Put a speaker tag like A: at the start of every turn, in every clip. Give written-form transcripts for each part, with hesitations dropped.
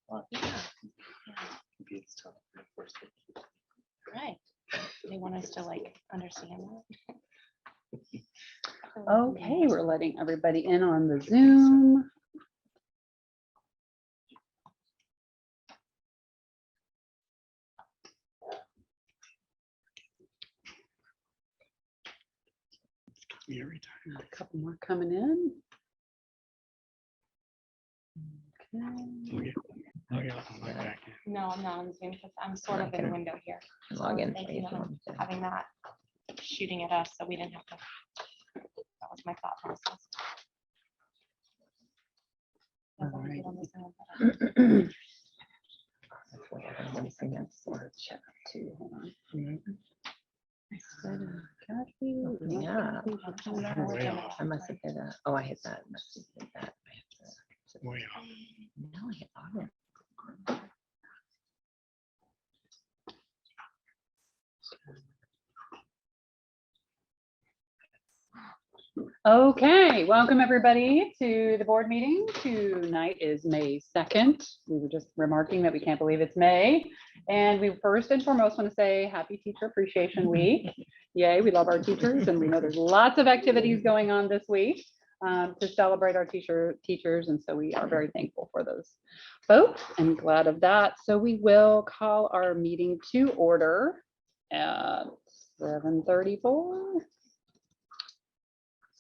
A: Well, yeah. Right. They want us to like understand that.
B: Okay, we're letting everybody in on the Zoom.
C: Every time.
B: A couple more coming in. Okay.
C: Oh, yeah. I'll log back in.
A: No, I'm not on Zoom because I'm sort of in the window here.
D: Log in.
A: Thank you for having that shooting at us, so we didn't have to. That was my thought process. I
B: All
A: wanna
B: right.
A: get on the Zoom, but
B: Chat too. Hold on. Kathy,
D: Yeah.
C: Way off.
D: I must have hit that. Oh, I hit that. Must have hit that. I have to-
C: Way off.
D: No, I hit login.
B: Okay, welcome everybody to the board meeting. Tonight is May 2nd. We were just remarking that we can't believe it's May. And we first and foremost want to say Happy Teacher Appreciation Week. Yay, we love our teachers and we know there's lots of activities going on this week to celebrate our teachers. And so we are very thankful for those folks and glad of that. So we will call our meeting to order at 7:34.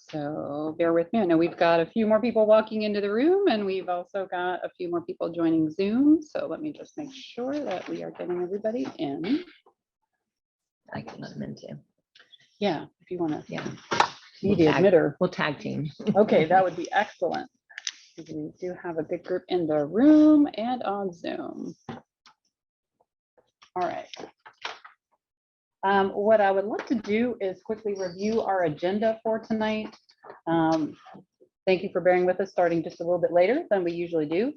B: So bear with me. I know we've got a few more people walking into the room and we've also got a few more people joining Zoom. So let me just make sure that we are getting everybody in.
D: I can let them in too.
B: Yeah, if you want to
D: Yeah.
B: be the
D: tag.
B: admitter.
D: We'll tag team.
B: Okay, that would be excellent. We do have a good group in the room and on Zoom. All right. What I would love to do is quickly review our agenda for tonight. Thank you for bearing with us, starting just a little bit later than we usually do.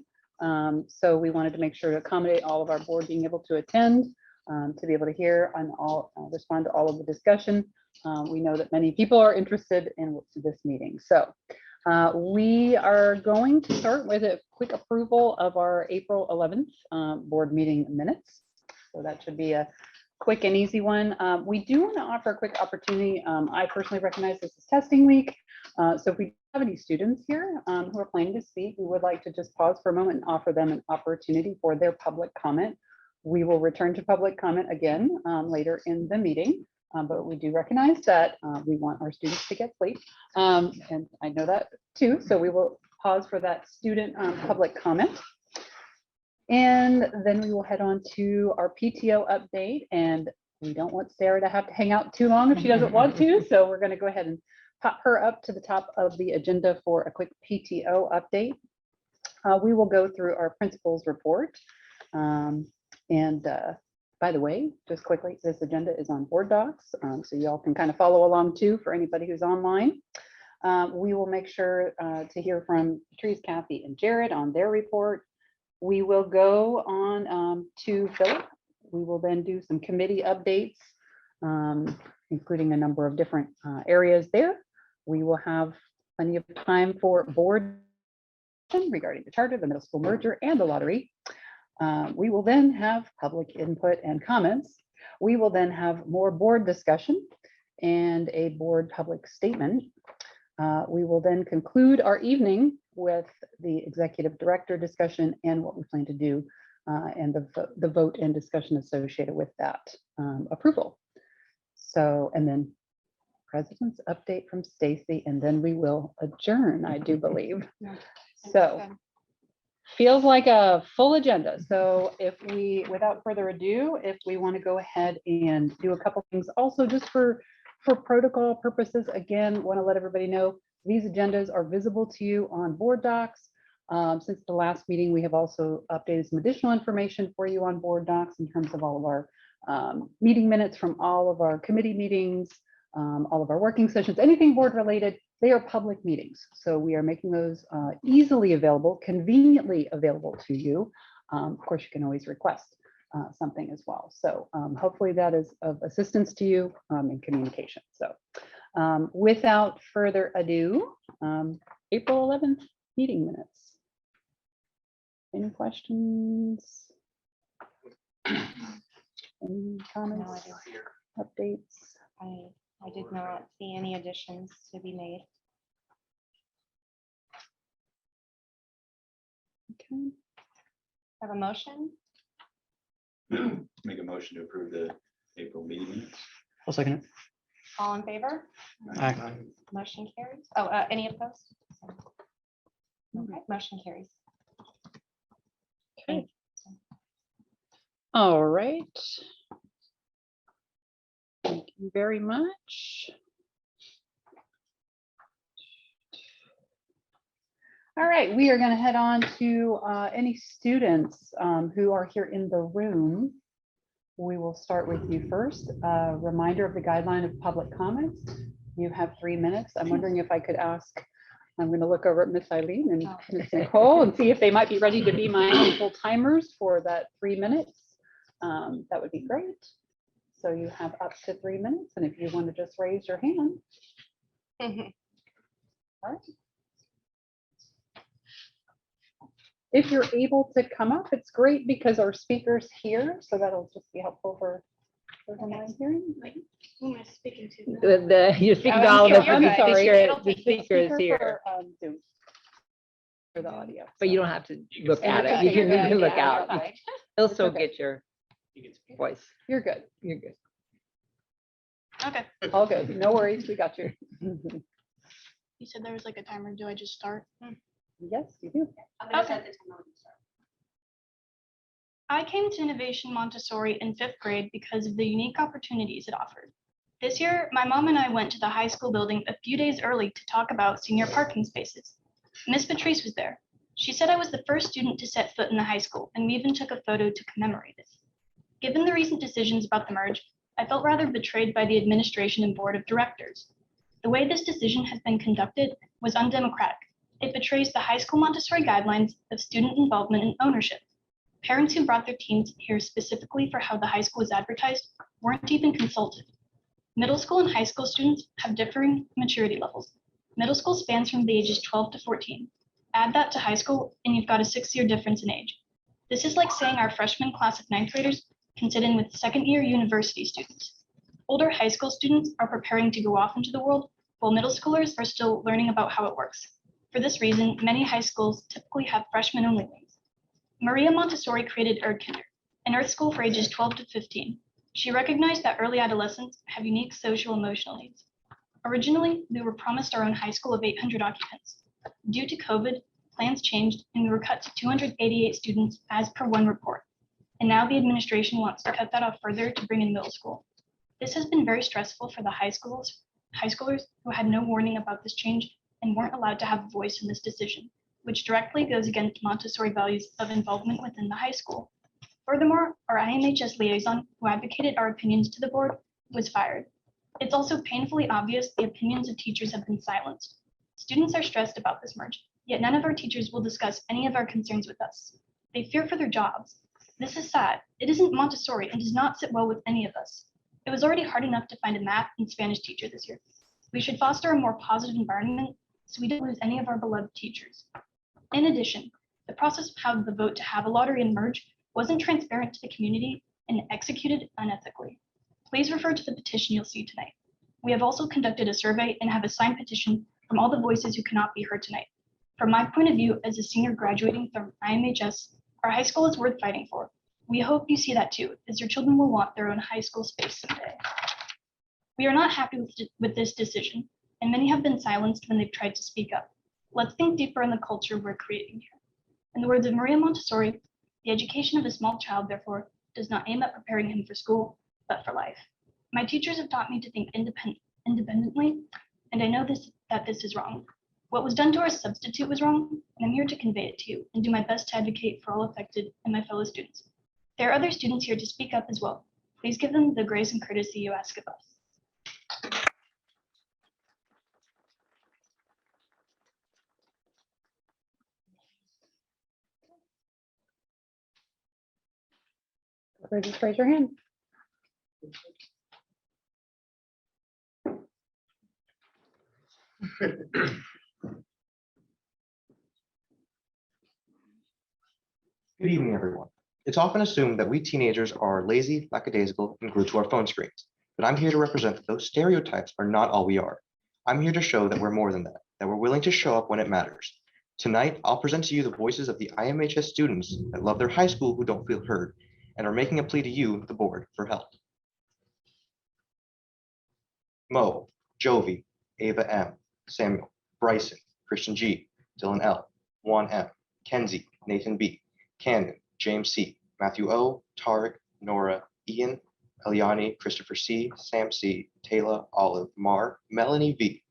B: So we wanted to make sure to accommodate all of our board being able to attend, to be able to hear and all respond to all of the discussion. We know that many people are interested in this meeting. So we are going to start with a quick approval of our April 11th board meeting minutes. So that should be a quick and easy one. We do want to offer a quick opportunity. I personally recognize this is testing week. So if we have any students here who are planning to speak, we would like to just pause for a moment and offer them an opportunity for their public comment. We will return to public comment again later in the meeting, but we do recognize that we want our students to get sleep. And I know that too. So we will pause for that student public comment. And then we will head on to our PTO update, and we don't want Sarah to have to hang out too long if she doesn't want to. So we're going to go ahead and pop her up to the top of the agenda for a quick PTO update. We will go through our principals report. By the way, just quickly, this agenda is on board docs, so y'all can kind of follow along too for anybody who's online. We will make sure to hear from Patrice, Kathy, and Jared on their report. We will go on to Philip. We will then do some committee updates, including a number of different areas there. We will have plenty of time for board regarding the charter, the middle school merger, and the lottery. We will then have public input and comments. We will then have more board discussion and a board public statement. We will then conclude our evening with the executive director discussion and what we plan to do and the vote and discussion associated with that approval. So, and then president's update from Stacy, and then we will adjourn, I do believe.
A: Yeah,
B: So feels like a full agenda. So if we, without further ado, if we want to go ahead and do a couple things also just for protocol purposes, again, want to let everybody know these agendas are visible to you on board docs. Since the last meeting, we have also updated some additional information for you on board docs in terms of all of our meeting minutes from all of our committee meetings, all of our working sessions, anything board related. They are public meetings. So we are making those easily available, conveniently available to you. Of course, you can always request something as well. So hopefully that is of assistance to you in communication. So without further ado, April 11th Meeting minutes. Any questions? Any comments, updates?
A: I did not see any additions to be made.
B: Okay.
A: Have a motion?
E: Make a motion to approve the April meeting minutes.
C: I'll second it.
A: All in favor?
C: Aye.
A: Motion carries. Oh, any opposed? Okay, motion carries.
B: Okay. All right. Thank you very much. All right, we are going to head on to any students who are here in the room. We will start with you first. Reminder of the guideline of public comments. You have 3 minutes. I'm wondering if I could ask, I'm going to look over at Miss Eileen and Miss Nicole and see if they might be ready to be my full timers for that 3 minutes. That would be great. So you have up to 3 minutes, and if you want to just raise your hand. All right. If you're able to come up, it's great because our speaker's here, so that'll just be helpful for everyone hearing.
F: Who am I speaking to?
D: You're speaking
A: Oh,
D: to all of us.
A: you're
D: but the
A: good.
D: speaker-
A: It'll
D: The
A: take-
D: speaker is
B: Speaker
D: here,
B: for, Zoom. For the audio.
D: but you don't have to look at it.
B: Okay,
D: You can
B: you're good.
D: look
B: Yeah,
D: out.
B: okay.
D: He'll
B: It's
D: still
B: okay.
D: get your voice.
B: You're good.
D: You're good.
F: Okay,
B: All good. No worries. We got you.
F: you said there was like a timer. Do I just start?
B: Yes, you do.
F: Okay. I came to Innovation Montessori in 5th grade because of the unique opportunities it offered. This year, my mom and I went to the high school building a few days early to talk about senior parking spaces. Miss Patrice was there. She said I was the first student to set foot in the high school, and we even took a photo to commemorate it. Given the recent decisions about the merge, I felt rather betrayed by the administration and board of directors. The way this decision has been conducted was undemocratic. It betrays the high school Montessori guidelines of student involvement and ownership. Parents who brought their teens here specifically for how the high school is advertised weren't even consulted. Middle school and high school students have differing maturity levels. Middle school spans from the ages 12 to 14. Add that to high school and you've got a 6-year difference in age. This is like saying our freshman class of 9th graders can sit in with 2nd-year university students. Older high school students are preparing to go off into the world, while middle schoolers are still learning about how it works. For this reason, many high schools typically have freshmen-only wings. Maria Montessori created Erdkinder, an Earth school for ages 12 to 15. She recognized that early adolescents have unique social emotional needs. Originally, we were promised our own high school of 800 occupants. Due to COVID, plans changed and we were cut to 288 students as per one report. And now the administration wants to cut that off further to bring in middle school. This has been very stressful for the high schoolers who had no warning about this change and weren't allowed to have a voice in this decision, which directly goes against Montessori values of involvement within the high school. Furthermore, our IMHS liaison, who advocated our opinions to the board, was fired. It's also painfully obvious the opinions of teachers have been silenced. Students are stressed about this merge, yet none of our teachers will discuss any of our concerns with us. They fear for their jobs. This is sad. It isn't Montessori and does not sit well with any of us. It was already hard enough to find a math and Spanish teacher this year. We should foster a more positive environment so we don't lose any of our beloved teachers. In addition, the process of how the vote to have a lottery and merge wasn't transparent to the community and executed unethically. Please refer to the petition you'll see tonight. We have also conducted a survey and have a signed petition from all the voices who cannot be heard tonight. From my point of view as a senior graduating from IMHS, our high school is worth fighting for. We hope you see that too, as your children will want their own high school space someday. We are not happy with this decision, and many have been silenced when they've tried to speak up. Let's think deeper on the culture we're creating here. In the words of Maria Montessori, the education of a small child, therefore, does not aim at preparing him for school, but for life. My teachers have taught me to think independently, and I know that this is wrong. What was done to our substitute was wrong, and I'm here to convey it to you and do my best to advocate for all affected and my fellow students. There are other students here to speak up as well. Please give them the grace and courtesy you ask of us.
B: Just raise your hand.
G: Good evening, everyone. It's often assumed that we teenagers are lazy, lackadaisical, and glued to our phone screens. But I'm here to represent that those stereotypes are not all we are. I'm here to show that we're more than that we're willing to show up when it matters. Tonight, I'll present to you the voices of the IMHS students that love their high school who don't feel heard and are making a plea to you, the board, for help. Mo, Jovi, Ava M, Samuel, Bryson, Christian G, Dylan L, Juan M, Kenzie, Nathan B, Cannon, James C, Matthew O, Tarek, Nora, Ian, Eliani, Christopher C, Sam C, Taylor, Olive, Mar, Melanie V,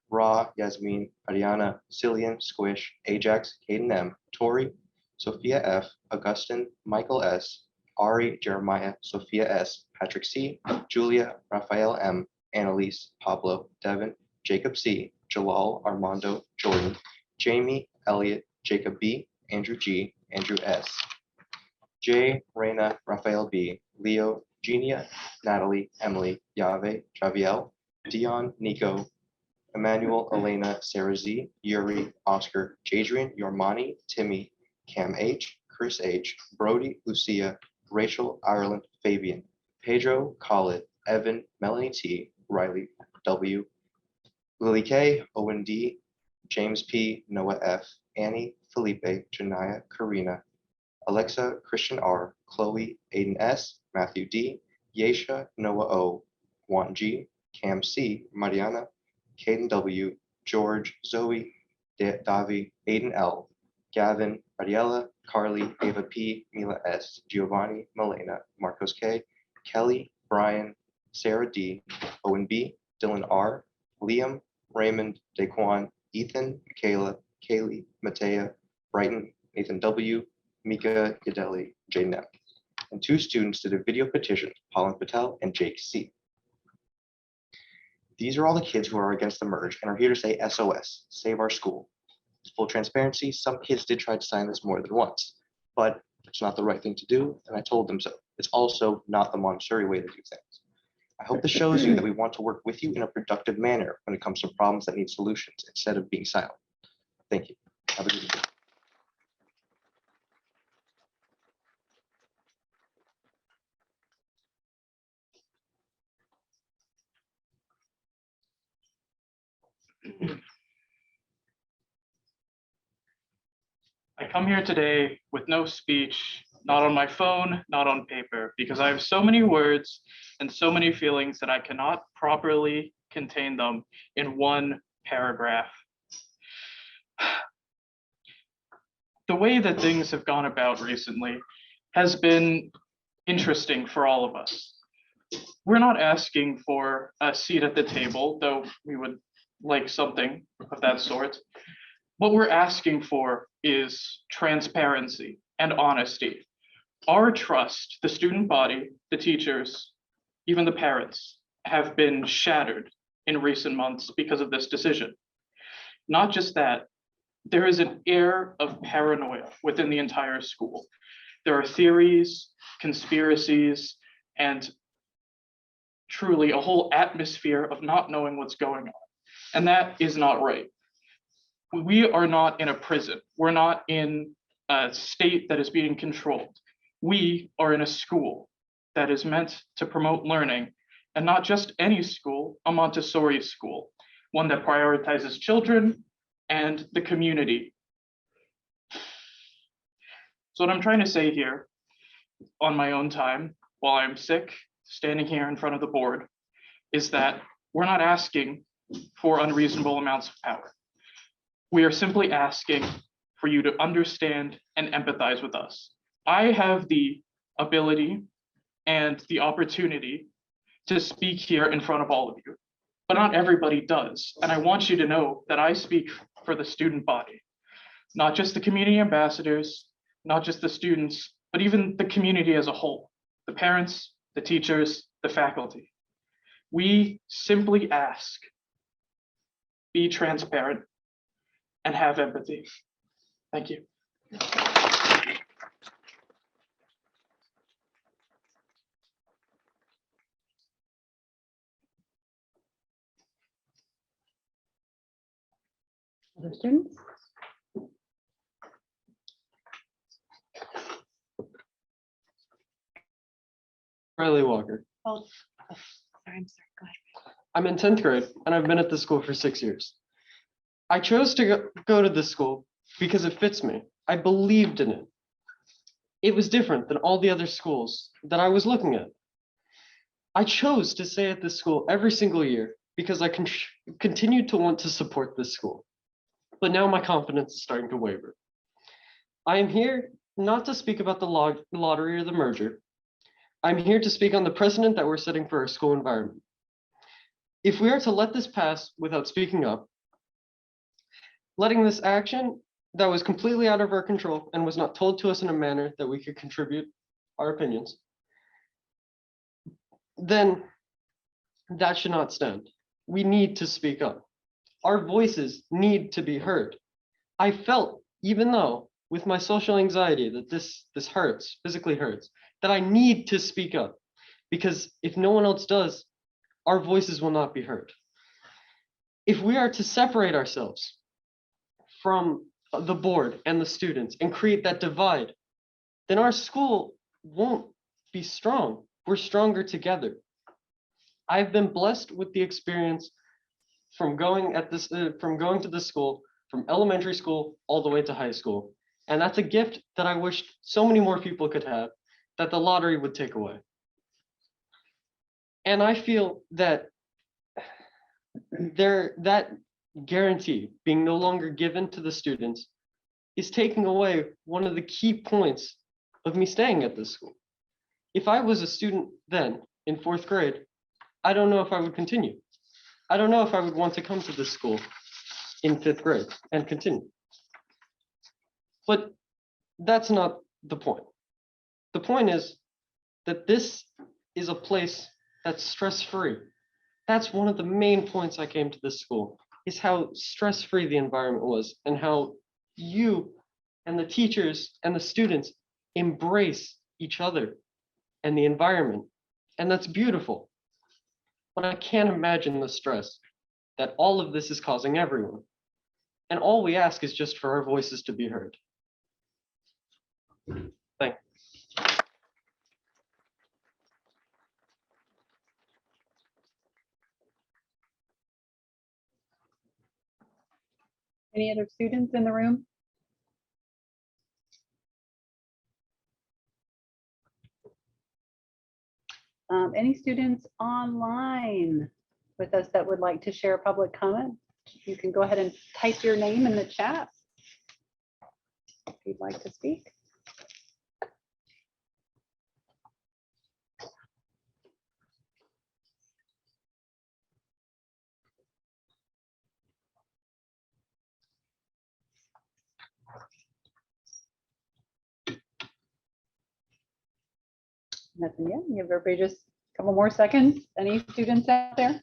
G: Ra, Yasmin, Ariana, Cillian, Squish, Ajax, Caden M, Tori, Sophia F, Augustin, Michael S, Ari, Jeremiah, Sophia S, Patrick C, Julia, Raphael M, Annalise, Pablo, Devin, Jacob C, Jalal, Armando, Jordan, Jamie, Elliot, Jacob B, Andrew G, Andrew S, Jay, Reina, Raphael B, Leo, Genia, Natalie, Emily, Yave, Javiel, Dion, Nico, Emmanuel, Elena, Sarah Z, Yuri, Oscar, Jadrian, Yormani, Timmy, Cam H, Chris H, Brody, Lucia, Rachel, Ireland, Fabian, Pedro, Khalid, Evan, Melanie T, Riley W, Lily K, Owen D, James P, Noah F, Annie, Felipe, Janaya, Karina, Alexa, Christian R, Chloe, Aiden S, Matthew D, Yesha, Noah O, Juan G, Cam C, Mariana, Caden W, George, Zoe, Davi, Aiden L, Gavin, Ariella, Carly, Ava P, Mila S, Giovanni, Milena, Marcos K, Kelly, Brian, Sarah D, Owen B, Dylan R, Liam, Raymond, Daquan, Ethan, Kayla, Kaylee, Matea, Brighton, Nathan W, Mika Yadeli, Jaden M. And 2 students did a video petition, Colin Patel and Jake C. These are all the kids who are against the merge and are here to say SOS, save our school. Full transparency, some kids did try to sign this more than once, but it's not the right thing to do, and I told them so. It's also not the Montessori way to do things. I hope this shows you that we want to work with you in a productive manner when it comes to problems that need solutions instead of being silent. Thank you. Have a good evening.
H: I come here today with no speech, not on my phone, not on paper, because I have so many words and so many feelings that I cannot properly contain them in one paragraph. The way that things have gone about recently has been interesting for all of us. We're not asking for a seat at the table, though we would like something of that sort. What we're asking for is transparency and honesty. Our trust, the student body, the teachers, even the parents, have been shattered in recent months because of this decision. Not just that, there is an air of paranoia within the entire school. There are theories, conspiracies, and truly a whole atmosphere of not knowing what's going on. And that is not right. We are not in a prison. We're not in a state that is being controlled. We are in a school that is meant to promote learning, and not just any school, a Montessori school, one that prioritizes children and the community. So what I'm trying to say here on my own time, while I'm sick, standing here in front of the board, is that we're not asking for unreasonable amounts of power. We are simply asking for you to understand and empathize with us. I have the ability and the opportunity to speak here in front of all of you, but not everybody does. And I want you to know that I speak for the student body, not just the community ambassadors, not just the students, but even the community as a whole, the parents, the teachers, the faculty. We simply ask, be transparent and have empathy. Thank you.
B: Other students?
I: Riley Walker.
A: Oh, sorry, I'm sorry. Go ahead.
I: I'm in 10th grade and I've been at this school for 6 years. I chose to go to this school because it fits me. I believed in it. It was different than all the other schools that I was looking at. I chose to stay at this school every single year because I continued to want to support this school. But now my confidence is starting to waver. I am here not to speak about the lottery or the merger. I'm here to speak on the precedent that we're setting for our school environment. If we are to let this pass without speaking up, letting this action that was completely out of our control and was not told to us in a manner that we could contribute our opinions, then that should not stand. We need to speak up. Our voices need to be heard. I felt, even though with my social anxiety that this hurts, physically hurts, that I need to speak up, because if no one else does, our voices will not be heard. If we are to separate ourselves from the board and the students and create that divide, then our school won't be strong. We're stronger together. I've been blessed with the experience from going to this school, from elementary school all the way to high school. And that's a gift that I wish so many more people could have, that the lottery would take away. And I feel that that guarantee being no longer given to the students is taking away one of the key points of me staying at this school. If I was a student then in 4th grade, I don't know if I would continue. I don't know if I would want to come to this school in 5th grade and continue. But that's not the point. The point is that this is a place that's stress-free. That's one of the main points I came to this school, is how stress-free the environment was and how you and the teachers and the students embrace each other and the environment. And that's beautiful. But I can't imagine the stress that all of this is causing everyone. And all we ask is just for our voices to be heard. Thanks.
B: Any other students in the room? Any students online with us that would like to share a public comment? You can go ahead and type your name in the chat if you'd like to speak. Nothing yet. Give everybody just a couple more seconds. Any students out there?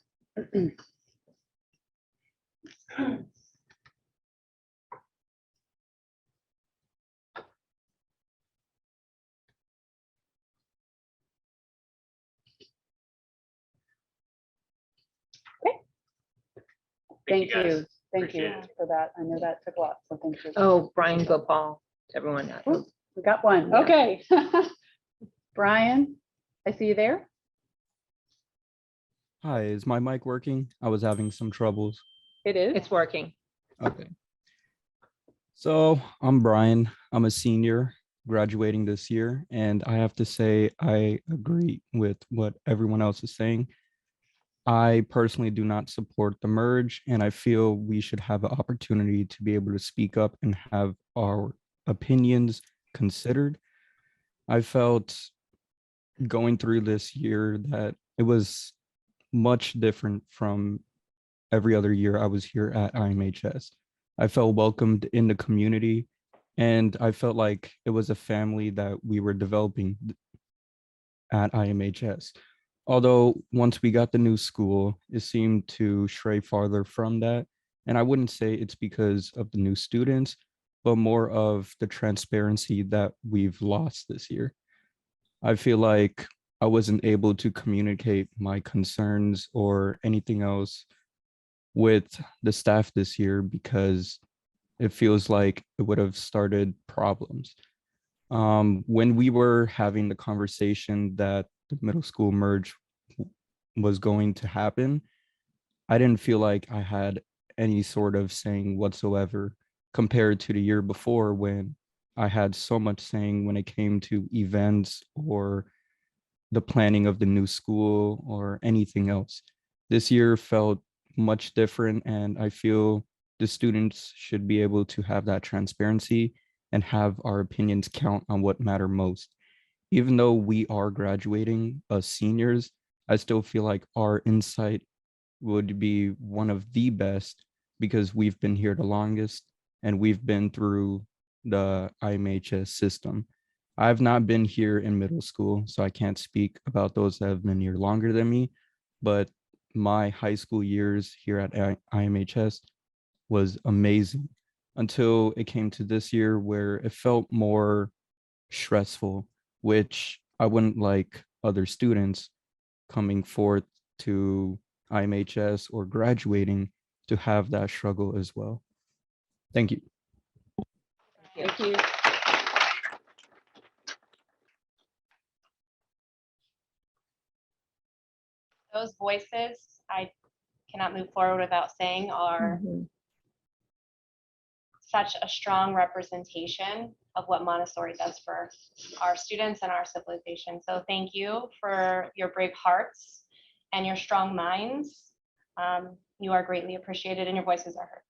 B: Thank you. Thank you for that. I know that took a lot, so thank you.
D: Oh, Brian Gopal, everyone.
B: Oh, we got one.
D: Yeah.
B: Okay. Brian, I see you there.
J: Hi, is my mic working? I was having some troubles.
B: It is.
D: It's working.
J: Okay. So I'm Brian. I'm a senior graduating this year, and I have to say I agree with what everyone else is saying. I personally do not support the merge, and I feel we should have an opportunity to be able to speak up and have our opinions considered. I felt going through this year that it was much different from every other year I was here at IMHS. I felt welcomed in the community, and I felt like it was a family that we were developing at IMHS. Although once we got the new school, it seemed to stray farther from that. And I wouldn't say it's because of the new students, but more of the transparency that we've lost this year. I feel like I wasn't able to communicate my concerns or anything else with the staff this year because it feels like it would have started problems. When we were having the conversation that the middle school merge was going to happen, I didn't feel like I had any sort of saying whatsoever compared to the year before when I had so much saying when it came to events or the planning of the new school or anything else. This year felt much different, and I feel the students should be able to have that transparency and have our opinions count on what matter most. Even though we are graduating as seniors, I still feel like our insight would be one of the best because we've been here the longest and we've been through the IMHS system. I've not been here in middle school, so I can't speak about those that have been here longer than me, but my high school years here at IMHS was amazing until it came to this year where it felt more stressful, which I wouldn't like other students coming forth to IMHS or graduating to have that struggle as well. Thank you.
B: Thank you.
A: Those voices, I cannot move forward without saying are
D: Mhm.
A: such a strong representation of what Montessori does for our students and our civilization. So thank you for your brave hearts and your strong minds. You are greatly appreciated and your voices are heard.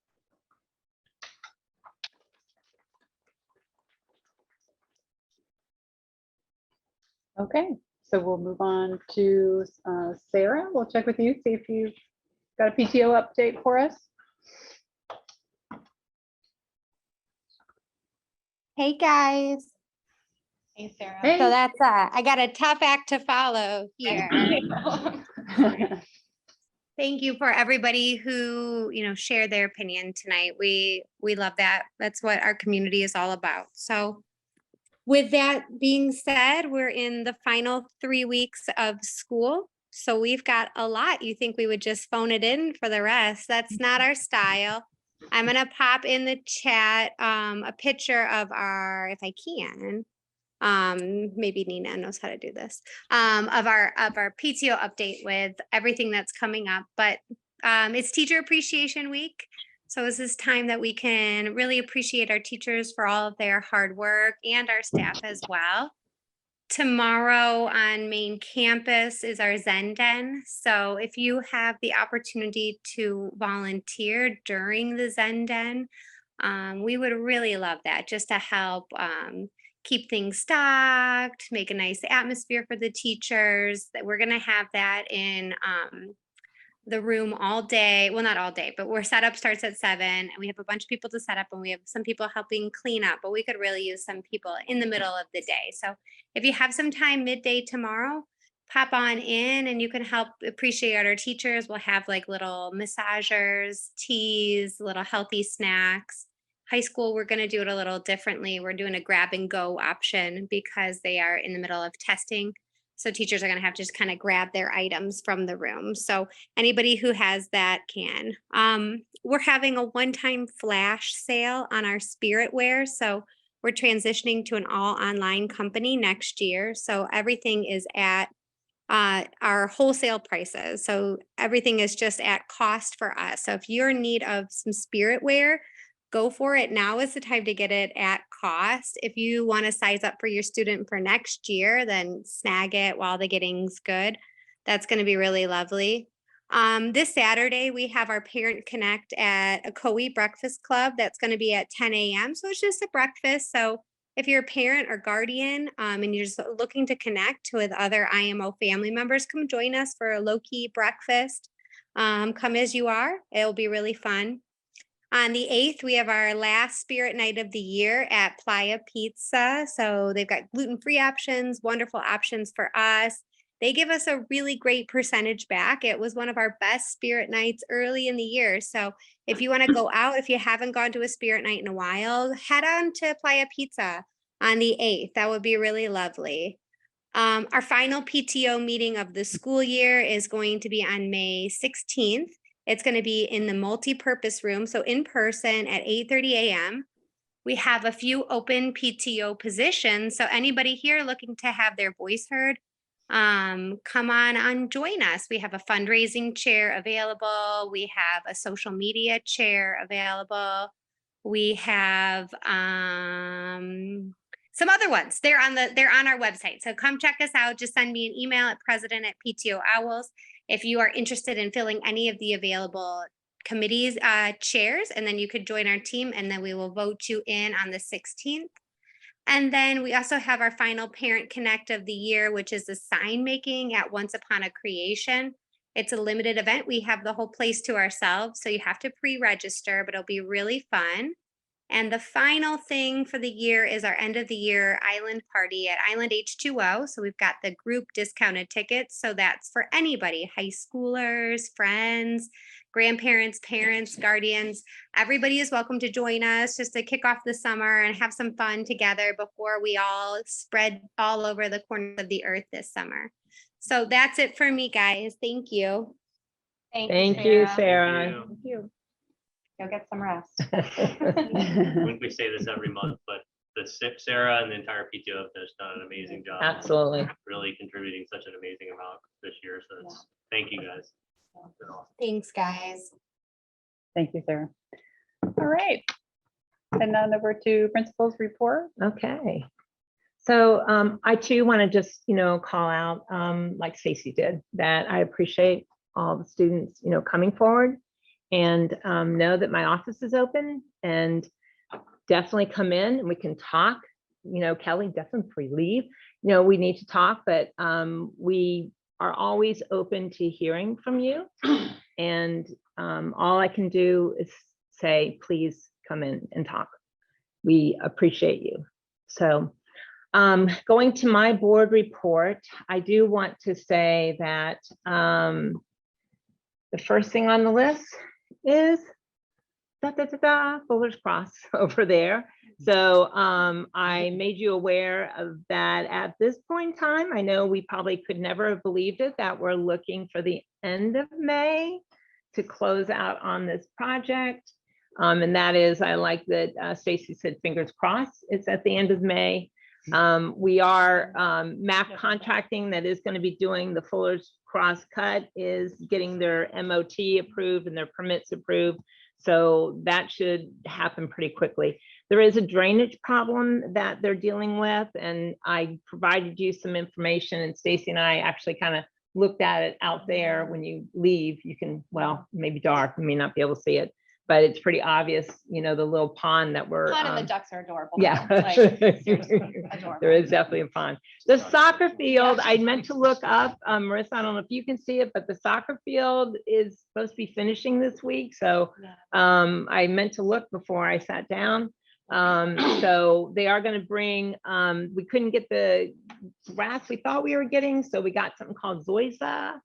B: Okay, so we'll move on to Sarah. We'll check with you, see if you've got a PTO update for us.
K: Hey guys,
A: Hey, Sarah.
B: Hey.
K: so that's I got a tough act to follow here. Thank you for everybody who, shared their opinion tonight. We love that. That's what our community is all about. So with that being said, we're in the final 3 weeks of school. So we've got a lot. You think we would just phone it in for the rest? That's not our style. I'm going to pop in the chat a picture of our, if I can, maybe Nina knows how to do this, of our PTO update with everything that's coming up. But it's Teacher Appreciation Week. So this is time that we can really appreciate our teachers for all of their hard work and our staff as well. Tomorrow on main campus is our Zen Den. So if you have the opportunity to volunteer during the Zen Den, we would really love that just to help keep things stocked, make a nice atmosphere for the teachers. That we're going to have that in the room all day. Well, not all day, but our setup starts at 7 and we have a bunch of people to set up and we have some people helping clean up, but we could really use some people in the middle of the day. So if you have some time midday tomorrow, pop on in and you can help appreciate our teachers. We'll have like little massagers, teas, little healthy snacks. High school, we're going to do it a little differently. We're doing a grab and go option because they are in the middle of testing. So teachers are going to have to just kind of grab their items from the room. So anybody who has that can. We're having a one-time flash sale on our spirit wear. So we're transitioning to an all online company next year. So everything is at our wholesale prices. So everything is just at cost for us. So if you're in need of some spirit wear, go for it. Now is the time to get it at cost. If you want to size up for your student for next year, then snag it while the getting's good. That's going to be really lovely. This Saturday, we have our Parent Connect at Ocoee Breakfast Club. That's going to be at 10 a.m. So it's just a breakfast. So if you're a parent or guardian and you're just looking to connect with other IMO family members, come join us for a low-key breakfast. Come as you are. It'll be really fun. On the 8th, we have our last spirit night of the year at Playa Pizza. So they've got gluten-free options, wonderful options for us. They give us a really great percentage back. It was one of our best spirit nights early in the year. So if you want to go out, if you haven't gone to a spirit night in a while, head on to Playa Pizza on the 8th. That would be really lovely. Our final PTO meeting of the school year is going to be on May 16th. It's going to be in the multi-purpose room, so in person at 8:30 a.m. We have a few open PTO positions, so anybody here looking to have their voice heard, come on, join us. We have a fundraising chair available. We have a social media chair available. We have some other ones. They're on our website. So come check us out. Just send me an email at president@PTO Owls if you are interested in filling any of the available committees chairs, and then you could join our team, and then we will vote you in on the 16th. And then we also have our final Parent Connect of the year, which is the sign making at Once Upon a Creation. It's a limited event. We have the whole place to ourselves, so you have to pre-register, but it'll be really fun. And the final thing for the year is our end of the year island party at Island H2O. So we've got the group discounted tickets. So that's for anybody, high schoolers, friends, grandparents, parents, guardians. Everybody is welcome to join us just to kick off the summer and have some fun together before we all spread all over the corners of the earth this summer. So that's it for me, guys. Thank you.
A: Thank you,
D: Sarah.
A: Thank you. Go get some rest.
L: When we say this every month, but Sarah and the entire PTO have just done an amazing job.
D: Absolutely.
L: Really contributing such an amazing amount this year. So it's, thank you guys. Been awesome.
K: Thanks, guys.
B: Thank you, Sarah. All right. And now over to principal's report.
D: Okay. So I too want to just, call out, like Stacy did, that I appreciate all the students, coming forward, and know that my office is open, and definitely come in and we can talk. Kelly, definitely before you leave, we need to talk, but we are always open to hearing from you. And all I can do is say, please come in and talk. We appreciate you. So going to my board report, I do want to say that the first thing on the list is Fuller's Cross over there. So I made you aware of that at this point in time. I know we probably could never have believed it, that we're looking for the end of May to close out on this project. And that is, I like that Stacy said, fingers crossed, it's at the end of May. We are MAP contracting that is going to be doing the Fuller's Cross cut is getting their MOT approved and their permits approved. So that should happen pretty quickly. There is a drainage problem that they're dealing with, and I provided you some information, and Stacy and I actually kind of looked at it out there. When you leave, you can, well, maybe dark, you may not be able to see it, but it's pretty obvious, the little pond that we're.
A: Pond and the ducks are adorable.
D: Yeah.
A: Like, adorable.
D: There is definitely a pond. The soccer field, I meant to look up, Marissa, I don't know if you can see it, but the soccer field is supposed to be finishing this week. So I meant to look before I sat down. So they are going to bring, we couldn't get the grass we thought we were getting. So we got something called Zoysia,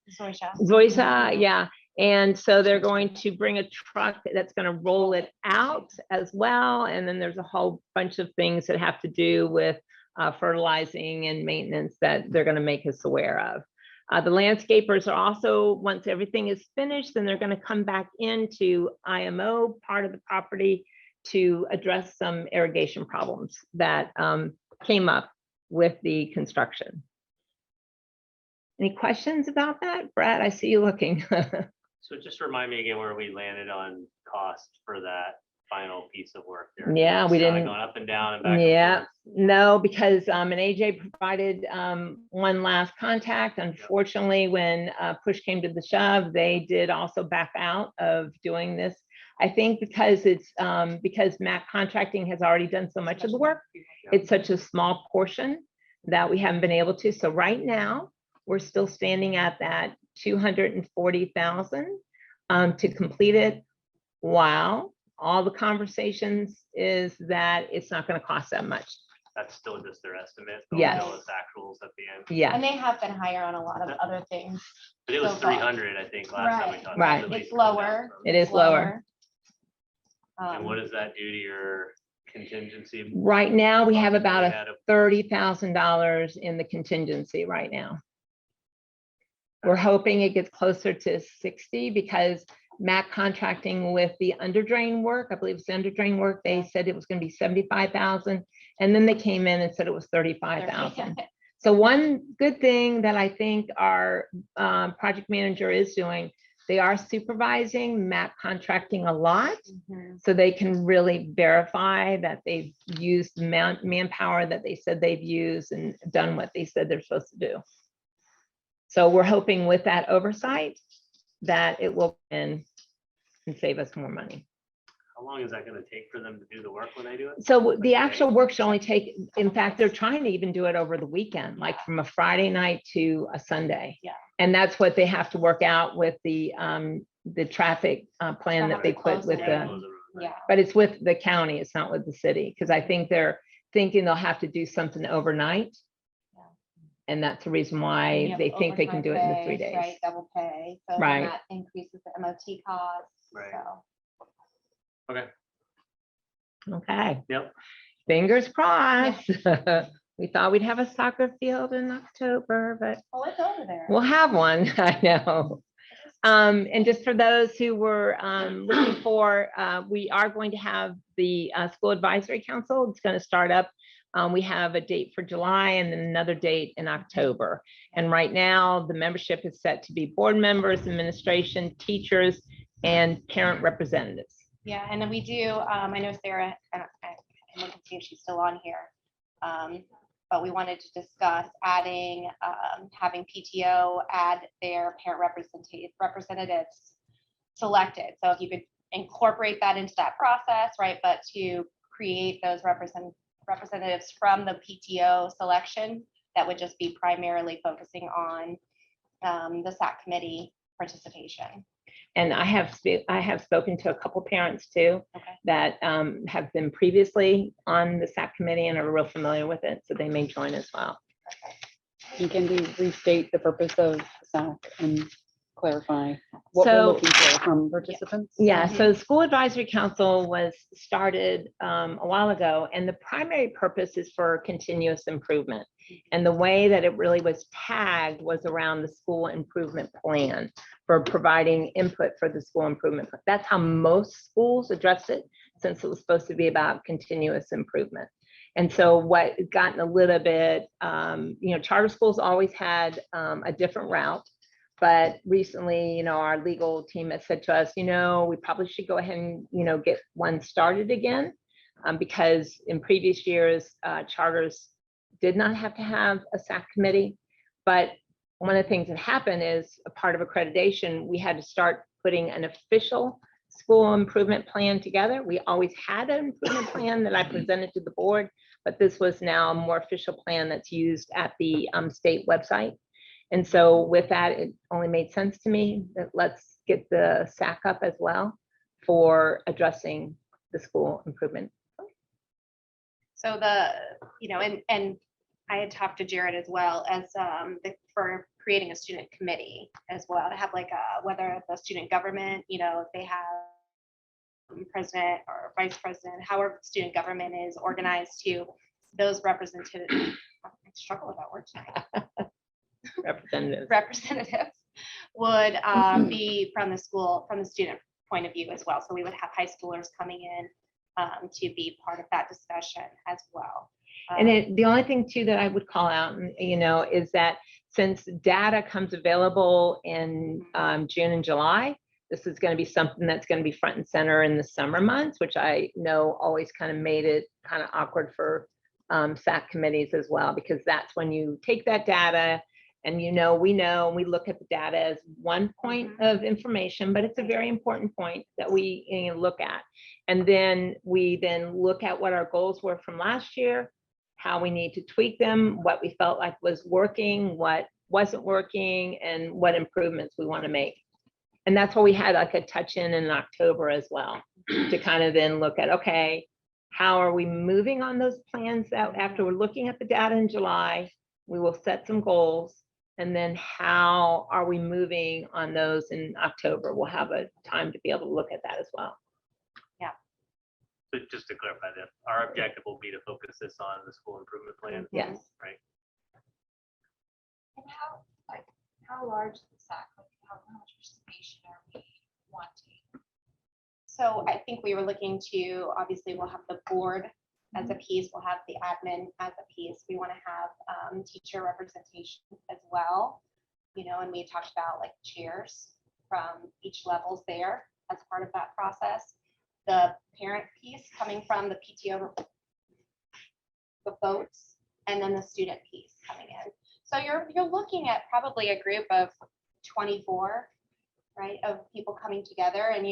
D: yeah. And so they're going to bring a truck that's going to roll it out as well. And then there's a whole bunch of things that have to do with fertilizing and maintenance that they're going to make us aware of. The landscapers are also, once everything is finished, then they're going to come back into IMO part of the property to address some irrigation problems that came up with the construction. Any questions about that? Brad, I see you looking.
L: So just remind me again where we landed on cost for that final piece of work there.
D: Yeah, we
L: It's kinda
D: didn't.
L: going up and down and back and
D: Yeah,
L: forth.
D: no, because an AJ provided one last contact. Unfortunately, when push came to the shove, they did also back out of doing this. I think because it's because MAC contracting has already done so much of the work, it's such a small portion that we haven't been able to. So right now, we're still standing at that 240,000 to complete it. Wow. All the conversations is that it's not going to cost that much.
L: That's still just their estimate.
D: Yes.
L: Until it's actuals at the end.
D: Yeah.
A: And they have been higher on a lot of other things.
L: But it was
A: So far.
L: 300, I think, last time we
A: Right.
L: talked.
D: Right.
L: At least
A: It's lower.
D: It is lower.
L: And what does that do to your contingency?
D: Right now, we have about
L: We
D: a
L: had
D: $30,000 in the contingency right now. We're hoping it gets closer to 60 because MAC contracting with the under drain work, I believe it's the under drain work, they said it was going to be 75,000. And then they came in and said it was 35,000. So one good thing that I think our project manager is doing, they are supervising map contracting a lot, so they can really verify that they've used manpower that they said they've used and done what they said they're supposed to do. So we're hoping with that oversight that it will and save us more money.
L: How long is that gonna take for them to do the work when they do it?
D: So the actual work should only take, in fact, they're trying to even do it over the weekend, like from a Friday night to a Sunday.
A: Yeah.
D: And that's what they have to work out with the traffic plan that they put
A: Close
D: with
A: it
D: the,
A: in. Yeah.
D: but it's with the county, it's not with the city, because I think they're thinking they'll have to do something overnight.
A: Yeah.
D: And that's the reason
A: And
D: why
A: you have
D: they think they can
A: overtime
D: do it in the 3
A: pay,
D: days.
A: Right, double pay. So then
D: Right.
A: that increases the MOT costs.
L: Right.
A: So.
D: Okay.
L: Yep.
D: Fingers crossed. We thought we'd have a soccer field in October, but
A: Oh, it's over there.
D: we'll have one. I know. And just for those who were looking for, we are going to have the School Advisory Council. It's going to start up. We have a date for July and then another date in October. And right now, the membership is set to be board members, administration, teachers, and parent representatives.
A: Yeah, and then we do, I know Sarah, I can look and see if she's still on here. But we wanted to discuss adding, having PTO add their parent representatives selected. So if you could incorporate that into that process, right? But to create those representatives from the PTO selection, that would just be primarily focusing on the SAC committee participation.
D: And I have spoken to a couple parents too,
A: Okay.
D: that have been previously on the SAC committee and are real familiar with it, so they may join as well.
B: And can we restate the purpose of SAC and clarify what we're
D: So-
B: looking for from participants?
D: Yeah, so the School Advisory Council was started a while ago, and the primary purpose is for continuous improvement. And the way that it really was tagged was around the school improvement plan for providing input for the school improvement. That's how most schools address it, since it was supposed to be about continuous improvement. And so what has gotten a little bit, charter schools always had a different route. But recently, our legal team has said to us, we probably should go ahead and, get one started again. Because in previous years, charters did not have to have a SAC committee. But one of the things that happened is a part of accreditation, we had to start putting an official school improvement plan together. We always had an improvement plan that I presented to the board, but this was now a more official plan that's used at the state website. And so with that, it only made sense to me that let's get the SAC up as well for addressing the school improvement.
A: So and I had talked to Jared as well as for creating a student committee as well to have like whether the student government, if they have president or vice president, however student government is organized, to those representatives. I struggle with that word tonight. Representatives would be from the school, from the student point of view as well. So we would have high schoolers coming in to be part of that discussion as well.
D: And the only thing too that I would call out, is that since data comes available in June and July, this is going to be something that's going to be front and center in the summer months, which I know always kind of made it kind of awkward for SAC committees as well, because that's when you take that data and we look at the data as one point of information, but it's a very important point that we look at. And then we look at what our goals were from last year, how we need to tweak them, what we felt like was working, what wasn't working, and what improvements we want to make. And that's why we had like a touch in October as well, to kind of then look at, okay, how are we moving on those plans that after we're looking at the data in July, we will set some goals. And then how are we moving on those in October? We'll have a time to be able to look at that as well.
L: So just to clarify that, our objective will be to focus this on the school improvement plan.
D: Yes.
L: Right.
M: And how large is the SAC? Like how much participation are we wanting?
A: So I think we were looking to, obviously we'll have the board as a piece. We'll have the admin as a piece. We want to have teacher representation as well. And we talked about like chairs from each levels there as part of that process. The parent piece coming from the PTO, the votes, and then the student piece coming in. So you're looking at probably a group of 24, right, of people coming together, and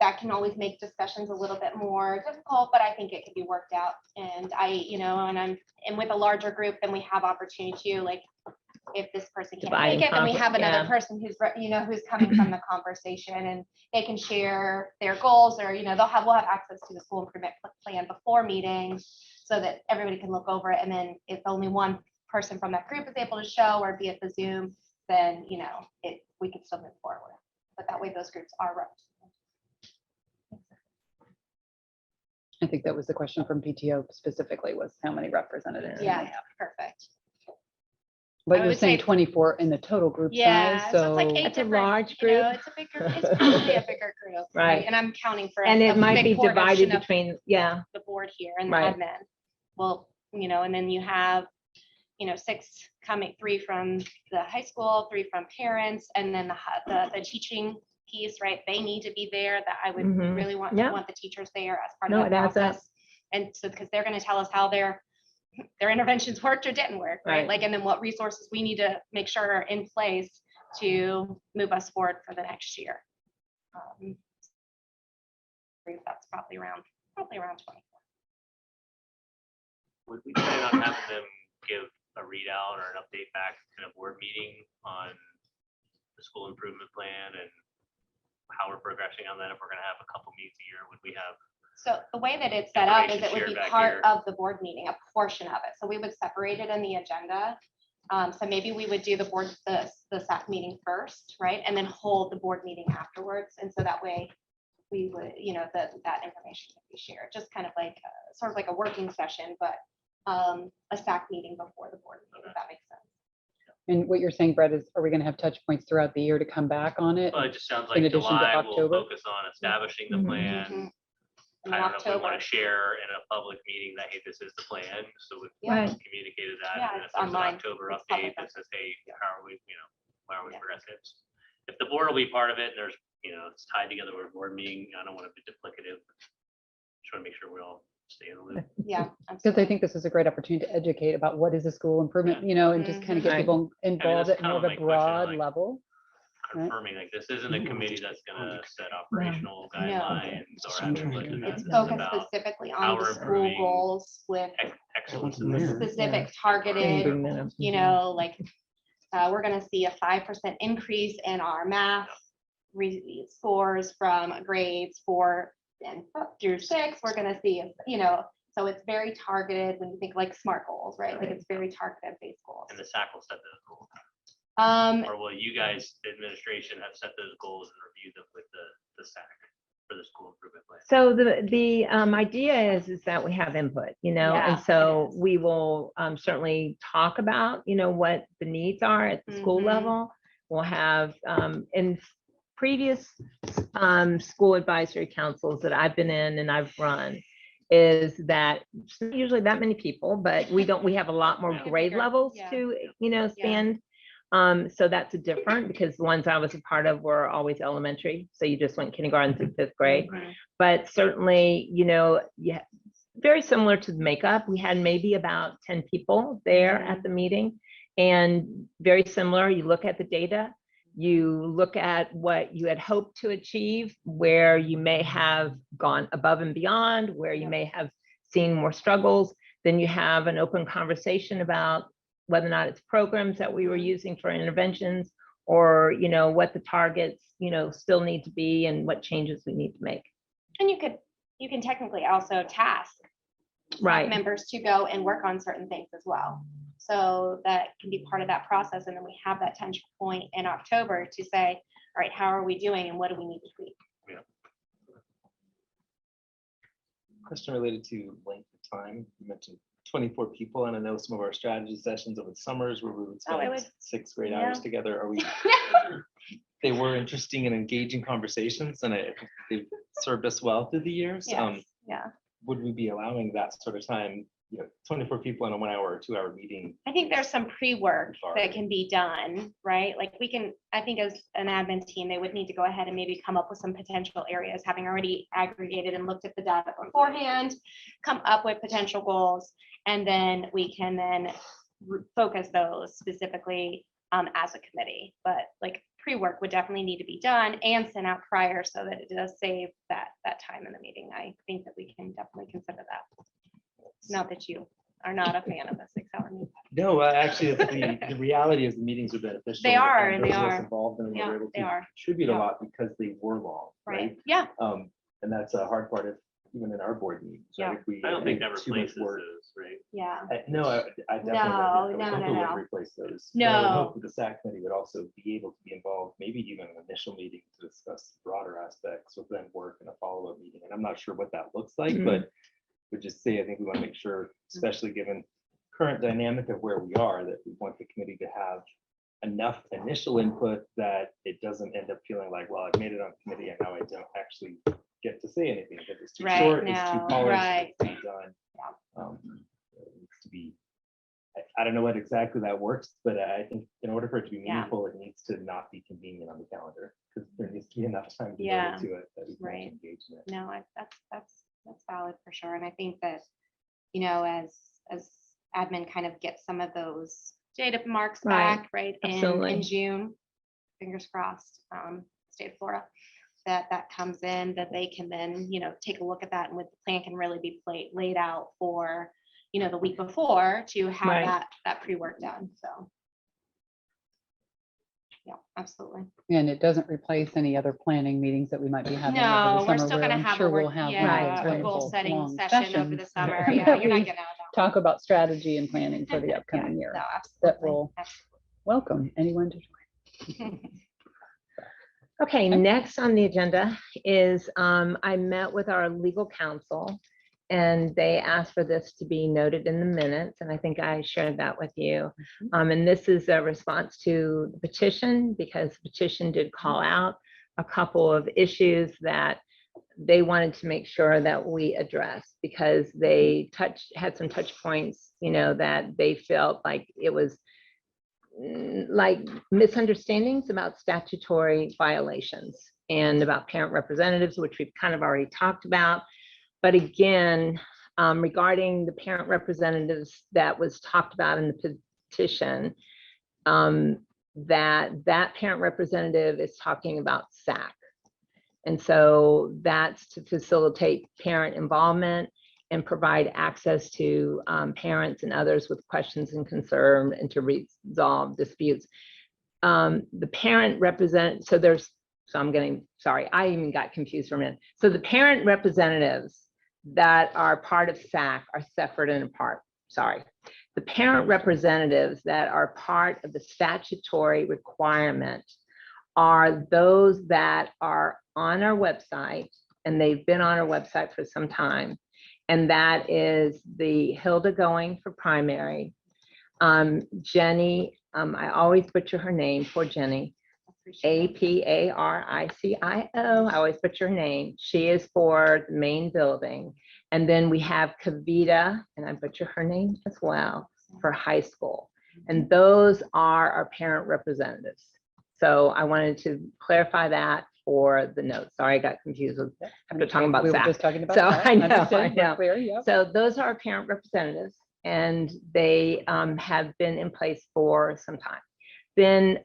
A: that can always make discussions a little bit more difficult, but I think it can be worked out. And and with a larger group, then we have opportunity to, like, if this person can't
D: Divide
A: make
D: and
A: it, then we
D: conquer,
A: have another
D: yeah.
A: person who's coming from the conversation, and they can share their goals, or we'll have access to the school improvement plan before meetings, so that everybody can look over it. And then if only one person from that group is able to show or be at the Zoom, then we can still move forward. But that way, those groups are represented.
B: I think that was the question from PTO specifically, was how many representatives? do we
A: Yeah,
B: have?
A: perfect.
B: But
A: I
B: you're
A: would
B: saying
A: say-
B: 24 in the total group
A: Yeah,
B: size,
A: so
B: so.
A: it's like 8
D: That's a
A: different,
D: large group.
A: It's a bigger, it's probably a bigger group, right?
D: Right.
A: And I'm counting for.
D: And
A: a
D: it might
A: big
D: be
A: portion
D: divided
A: of
D: between,
A: the board here and the
D: Right.
A: admin. Well, and then you have, 6 coming, 3 from the high school, 3 from parents, and then the teaching piece, right? They need to be there. That I would
D: Mhm.
A: really want
D: Yeah.
A: the teachers there as part
D: No,
A: of
D: it
A: that
D: adds up.
A: process. And so, because they're going to tell us how their interventions worked or didn't work, right?
D: Right.
A: Like, and then what resources we need to make sure are in place to move us forward for the next year. That's probably around 20.
L: Would we plan on having them give a readout or an update back in a board meeting on the school improvement plan and how we're progressing on that? If we're gonna have a couple meetings a year, would we have?
A: So the way that it's set up is
L: Information
A: it would be
L: shared back
A: part
L: here.
A: of the board meeting, a portion of it. So we would separate it in the agenda. So maybe we would do the SAC meeting first, right? And then hold the board meeting afterwards. And so that way we would, that information would be shared, just kind of like, sort of like a working session, but a SAC meeting before the board meeting, if that makes sense.
B: And what you're saying, Brett, is are we going to have touch points throughout the year to come back on it?
L: Well, it just sounds
B: In
L: like
B: addition to
L: July will
B: October?
L: focus on establishing the
D: Mhm.
L: plan.
A: Mhm. And
L: I
A: then
L: don't know if we
A: October,
L: want to share in a public meeting that, hey, this is the plan, so we've
A: Yeah.
D: Right.
L: communicated that.
A: Yeah,
L: And if
A: it's
L: there's an
A: online.
L: October
A: It's
L: update
A: public.
L: that says, hey, how are we, how are we
A: Yeah.
L: progressing? If the board will be part of it, and there's, it's tied together with a board meeting, I don't want to be duplicative. Just want to make sure we all stay in the loop.
A: yeah.
B: Because I
A: absolutely.
B: think this is a great opportunity to educate about what is a school improvement, and just kind of get
D: Mhm.
B: people involved
L: that's
B: at more of
L: kinda
B: a
L: my question,
B: broad
L: like,
B: level. Right.
L: Confirming, like, this isn't a committee that's gonna set operational
A: No.
L: guidelines or have to look at that.
A: It's
L: This is
A: focused
L: about
A: specifically
L: how
A: on the
L: we're
A: school
L: improving
A: goals with
L: excellence in
J: Yeah.
L: this.
A: specific
D: Can
A: targeted,
D: bring that up.
A: like, we're gonna see a 5% increase in our math scores from grades 4 and up through 6. We're gonna see, so it's very targeted when you think like SMART goals, right? Like, it's very targeted based goals.
L: And the SAC will set those goals.
A: Um,
L: Or will you guys, the administration, have set those goals and reviewed them with the SAC for the school improvement plan?
D: So the idea is that we have input,
A: Yeah,
D: and
A: it
D: so
A: is.
D: we will certainly talk about, what the needs are at the school
A: Mhm.
D: level. We'll have, in previous school advisory councils that I've been in and I've run, is that it's not usually that many people, but we have a lot more
L: Yeah.
D: grade
A: Bigger,
D: levels
A: yeah.
D: to, spend. So that's different because the ones I was a part of were always elementary. So you just went kindergarten through 5th grade.
A: Mhm.
D: But certainly, yeah, very similar to the makeup. We had maybe about 10 people there at the meeting, and very similar. You look at the data, you look at what you had hoped to achieve, where you may have gone above and beyond, where you
A: Yeah.
D: may have seen more struggles. Then you have an open conversation about whether or not it's programs that we were using for interventions, or, what the targets, still need to be and what changes we need to make.
A: And you can technically also task
D: Right.
A: members to go and work on certain things as well. So that can be part of that process. And then we have that tension point in October to say, all right, how are we doing and what do we need to tweak?
N: Question related to length of time. You mentioned 24 people, and I know some of our strategy sessions over the summers where we would
A: Oh, it
N: spend
A: would-
N: 6 great hours
A: yeah.
N: together. Are we? They were interesting and engaging conversations, and I think they've served us well through the years.
A: Yes, yeah.
N: would we be allowing that sort of time, 24 people in a 1 hour or 2 hour meeting?
A: I think there's some pre-work that can be done, right? Like I think as an admin team, they would need to go ahead and maybe come up with some potential areas, having already aggregated and looked at the data beforehand, come up with potential goals, and then we can then focus those specifically as a committee. But like pre-work would definitely need to be done and sent out prior so that it does save that time in the meeting. I think that we can definitely consider that. Not that you are not a fan of a 6-hour meeting.
N: No, actually, it's the reality is the meetings are beneficial.
A: They are,
N: and
A: they
N: those of us
A: are.
N: Involved in them
A: Yeah,
N: were able
A: they
N: to
A: are.
N: contribute a
A: Yeah.
N: lot because they were long, right?
A: Yeah.
N: And that's a hard part of even in our board meetings.
A: Yeah.
N: Right? If we
L: I don't think
N: make
L: that
N: too much
L: replaces
N: work-
L: those, right?
A: Yeah.
N: No, I definitely.
A: No,
N: I was
A: no,
N: hoping
A: no.
N: we'd replace those. But I would
A: No.
N: hope that the SAC committee would also be able to be involved, maybe even an initial meeting to discuss broader aspects of then work and a follow-up meeting. And I'm not sure what that looks like,
D: Mhm.
N: but would just say, I think we want to make sure, especially given current dynamic of where we are, that we want the committee to have enough initial input that it doesn't end up feeling like, well, I've made it on committee and now I don't actually get to say anything because it's too
A: Right,
N: short, it's too
A: no,
N: polished,
A: right.
N: it's too done. It needs to be, I don't know what exactly that works, but I think in order for it to be
A: Yeah.
N: meaningful, it needs to not be convenient on the calendar because there needs to be enough time
A: Yeah,
N: devoted to it that we can
A: right.
N: actually engage in it.
A: No, that's valid for sure. And I think that, as admin kind of gets some of those data marks
D: Right,
A: back, right,
D: absolutely.
A: in June, fingers crossed, state of Florida, that comes in, that they can then, take a look at that and with the plan can really be laid out for, the week before to have
D: Right.
A: that pre-work done. So. Yeah, absolutely.
B: And it doesn't replace any other planning meetings that we might be having over
A: No,
B: the
A: we're
B: summer,
A: still
B: where
A: gonna
B: I'm
A: have
B: sure
A: a
B: we'll
A: work,
B: have one of
A: yeah,
B: those
A: a
B: wonderful
A: goal-setting
B: long
A: session over the
B: sessions
A: summer.
B: that
A: Yeah, you're not
B: we
A: getting out of that.
B: talk about strategy and planning for the upcoming year.
A: No,
B: That
A: absolutely.
B: will welcome anyone to
D: Okay, next on the agenda is I met with our legal counsel and they asked for this to be noted in the minutes, and I think I shared that with you. And this is a response to the petition because the petition did call out a couple of issues that they wanted to make sure that we addressed because they had some touch points, that they felt like it was like misunderstandings about statutory violations and about parent representatives, which we've kind of already talked about. But again, regarding the parent representatives that was talked about in the petition, that parent representative is talking about SAC. And so that's to facilitate parent involvement and provide access to parents and others with questions and concern and to resolve disputes. The parent I even got confused for a minute. So the parent representatives that are part of SAC are separate and apart. Sorry. The parent representatives that are part of the statutory requirement are those that are on our website, and they've been on our website for some time. And that is the Hilda Going for primary. Jenny, I always butcher her name, poor Jenny. Aparicio. I always butcher her name. She is for the main building. And then we have Kavita, and I butcher her name as well, for high school. And those are our parent representatives. So I wanted to clarify that for the notes. Sorry, I got confused after talking about
B: We were
D: SAC.
B: just talking about
D: So
B: that.
D: I know,
B: Understood.
D: I
B: We're
D: know.
B: clear, yep.
D: So those are our parent representatives, and they have been in place for some time. Then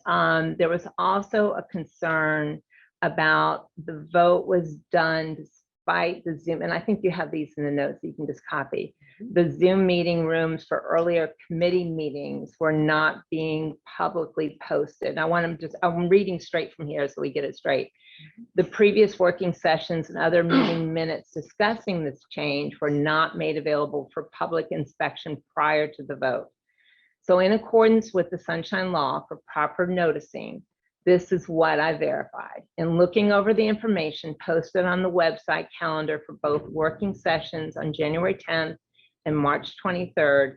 D: there was also a concern about the vote was done despite the Zoom, and I think you have these in the notes, you can just copy. The Zoom meeting rooms for earlier committee meetings were not being publicly posted. I'm reading straight from here so we get it straight. The previous working sessions and other meeting minutes discussing this change were not made available for public inspection prior to the vote. So in accordance with the Sunshine Law for proper noticing, this is what I verified. In looking over the information posted on the website calendar for both working sessions on January 10th and March 23rd,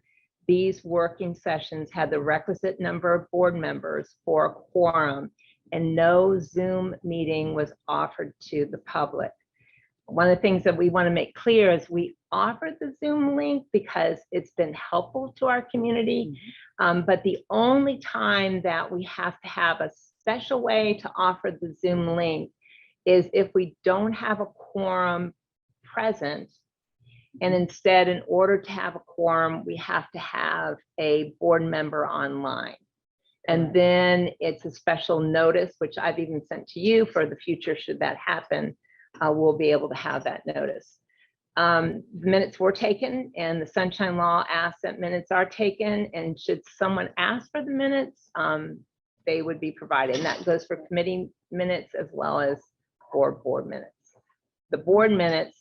D: these working sessions had the requisite number of board members for a quorum, and no Zoom meeting was offered to the public. one of the things that we want to make clear is we offer the Zoom link because it's been helpful to our community. But the only time that we have to have a special way to offer the Zoom link is if we don't have a quorum present. And instead, in order to have a quorum, we have to have a board member online. And then it's a special notice, which I've even sent to you for the future, should that happen, we'll be able to have that notice. The minutes were taken and the Sunshine Law asks that minutes are taken, and should someone ask for the minutes, they would be provided. And that goes for committee minutes as well as for board minutes. The board minutes,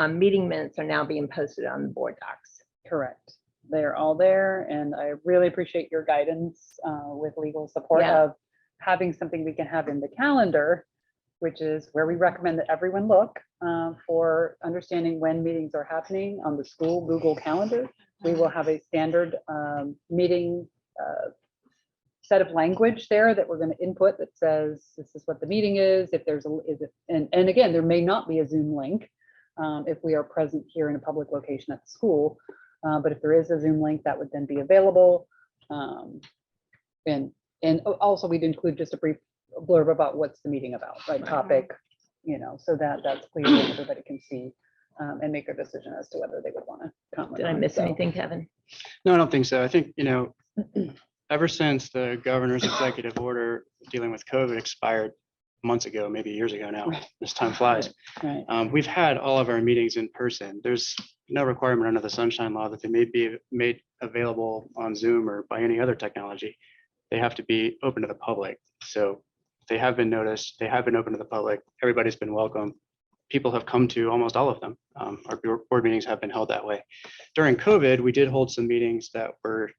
D: meeting minutes are now being posted on the board docs.
B: Correct. They're all there, and I really appreciate your guidance with legal support
D: Yeah.
B: of having something we can have in the calendar, which is where we recommend that everyone look for understanding when meetings are happening on the school Google Calendar. We will have a standard meeting set of language there that we're going to input that says this is what the meeting is. If there's and again, there may not be a Zoom link if we are present here in a public location at the school. But if there is a Zoom link, that would then be available. And also we'd include just a brief blurb about what's the meeting about, right? Topic, so that's clear and everybody can see and make a decision as to whether they would want to comment.
D: Did I miss anything, Kevin?
C: No, I don't think so. I think, ever since the governor's executive order dealing with COVID expired months ago, maybe years ago now, this time flies.
B: Right.
C: We've had all of our meetings in person. There's no requirement under the Sunshine Law that they may be made available on Zoom or by any other technology. They have to be open to the public. So they have been noticed, they have been open to the public. Everybody's been welcome. People have come to almost all of them. Our board meetings have been held that way. During COVID, we did hold some meetings that were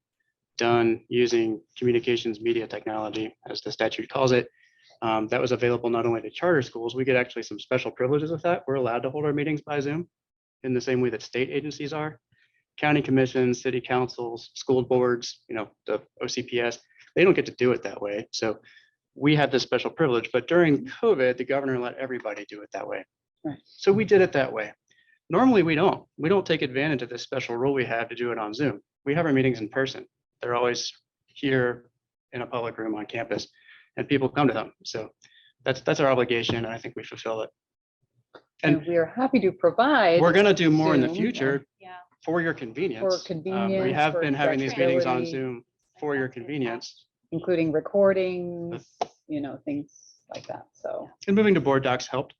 C: done using communications media technology, as the statute calls it. That was available not only to charter schools, we get actually some special privileges with that. We're allowed to hold our meetings by Zoom in the same way that state agencies are. County commissions, city councils, school boards, the OCPS, they don't get to do it that way. So we have this special privilege, but during COVID, the governor let everybody do it that way.
B: Right.
C: So we did it that way. Normally we don't take advantage of this special rule we have to do it on Zoom. We have our meetings in person. They're always here in a public room on campus and people come to them. So that's our obligation, and I think we fulfill it.
B: And we are happy to provide.
C: We're going to do more in the
B: Zoom,
C: future
A: Yeah.
C: for your convenience.
B: For convenience.
C: We have
B: for
C: been having these meetings on
B: accessibility,
C: Zoom for your convenience.
B: including recordings, things like that. So,
C: And moving to board docs helped.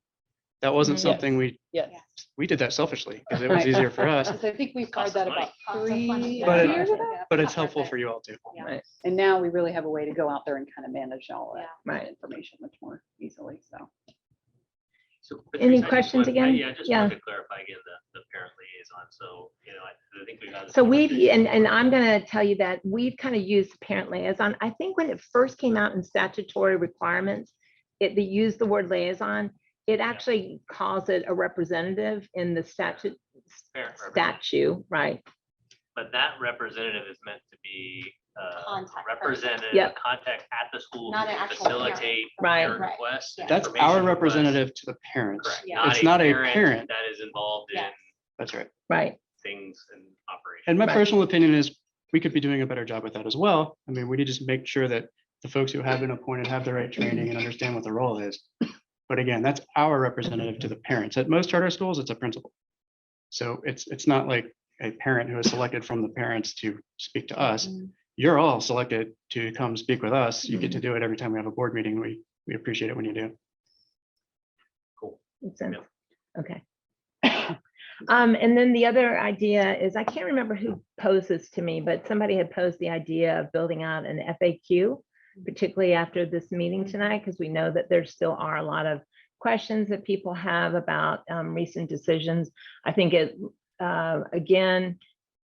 C: That wasn't
B: Yes.
C: something
B: yes.
C: we did that selfishly because it was
B: Right.
C: easier for us,
B: So I think we started that about
A: Cost of money.
B: 3
C: But it-
B: years ago.
C: but it's helpful for you all too.
A: Yeah.
D: Right.
B: And now we really have a way to go out there and kind of manage all that
D: Right.
B: information much more easily. So,
L: So
D: Any
L: Patrice, I just
D: questions
L: wanted-
D: again?
L: Yeah, I just
D: Yeah.
L: wanted to clarify again the parent liaison. So, I think we've had. this
D: So we've,
L: conversation
D: and
L: before.
D: I'm going to tell you that we've kind of used parent liaison. I think when it first came out in statutory requirements, they used the word liaison. It actually calls it a representative in the
L: Parent representative.
D: statute, right?
L: But that representative is meant to be
A: Contact person.
L: representative,
D: Yep.
L: contact at the school,
A: Not
L: to
A: an actual parent.
L: facilitate
D: Right.
L: parent
A: Right.
L: requests.
A: Yeah.
C: That's
L: information
C: our
L: requests.
C: representative to the parents.
L: Correct.
A: Yeah.
C: It's not a parent.
L: That is involved in
A: Yes.
C: That's right.
D: Right.
L: things and operations.
C: And my
D: Right.
C: personal opinion is we could be doing a better job with that as well. I mean, we need to just make sure that the folks who have been appointed have the right training and understand what the role is. But again, that's our representative to the parents. At most charter schools, it's a principal. So it's not like a parent who is selected from the parents to speak to us. You're all selected to come speak with us. You get to do it every time we have a board meeting. We appreciate it when you do.
L: Cool.
D: Makes sense.
L: Yep.
D: Okay. And then the other idea is, I can't remember who posed this to me, but somebody had posed the idea of building out an FAQ, particularly after this meeting tonight, because we know that there still are a lot of questions that people have about recent decisions. I think again,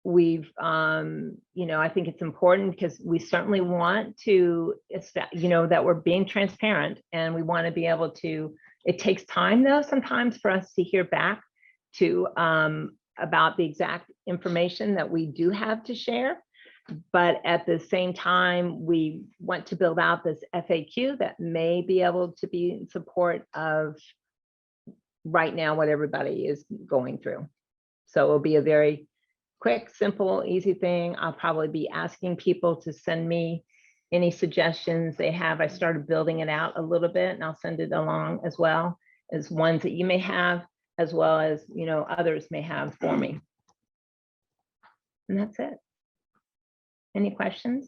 D: I think it's important because we certainly want to, that we're being transparent, and we want to be able to, it takes time though, sometimes for us to hear back about the exact information that we do have to share. But at the same time, we want to build out this FAQ that may be able to be in support of right now what everybody is going through. So it'll be a very quick, simple, easy thing. I'll probably be asking people to send me any suggestions they have. I started building it out a little bit, and I'll send it along as well as ones that you may have, as well as, you know, others may have for me. And that's it. Any questions?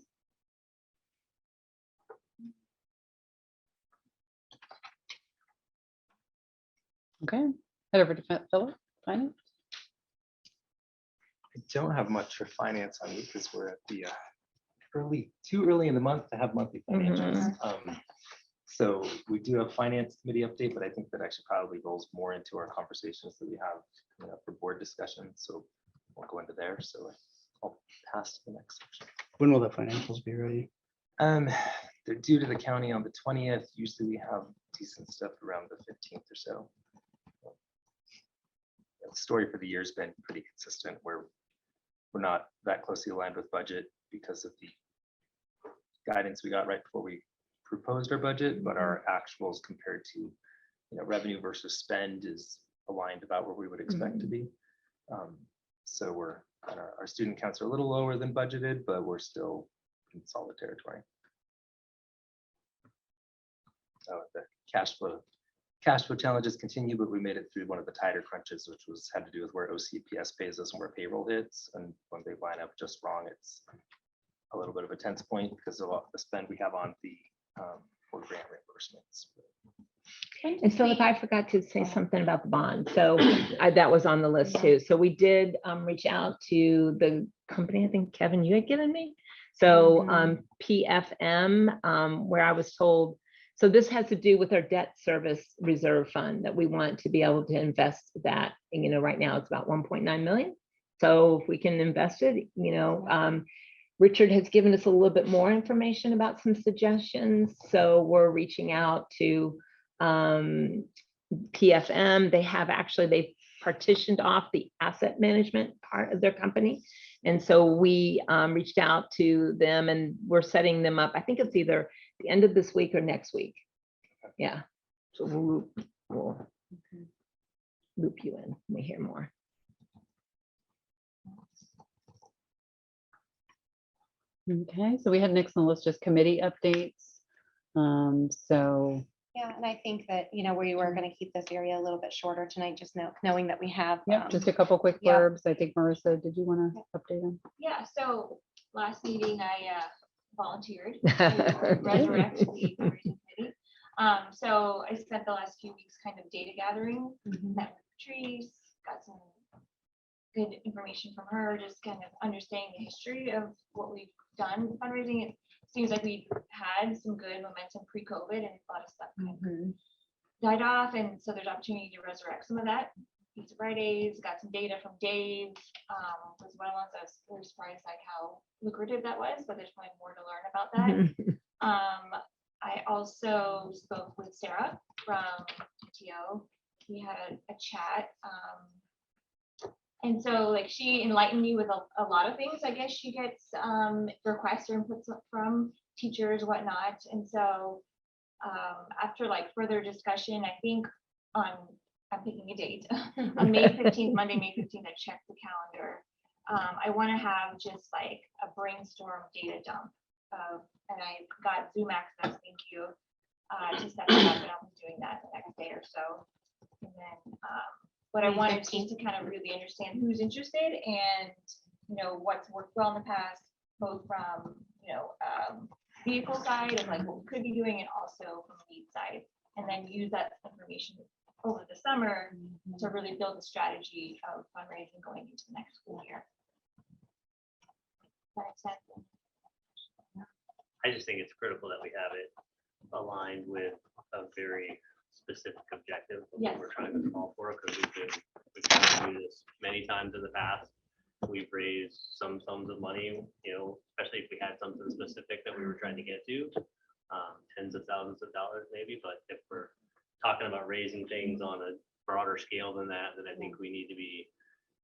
B: Okay, head over to Philip, finance.
N: I don't have much for finance on you because we're at the too early in the month to have monthly financials. So we do have finance committee update, but I think that actually probably rolls more into our conversations that we have for board discussion. So we'll go into there. So I'll pass to the next section.
C: When will the financials be ready?
N: They're due to the county on the 20th. Usually we have decent stuff around the 15th or so. The story for the year has been pretty consistent, where we're not that closely aligned with budget because of the guidance we got right before we proposed our budget, but our actuals compared to revenue versus spend is aligned about where we would expect to be. So we're our student counts are a little lower than budgeted, but we're still in solid territory. So the cash flow challenges continue, but we made it through one of the tighter crunches, which had to do with where OCPS pays us and where payroll hits. And when they line up just wrong, it's a little bit of a tense point because of the spend we have on the for grant reimbursements.
D: And Philip, I forgot to say something about the bond. So that was on the list too. So we did reach out to the company, I think Kevin, you had given me. So PFM, where I was told, so this has to do with our debt service reserve fund that we want to be able to invest that. And, right now it's about 1.9 million. So if we can invest it, Richard has given us a little bit more information about some suggestions. So we're reaching out to PFM. They've partitioned off the asset management part of their company. And so we reached out to them and we're setting them up. I think it's either the end of this week or next week. Yeah. So we'll loop you in when we hear more.
B: Okay, so we had next on the list just committee updates. So
A: Yeah, and I think that, we were going to keep this area a little bit shorter tonight, just knowing that we have.
B: yeah, just a couple quick
A: yeah.
B: blurbs. I think Marissa, did you want to update them?
M: Yeah, so last meeting I volunteered to resurrect the fundraising committee. So I spent the last few weeks kind of data gathering, met with Patrice, got some good information from her, just kind of understanding the history of what we've done with fundraising. It seems like we had some good momentum pre-COVID and a lot of stuff kind of died off. And so there's opportunity to resurrect some of that. Pizza Fridays, got some data from Dave, was one of the ones I was really surprised like how lucrative that was, but there's probably more to learn about that. I also spoke with Sarah from TO. We had a chat. And so like she enlightened me with a lot of things. I guess she gets requests or inputs from teachers, whatnot. And so after like further discussion, I think I'm picking a date on May 15th, Monday, May 15th, I checked the calendar. I want to have just like a brainstorm data dump. And I got Zoom access, thank you, to set that up, and I'll be doing that the next day or so. And then what I wanted to kind of really understand who's interested and what's worked well in the past, both from vehicle side and like what we could be doing, and also from the need side, and then use that information over the summer to really build a strategy of fundraising going into the next school year. Does that make sense?
L: I just think it's critical that we have it aligned with a very specific objective of what we're trying to solve for, because we've tried to do this many times in the past. We've raised some sums of money, especially if we had something specific that we were trying to get to, tens of thousands of dollars maybe. But if we're talking about raising things on a broader scale than that, then I think we need to be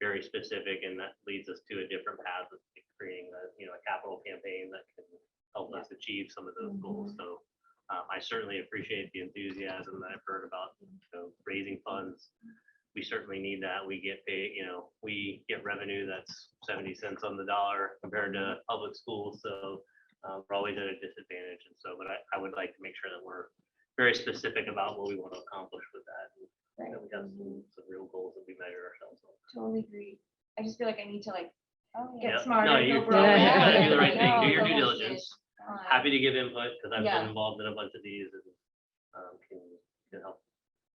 L: very specific, and that leads us to a different path of creating a capital campaign that can help us achieve some of those goals. So I certainly appreciate the enthusiasm that I've heard about raising funds we certainly need that. We get paid, we get revenue that's 70 cents on the dollar compared to public schools. So we're always at a disadvantage. And so, but I would like to make sure that we're very specific about what we want to accomplish with that. And that we have some real goals that we measure ourselves on.
M: Totally agree. I just feel like I need to like
L: Yep.
M: get smarter.
L: No,
M: go
L: you
M: broader.
L: gotta do the right thing.
M: No,
L: Do your
M: the
L: due
M: whole
L: diligence.
M: shit. Fine.
L: Happy to give input because I've
M: Yeah.
L: been involved in a bunch of these and can help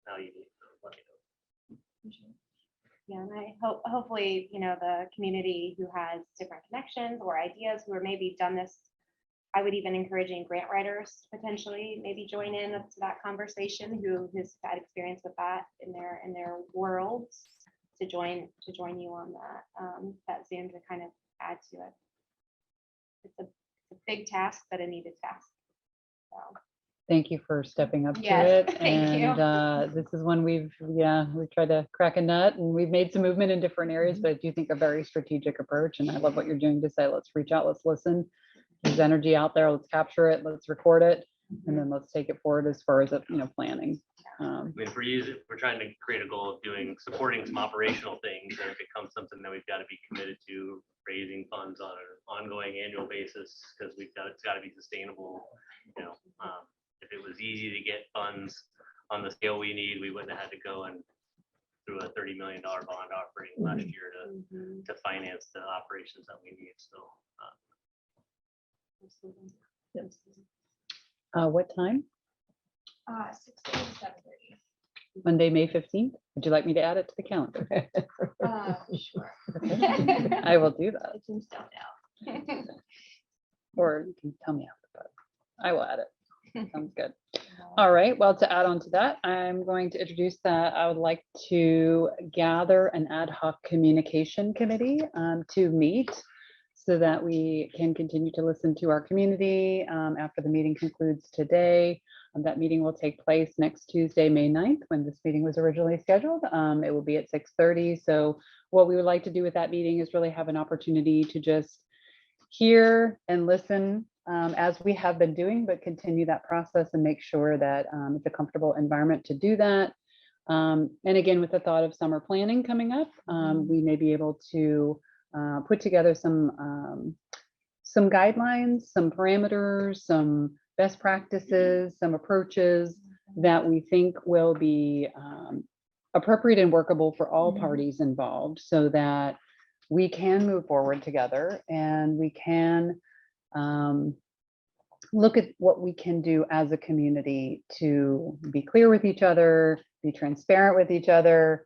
L: how you need. So let me know.
A: Yeah, and I hope, hopefully, the community who has different connections or ideas who are maybe done this, I would even encouraging grant writers to potentially maybe join in to that conversation who has had experience with that in their worlds to join you on that Zoom to kind of add to it. It's a big task, but a needed task. So.
B: Thank you for stepping up to
A: Yes,
B: it.
A: thank you.
B: And this is when we've tried to crack a nut and we've made some movement in different areas, but I do think a very strategic approach. And I love what you're doing to say, let's reach out, let's listen. There's energy out there, let's capture it, let's record it, and then let's take it forward as far as, planning.
L: I mean, we're trying to create a goal of supporting some operational things, and it becomes something that we've got to be committed to raising funds on an ongoing annual basis because it's got to be sustainable. If it was easy to get funds on the scale we need, we wouldn't have had to go and through a $30 million bond offering last year to finance the operations that we need. So.
B: What time?
M: 6 to 7:30.
B: Monday, May 15th? Would you like me to add it to the calendar?
M: Sure.
B: Okay. I will do that.
M: Get some stuff out.
B: Or you can tell me after, but I will add it. Sounds good. All right, well, to add on to that, I'm going to introduce that I would like to gather an ad hoc communication committee to meet so that we can continue to listen to our community after the meeting concludes today. That meeting will take place next Tuesday, May 9th, when this meeting was originally scheduled. It will be at 6:30. So what we would like to do with that meeting is really have an opportunity to just hear and listen as we have been doing, but continue that process and make sure that it's a comfortable environment to do that. And again, with the thought of summer planning coming up, we may be able to put together some guidelines, some parameters, some best practices, some approaches that we think will be appropriate and workable for all parties involved so that we can move forward together and we can look at what we can do as a community to be clear with each other, be transparent with each other,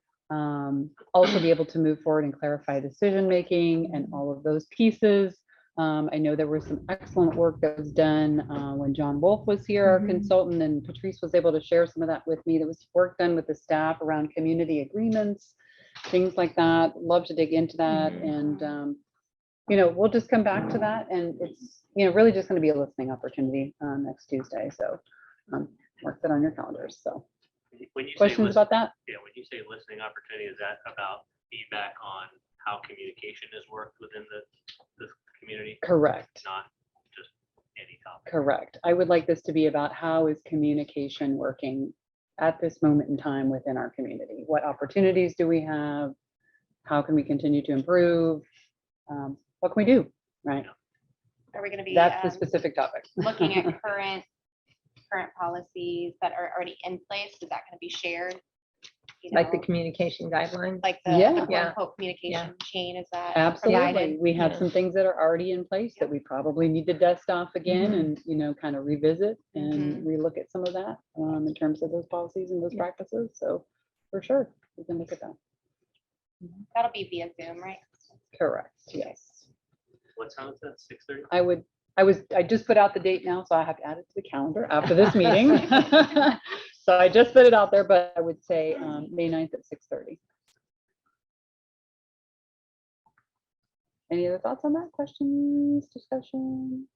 B: also be able to move forward and clarify decision-making and all of those pieces. I know there was some excellent work that was done when John Wolf was here, our consultant, and Patrice was able to share some of that with me. There was work done with the staff around community agreements, things like that. Love to dig into that. And, we'll just come back to that. And it's, really just going to be a listening opportunity next Tuesday. So mark that on your calendars. So
L: When you say
B: questions about that?
L: Yeah, when you say listening opportunity, is that about feedback on how communication has worked within the community?
B: Correct.
L: Not just any topic.
B: Correct. I would like this to be about how is communication working at this moment in time within our community? What opportunities do we have? How can we continue to improve? What can we do? Right.
A: Are we going to be
B: That's the specific topic.
A: looking at current policies that are already in place? Is that going to be shared?
D: Like the communication guidelines?
A: Like
B: Yeah.
A: the quote unquote communication chain, is that
B: Absolutely.
A: provided?
B: We have
D: Yeah.
B: some things that are already in place that we probably need to dust off again and, kind of revisit and relook at some of that in terms of those policies and those practices. So for sure, we can look at that.
A: That'll be via Zoom, right?
B: Correct. Yes.
L: What time is that? 6:30?
B: I just put out the date now, so I have to add it to the calendar after this meeting. So I just put it out there, but I would say May 9th at 6:30. Any other thoughts on that? Questions, discussion?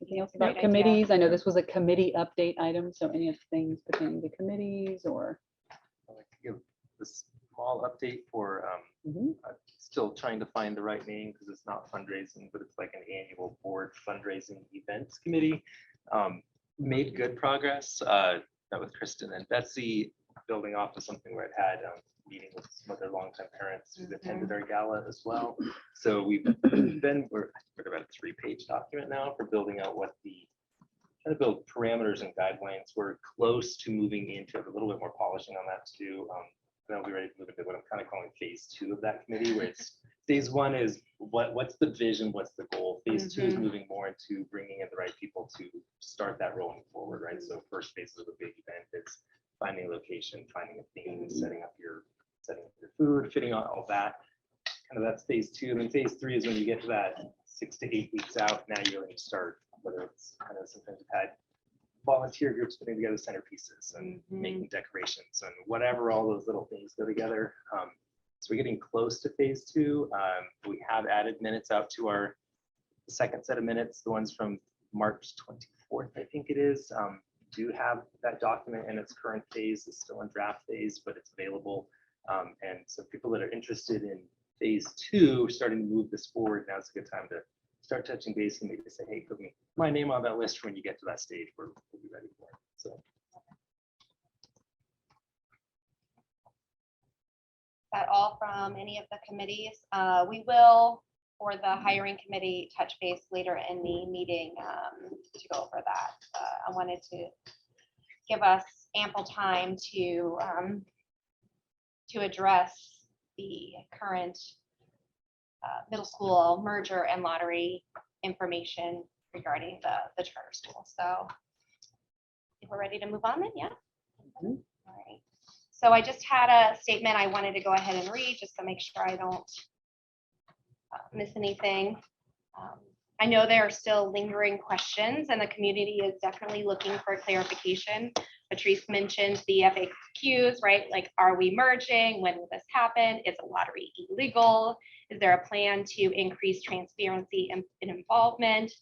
B: Anything else about
A: Great idea.
B: committees? I know this was a committee update item, so any other things pertaining to committees or?
N: I'd like to give a small update for still trying to find the right name because it's not fundraising, but it's like an annual board fundraising events committee. Made good progress. Met with Kristen and Betsy. building off of something where it had meeting with some of their longtime parents who've attended our gala as well. So we're about a 3-page document now for building out what the trying to build parameters and guidelines. We're close to moving into a little bit more polishing on that too. Then I'll be ready to move into what I'm kind of calling phase 2 of that committee, where it's phase 1 is what's the vision, what's the goal. Phase 2 is moving more into bringing in the right people to start that rolling forward, right? So first phase of a big event is finding a location, finding a theme, setting up your food, fitting on all that. Kind of that's phase 2. And then phase 3 is when you get to that 6 to 8 weeks out. Now you're going to start, whether it's kind of sometimes we've had volunteer groups putting together centerpieces and making decorations and whatever, all those little things go together. So we're getting close to phase 2. We have added minutes out to our second set of minutes, the ones from March 24th, I think it is. Do have that document in its current phase. It's still in draft phase, but it's available. And so people that are interested in phase 2, starting to move this forward, now's a good time to start touching base and maybe say, hey, put my name on that list when you get to that stage. We'll be ready for it. So.
A: That all from any of the committees? We will, for the hiring committee, touch base later in the meeting to go over that. I wanted to give us ample time to address the current middle school merger and lottery information regarding the charter school. So if we're ready to move on then, yeah. All right. So I just had a statement I wanted to go ahead and read just to make sure I don't miss anything. I know there are still lingering questions and the community is definitely looking for clarification. Patrice mentioned the FAQs, right? Like, are we merging? When will this happen? Is a lottery illegal? Is there a plan to increase transparency and involvement?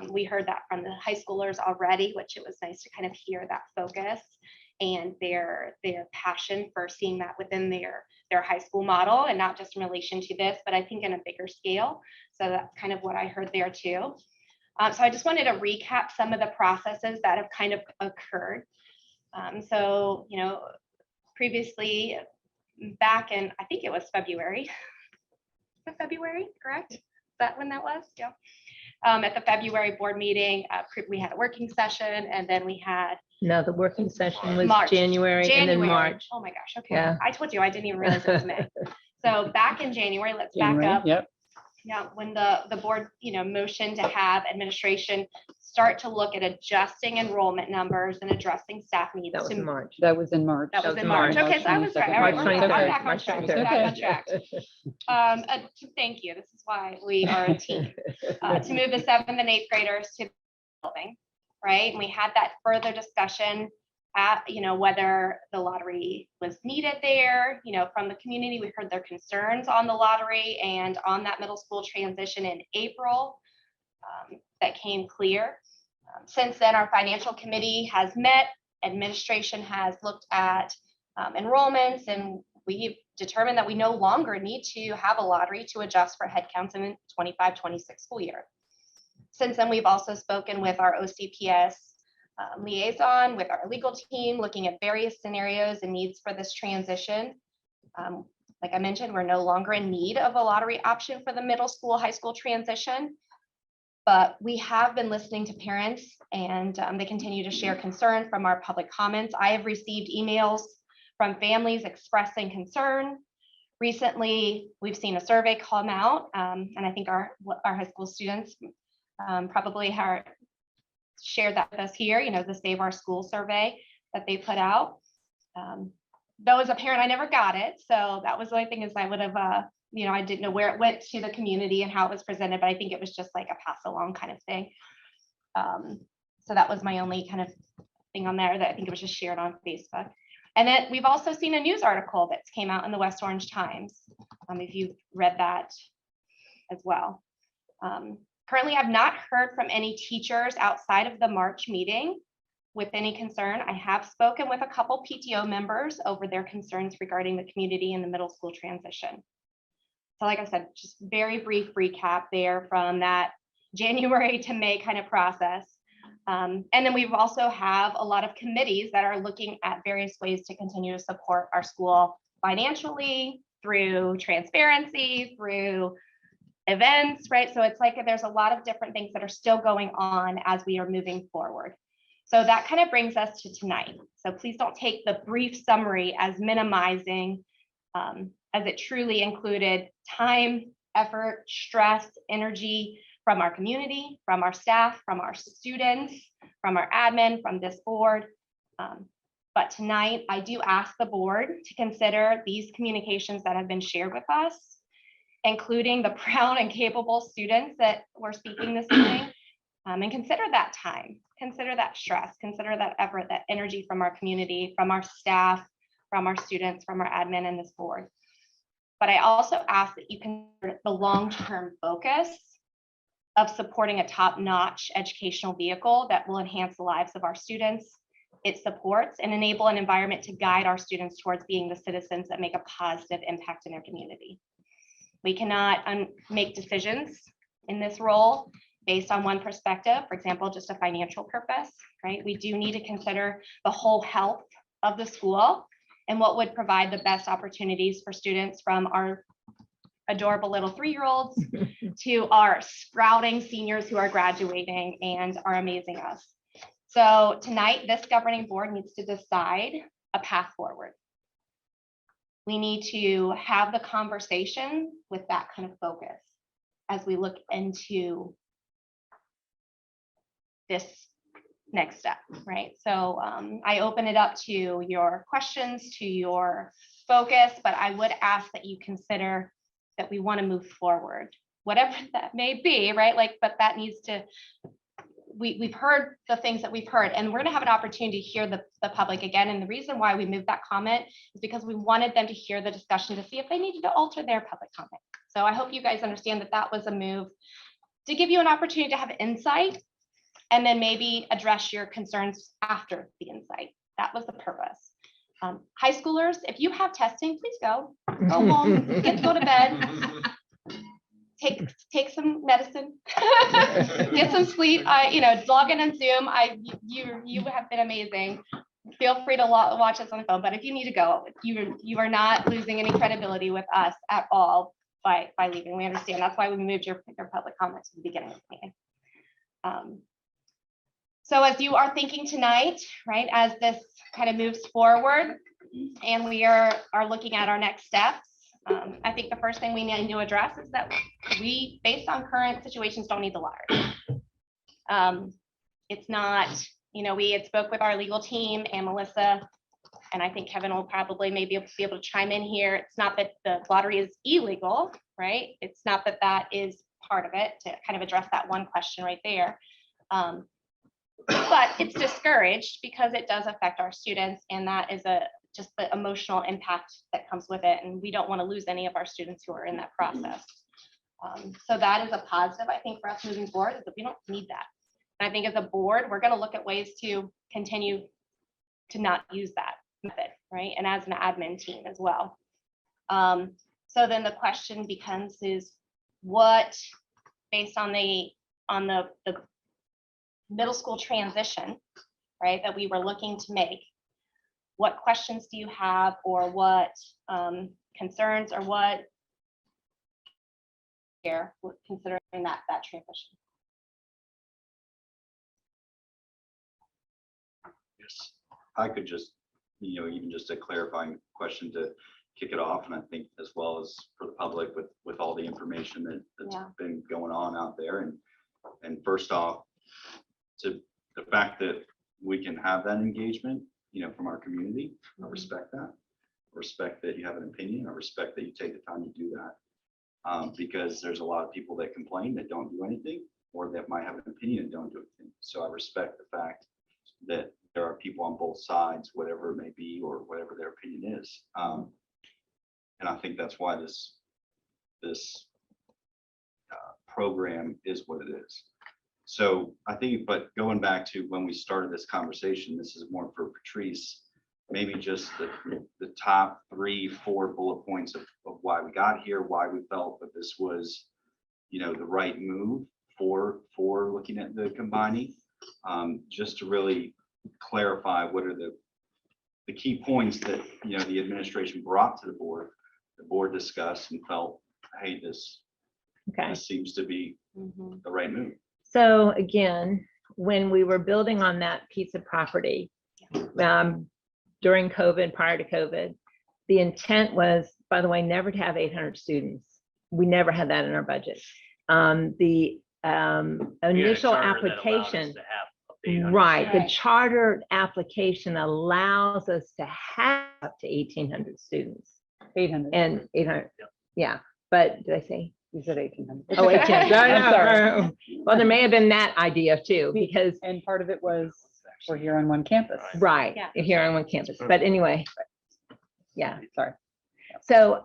A: We heard that from the high schoolers already, which it was nice to kind of hear that focus and their passion for seeing that within their high school model, and not just in relation to this, but I think in a bigger scale. So that's kind of what I heard there too. So I just wanted to recap some of the processes that have kind of occurred. So, you know, previously back in, I think it was February. February, correct? Is that when that was? Yeah. At the February board meeting, we had a working session, and then we had
D: No, the working session was
A: March.
D: January and then March.
A: Oh my gosh, okay.
D: Yeah.
A: I told you, I didn't even realize it was May. So back in January, let's back up.
B: Yep.
A: Yeah, when the board, you know, motioned to have administration start to look at adjusting enrollment numbers and addressing staff needs.
D: That was
A: to-
D: in March.
B: That was in March.
A: That was
D: was
A: in
D: March.
A: March. Okay, so I was right. All right,
D: March
A: we're good. I'm
D: 23rd.
A: back on
D: March
A: track.
D: 23rd.
A: We're back on track. Thank you. This is why we are a team. To move the 7th and 8th graders to the building, right? And we had that further discussion at, you know, whether the lottery was needed there, you know, from the community. We heard their concerns on the lottery and on that middle school transition in April. That came clear. Since then, our financial committee has met, administration has looked at enrollments, and we've determined that we no longer need to have a lottery to adjust for headcounts in the 25-26 school year. Since then, we've also spoken with our OCPS liaison, with our legal team, looking at various scenarios and needs for this transition. Like I mentioned, we're no longer in need of a lottery option for the middle school, high school transition, but we have been listening to parents, and they continue to share concern from our public comments. I have received emails from families expressing concern. Recently, we've seen a survey come out, and I think our high school students probably have shared that with us here, you know, the Save Our School survey that they put out. Though as a parent, I never got it. So that was the only thing, is I would have, you know, I didn't know where it went to the community and how it was presented, but I think it was just like a pass along kind of thing. So that was my only kind of thing on there, that I think it was just shared on Facebook. And then we've also seen a news article that came out in the West Orange Times, if you've read that as well. Currently, I've not heard from any teachers outside of the March meeting with any concern. I have spoken with a couple PTO members over their concerns regarding the community and the middle school transition. So like I said, just very brief recap there from that January to May kind of process. And then we've also have a lot of committees that are looking at various ways to continue to support our school financially, through transparency, through events, right? So it's like there's a lot of different things that are still going on as we are moving forward. So that kind of brings us to tonight. So please don't take the brief summary as minimizing, as it truly included time, effort, stress, energy from our community, from our staff, from our students, from our admin, from this board. But tonight, I do ask the board to consider these communications that have been shared with us, including the proud and capable students that were speaking this evening, and consider that time, consider that stress, consider that effort, that energy from our community, from our staff, from our students, from our admin and this board. But I also ask that you consider the long-term focus of supporting a top-notch educational vehicle that will enhance the lives of our students. It supports and enable an environment to guide our students towards being the citizens that make a positive impact in their community. We cannot make decisions in this role based on one perspective, for example, just a financial purpose, right? We do need to consider the whole health of the school and what would provide the best opportunities for students, from our adorable little 3-year-olds to our sprouting seniors who are graduating and are amazing us. So tonight, this governing board needs to decide a path forward. We need to have the conversation with that kind of focus as we look into this next step, right? So I open it up to your questions, to your focus, but I would ask that you consider that we want to move forward, whatever that may be, right? Like, but that needs to, we've heard the things that we've heard, and we're going to have an opportunity to hear the public again. And the reason why we moved that comment is because we wanted them to hear the discussion to see if they needed to alter their public comment. So I hope you guys understand that that was a move to give you an opportunity to have insight and then maybe address your concerns after the insight. That was the purpose. High schoolers, if you have testing, please go home, go to bed. Take some medicine, get some sleep. Log in on Zoom. You have been amazing. Feel free to watch us on the phone, but if you need to go, you are not losing any credibility with us at all by leaving. We understand. That's why we moved your public comments to the beginning of the meeting. So as you are thinking tonight, right, as this kind of moves forward and we are looking at our next steps, I think the first thing we need to address is that we, based on current situations, don't need the lottery. It's not, we had spoke with our legal team and Melissa, and I think Kevin will probably maybe be able to chime in here. It's not that the lottery is illegal, right? It's not that that is part of it, to kind of address that one question right there. But it's discouraged because it does affect our students, and that is just the emotional impact that comes with it. And we don't want to lose any of our students who are in that process. So that is a positive, I think, for us moving forward, is that we don't need that. And I think as a board, we're going to look at ways to continue to not use that method, right? And as an admin team as well. So then the question becomes is what, based on the middle school transition, right, that we were looking to make, what questions do you have, or what concerns, or what here considering that transition?
E: Yes, I could just, even just a clarifying question to kick it off, and I think as well as for the public with all the information that's been going on out there. And first off, to the fact that we can have that engagement, from our community, I respect that. I respect that you have an opinion. I respect that you take the time to do that, because there's a lot of people that complain that don't do anything, or that might have an opinion and don't do anything. So I respect the fact that there are people on both sides, whatever it may be, or whatever their opinion is. And I think that's why this program is what it is. So I think, but going back to when we started this conversation, this is more for Patrice, maybe just the top 3-4 bullet points of why we got here, why we felt that this was, the right move for looking at the combining. just to really clarify what are the key points that, you know, the administration brought to the board discussed and felt, hey, this
D: Okay.
E: seems to be
A: Mhm.
E: the right move.
D: So again, when we were building on that piece of property, during COVID, prior to COVID, the intent was, by the way, never to have 800 students. We never had that in our budget. The
L: We had a
D: initial
L: charter that allowed us
D: application,
L: to have up to 800
D: right, the
L: students.
D: charter application allows us to have up to 1,800 students
B: 800.
D: and 800, yeah, but did I say?
B: You said 1,800.
D: Oh, 18. No,
B: I'm
D: no,
B: sorry.
D: no. Well, there may have been that idea too, because,
B: And part of it was, we're here on one campus.
D: right,
A: Yeah.
D: here on one campus, but anyway, yeah.
B: Sorry.
D: So,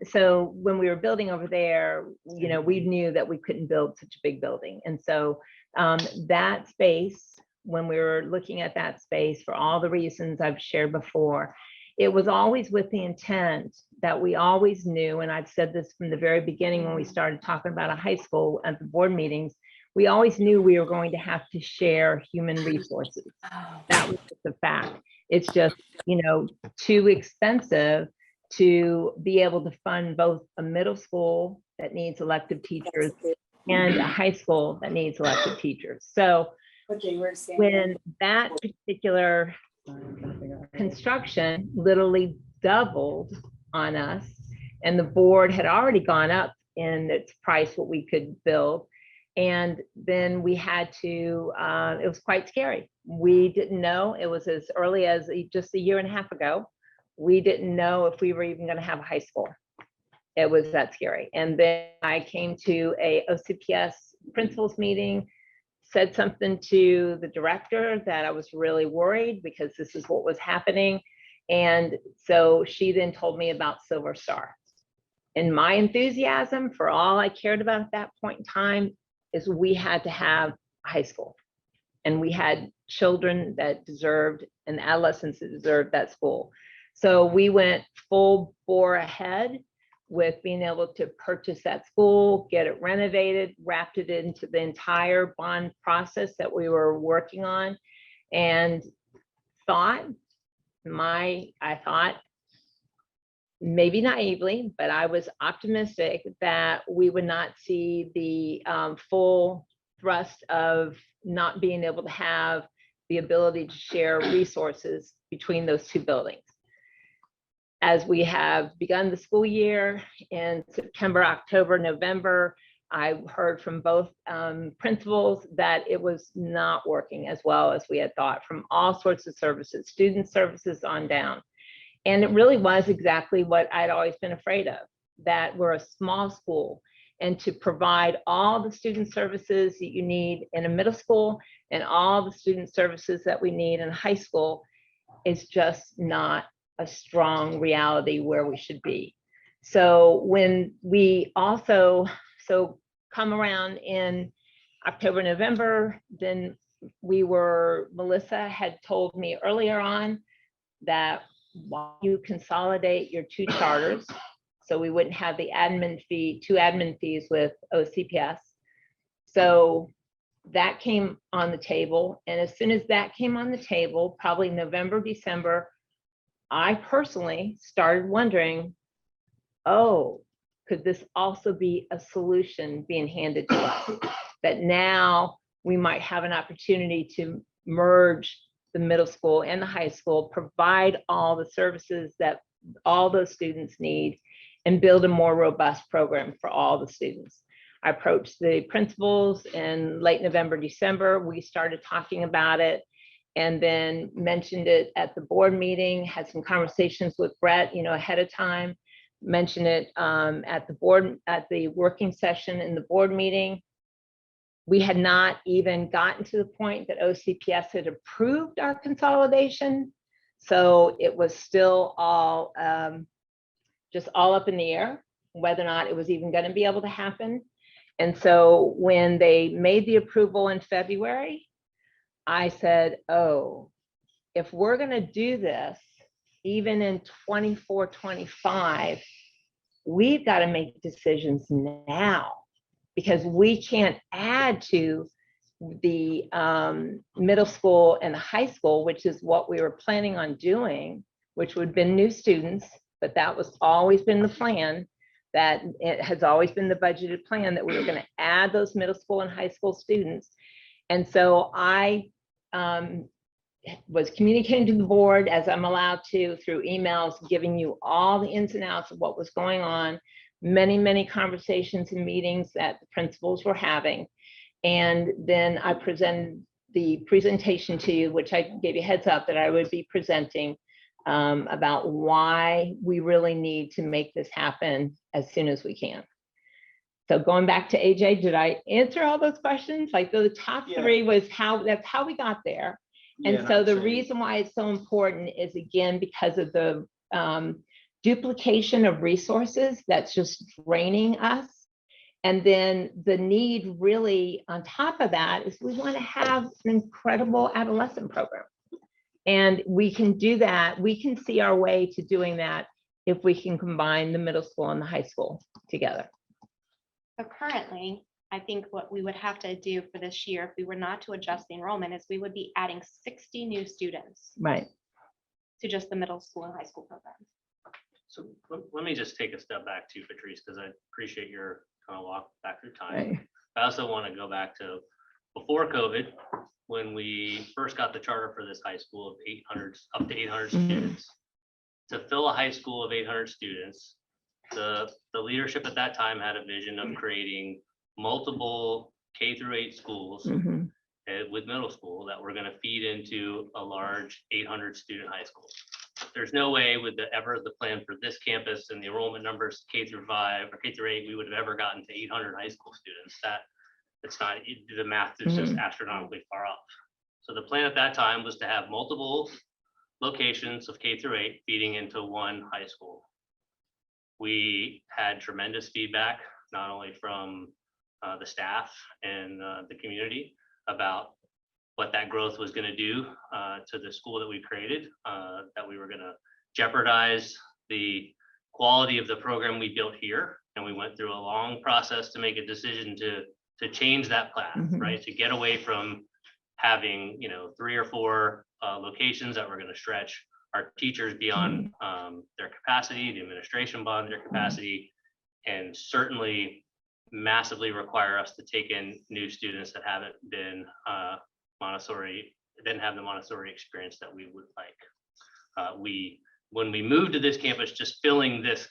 D: so when we were building over there, you know, we knew that we couldn't build such a big building. And so, that space, when we were looking at that space for all the reasons I've shared before, it was always with the intent that we always knew, and I've said this from the very beginning when we started talking about a high school at the board meetings, we always knew we were going to have to share human resources. That was just a fact. It's just, you know, too expensive to be able to fund both a middle school that needs elective teachers and a high school that needs elective teachers. So when that particular construction literally doubled on us, and the board had already gone up in its price, what we could build. And then we had to, it was quite scary. We didn't know, it was as early as just a year and a half ago. We didn't know if we were even going to have a high school. It was that scary. And then I came to a OCPS principals meeting, said something to the director that I was really worried because this is what was happening. And so she then told me about Silver Star. And my enthusiasm for all I cared about at that point in time is we had to have a high school. And we had children that deserved and adolescents that deserved that school. So we went full bore ahead with being able to purchase that school, get it renovated, wrapped it into the entire bond process that we were working on, and thought, I thought, maybe naively, but I was optimistic that we would not see the full thrust of not being able to have the ability to share resources between those two buildings. As we have begun the school year in September, October, November, I heard from both principals that it was not working as well as we had thought from all sorts of services, student services on down. And it really was exactly what I'd always been afraid of, that we're a small school, and to provide all the student services that you need in a middle school and all the student services that we need in high school is just not a strong reality where we should be. So when we also, come around in October, November, then Melissa had told me earlier on that while you consolidate your two charters, so we wouldn't have the two admin fees with OCPS. So that came on the table. And as soon as that came on the table, probably November, December, I personally started wondering, oh, could this also be a solution being handed to us? That now we might have an opportunity to merge the middle school and the high school, provide all the services that all those students need, and build a more robust program for all the students. I approached the principals in late November, December. We started talking about it, and then mentioned it at the board meeting, had some conversations with Brett, ahead of time, mentioned it at the working session in the board meeting. We had not even gotten to the point that OCPS had approved our consolidation. So it was still all just all up in the air, whether or not it was even going to be able to happen. And so when they made the approval in February, I said, oh, if we're going to do this, even in 24, 25, we've got to make decisions now, because we can't add to the middle school and the high school, which is what we were planning on doing, which would have been new students, but that was always been the plan. That it has always been the budgeted plan that we were going to add those middle school and high school students. And so I was communicating to the board as I'm allowed to through emails, giving you all the ins and outs of what was going on, many conversations and meetings that the principals were having. And then I presented the presentation to you, which I gave you a heads up that I would be presenting about why we really need to make this happen as soon as we can. So going back to AJ, did I answer all those questions? Like the top three was that's how we got there. And so the reason why it's so important is, again, because of the duplication of resources that's just draining us. And then the need really on top of that is we want to have an incredible adolescent program. And we can do that. We can see our way to doing that if we can combine the middle school and the high school together.
A: So currently, I think what we would have to do for this year, if we were not to adjust the enrollment, is we would be adding 60 new students
D: Right.
A: to just the middle school and high school programs.
L: So let me just take a step back too, Patrice, because I appreciate your kind of walk back through time.
D: Right.
L: I also want to go back to before COVID, when we first got the charter for this high school of 800, up to 800 students. To fill a high school of 800 students, the leadership at that time had a vision of creating multiple K through 8 schools with middle school that were going to feed into a large 800 student high school. There's no way with the plan for this campus and the enrollment numbers K through 5 or K through 8, we would have ever gotten to 800 high school students. It's not, the math is just astronomically far off. So the plan at that time was to have multiple locations of K through 8 feeding into one high school. We had tremendous feedback, not only from the staff and the community about what that growth was going to do to the school that we created, that we were going to jeopardize the quality of the program we built here. And we went through a long process to make a decision to change that path, right? To get away from having, 3 or 4 locations that were going to stretch our teachers beyond their capacity, the administration beyond their capacity, and certainly massively require us to take in new students that haven't been Montessori, didn't have the Montessori experience that we would like. When we moved to this campus, just filling this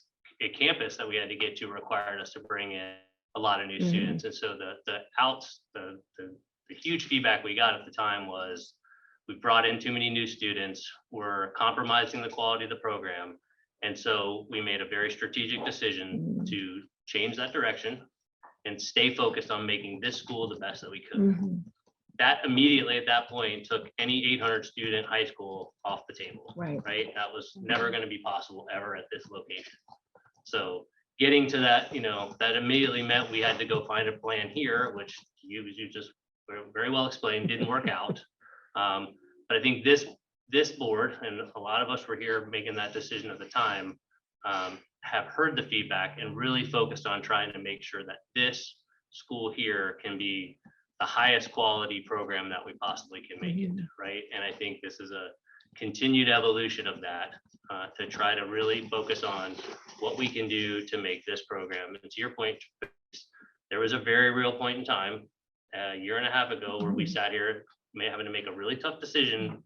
L: campus that we had to get to required us to bring in a lot of new students. And so the huge feedback we got at the time was we brought in too many new students, we're compromising the quality of the program. And so we made a very strategic decision to change that direction and stay focused on making this school the best that we could. That immediately at that point took any 800 student high school off the table, right? That was never going to be possible ever at this location. So getting to that, that immediately meant we had to go find a plan here, which you just very well explained, didn't work out. But I think this board, and a lot of us were here making that decision at the time, have heard the feedback and really focused on trying to make sure that this school here can be the highest quality program that we possibly can make it, right? And I think this is a continued evolution of that, to try to really focus on what we can do to make this program. And to your point, there was a very real point in time, a year and a half ago, where we sat here having to make a really tough decision.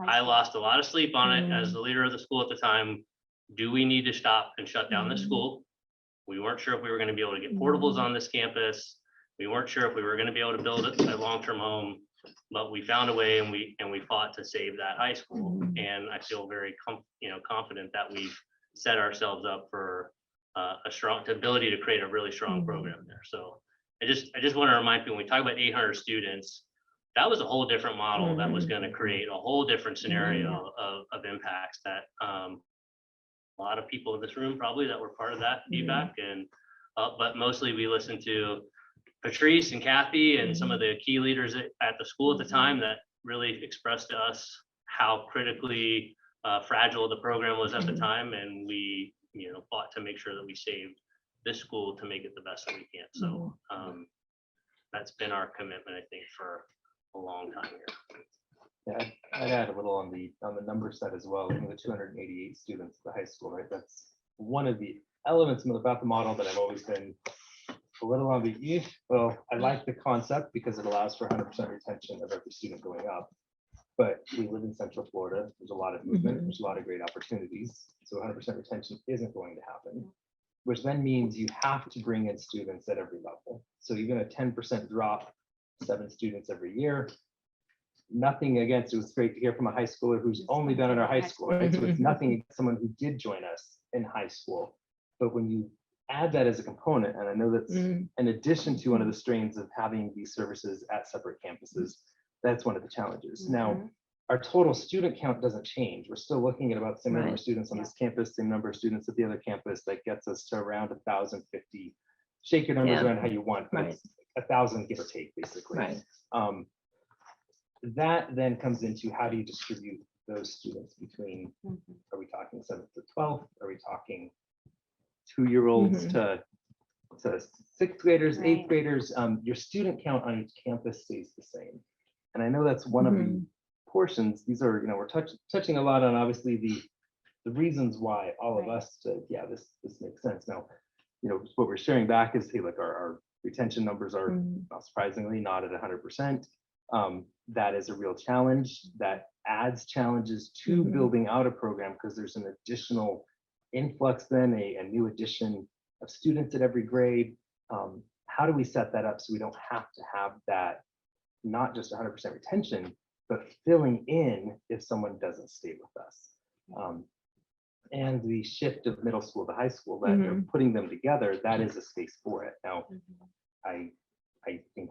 L: I lost a lot of sleep on it as the leader of the school at the time. Do we need to stop and shut down the school? We weren't sure if we were going to be able to get portables on this campus. We weren't sure if we were going to be able to build a long-term home, but we found a way, and we fought to save that high school. And I feel very confident that we've set ourselves up for a strong ability to create a really strong program there. So I just want to remind people, when we talk about 800 students, that was a whole different model that was going to create a whole different scenario of impacts that a lot of people in this room probably that were part of that feedback. And but mostly we listened to Patrice and Kathy and some of the key leaders at the school at the time that really expressed to us how critically fragile the program was at the time. And we fought to make sure that we saved this school to make it the best that we can. So that's been our commitment, I think, for a long time here.
N: Yeah, I'd add a little on the number side as well. The 288 students at the high school, right? That's one of the elements about the model that I've always been a little on the, well, I like the concept because it allows for 100% retention of every student going up. But we live in Central Florida. There's a lot of movement. There's a lot of great opportunities. So 100% retention isn't going to happen, which then means you have to bring in students at every level. So even a 10% drop, 7 students every year, nothing against, it was great to hear from a high schooler who's only been in our high school, right? So it's nothing against someone who did join us in high school. But when you add that as a component, and I know that's in addition to one of the strains of having these services at separate campuses, that's one of the challenges. Now, our total student count doesn't change. We're still looking at about the same number of students on this campus, same number of students at the other campus. That gets us to around 1,050. Shake your numbers around how you want, but it's 1,000 give or take, basically. That then comes into how do you distribute those students between, are we talking 7th to 12th? Are we talking 2-year-olds to 6th graders, 8th graders? Your student count on each campus stays the same. And I know that's one of the portions. These are, we're touching a lot on obviously the reasons why all of us said, yeah, this makes sense. Now, what we're sharing back is, hey, look, our retention numbers are not surprisingly not at 100%. That is a real challenge. That adds challenges to building out a program because there's an additional influx, then a new addition of students at every grade. How do we set that up so we don't have to have that, not just 100% retention, but filling in if someone doesn't stay with us? And the shift of middle school to high school, that they're putting them together, that is a space for it. Now, I think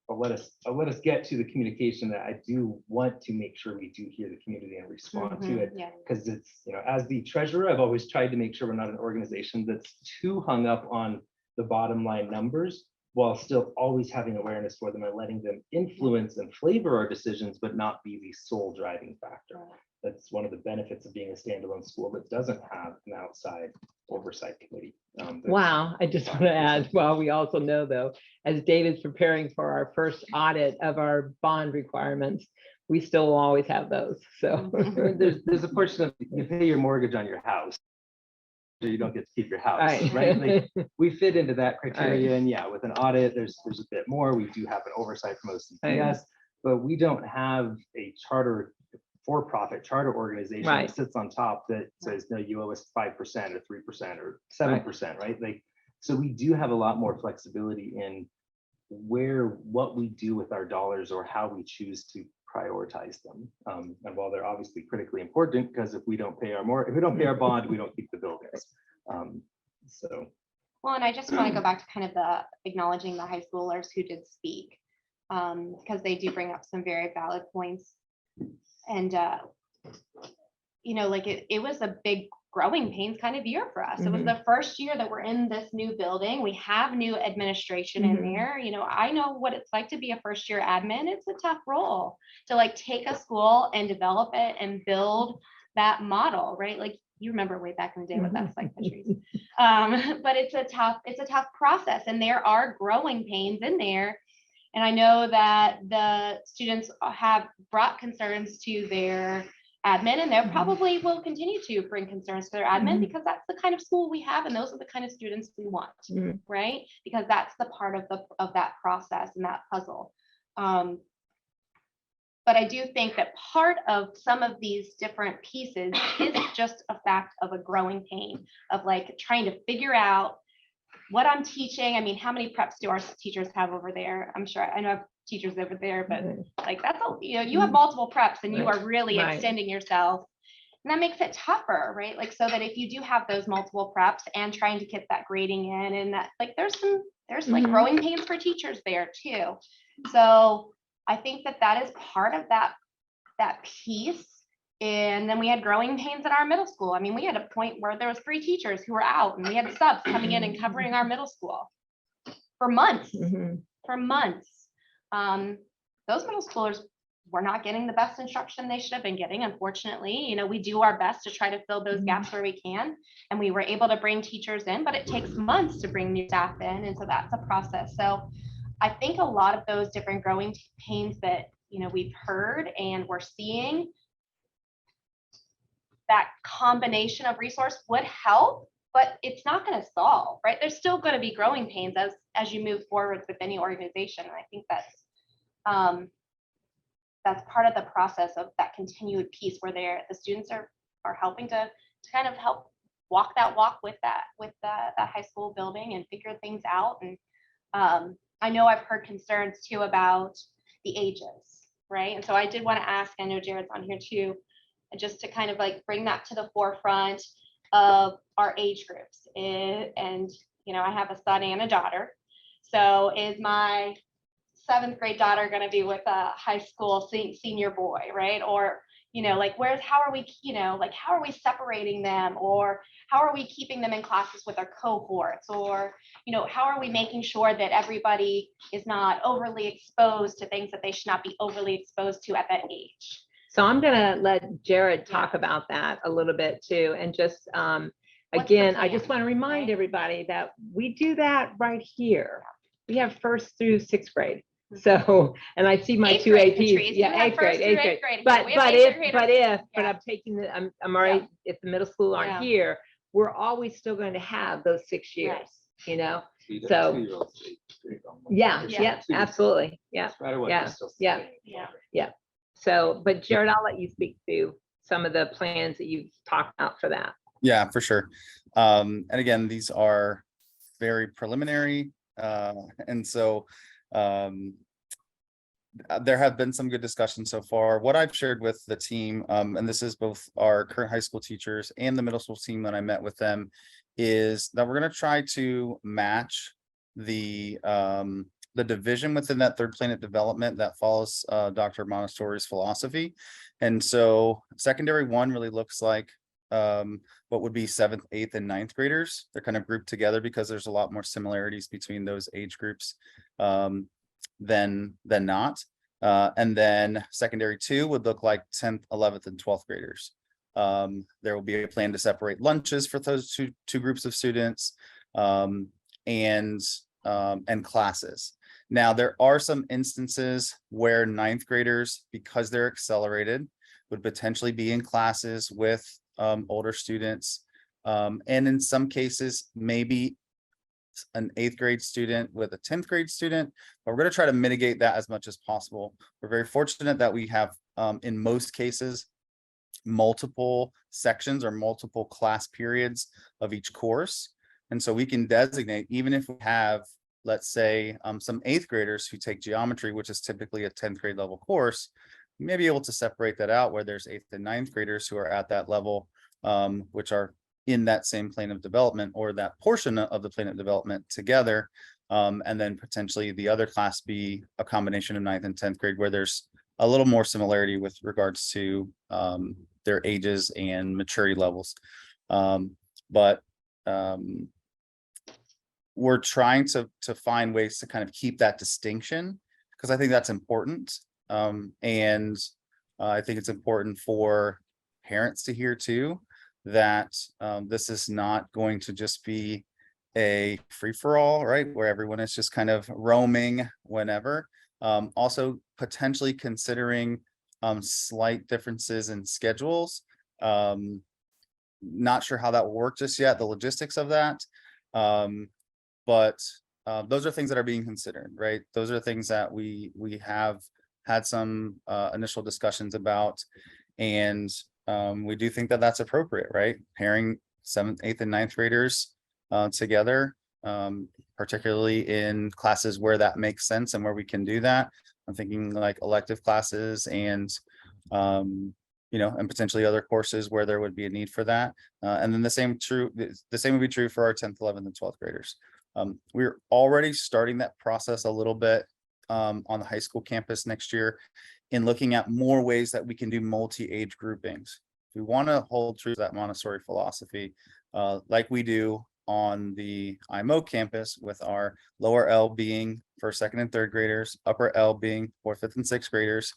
N: I'll let us get to the communication that I do want to make sure we do hear the community and respond to it. Because it's, as the treasurer, I've always tried to make sure we're not an organization that's too hung up on the bottom line numbers, while still always having awareness for them and letting them influence and flavor our decisions, but not be the sole driving factor. That's one of the benefits of being a standalone school that doesn't have an outside oversight committee.
D: Wow, I just want to add, well, we also know though, as David's preparing for our first audit of our bond requirements, we still will always have those, so.
N: There's a portion of, you pay your mortgage on your house, so you don't get to keep your house, right? Like, we fit into that criteria, and yeah, with an audit, there's a bit more. We do have an oversight from OCPS, but we don't have a charter, for-profit charter organization that sits on top that says, no, you owe us 5% or 3% or 7%, right? Like, so we do have a lot more flexibility in what we do with our dollars or how we choose to prioritize them. And while they're obviously critically important, because if we don't pay our bond, we don't keep the buildings.
A: Well, and I just want to go back to kind of the acknowledging the high schoolers who did speak, because they do bring up some very valid points. And, like it was a big growing pains kind of year for us. It was the first year that we're in this new building. We have new administration in there. I know what it's like to be a first year admin. It's a tough role to take a school and develop it and build that model, right? Like you remember way back in the day with us, like Patrice. But it's a tough process, and there are growing pains in there. And I know that the students have brought concerns to their admin, and they probably will continue to bring concerns to their admin because that's the kind of school we have, and those are the kind of students we want, right? Because that's the part of that process and that puzzle. But I do think that part of some of these different pieces is just a fact of a growing pain of trying to figure out what I'm teaching. I mean, how many preps do our teachers have over there? I'm sure I know I have teachers over there, but that's all, you have multiple preps and you are really extending yourself. And that makes it tougher, right? So that if you do have those multiple preps and trying to get that grading in, and that there's growing pains for teachers there too. So I think that is part of that piece. And then we had growing pains at our middle school. I mean, we had a point where there was 3 teachers who were out, and we had subs coming in and covering our middle school for months. Those middle schoolers were not getting the best instruction they should have been getting. Unfortunately, we do our best to try to fill those gaps where we can, and we were able to bring teachers in, but it takes months to bring new staff in, and so that's a process. So I think a lot of those different growing pains that, we've heard and we're seeing, that combination of resource would help, but it's not going to solve, right? There's still going to be growing pains as you move forward with any organization. And I think that's part of the process of that continued piece where the students are helping to kind of help walk that walk with that high school building and figure things out. And I know I've heard concerns too about the ages, right? And so I did want to ask, I know Jared's on here too, just to kind of like bring that to the forefront of our age groups. And I have a son and a daughter. So is my 7th grade daughter going to be with a high school senior boy, right? Or, how are we separating them? Or how are we keeping them in classes with our cohorts? Or, how are we making sure that everybody is not overly exposed to things that they should not be overly exposed to at that age?
D: So I'm gonna let Jared talk about that a little bit too, and just,
A: the
D: again, I
A: plan,
D: just want to remind
A: right?
D: everybody that we do that right here. We have 1st through 6th grade. So, and I see my
A: Eighth
D: two
A: grade,
D: APs,
A: Patrice.
D: yeah,
A: You have
D: 8th grade,
A: first through
D: 8th grade.
A: eighth grade here.
D: But,
A: We have
D: but
A: eighth
D: if,
A: graders.
D: but if, but
A: Yeah.
D: I'm taking I'm already, if the middle school aren't
A: Yeah.
D: here, we're always still going to have those 6 years,
A: Right.
D: you know?
N: See, the
D: So-
N: 2-year-olds, they don't want
D: Yeah,
N: to-
D: yeah,
N: Two.
D: absolutely, yeah.
N: No matter what,
D: yeah,
N: they're still
D: yeah,
N: staying.
A: Yeah.
D: So, but Jared, I'll let you speak to some of the plans that you've talked about for that.
O: Yeah, for sure. And again, these are very preliminary. And so there have been some good discussions so far. What I've shared with the team, and this is both our current high school teachers and the middle school team when I met with them, is that we're going to try to match the division within that third planet development that follows Dr. Montessori's philosophy. And so secondary 1 really looks like what would be 7th, 8th, and 9th graders. They're kind of grouped together because there's a lot more similarities between those age groups than not. And then secondary 2 would look like 10th, 11th, and 12th graders. There will be a plan to separate lunches for those two groups of students and classes. Now, there are some instances where 9th graders, because they're accelerated, would potentially be in classes with older students. And in some cases, maybe an 8th grade student with a 10th grade student, but we're going to try to mitigate that as much as possible. We're very fortunate that we have, in most cases, multiple sections or multiple class periods of each course. And so we can designate, even if we have, let's say, some 8th graders who take geometry, which is typically a 10th grade level course, we may be able to separate that out where there's 8th and 9th graders who are at that level, which are in that same plane of development or that portion of the plane of development together. And then potentially the other class be a combination of 9th and 10th grade where there's a little more similarity with regards to their ages and maturity levels. But we're trying to find ways to kind of keep that distinction because I think that's important. And I think it's important for parents to hear too, that this is not going to just be a free-for-all, right? Where everyone is just kind of roaming whenever. Also potentially considering slight differences in schedules. Not sure how that will work just yet, the logistics of that. But those are things that are being considered, right? Those are things that we have had some initial discussions about. And we do think that that's appropriate, right? Pairing 7th, 8th, and 9th graders together, particularly in classes where that makes sense and where we can do that. I'm thinking like elective classes and, and potentially other courses where there would be a need for that. And then the same would be true for our 10th, 11th, and 12th graders. We're already starting that process a little bit on the high school campus next year in looking at more ways that we can do multi-age groupings. We want to hold true to that Montessori philosophy, like we do on the IMO campus with our lower L being 1st, 2nd, and 3rd graders, upper L being 4th, 5th, and 6th graders.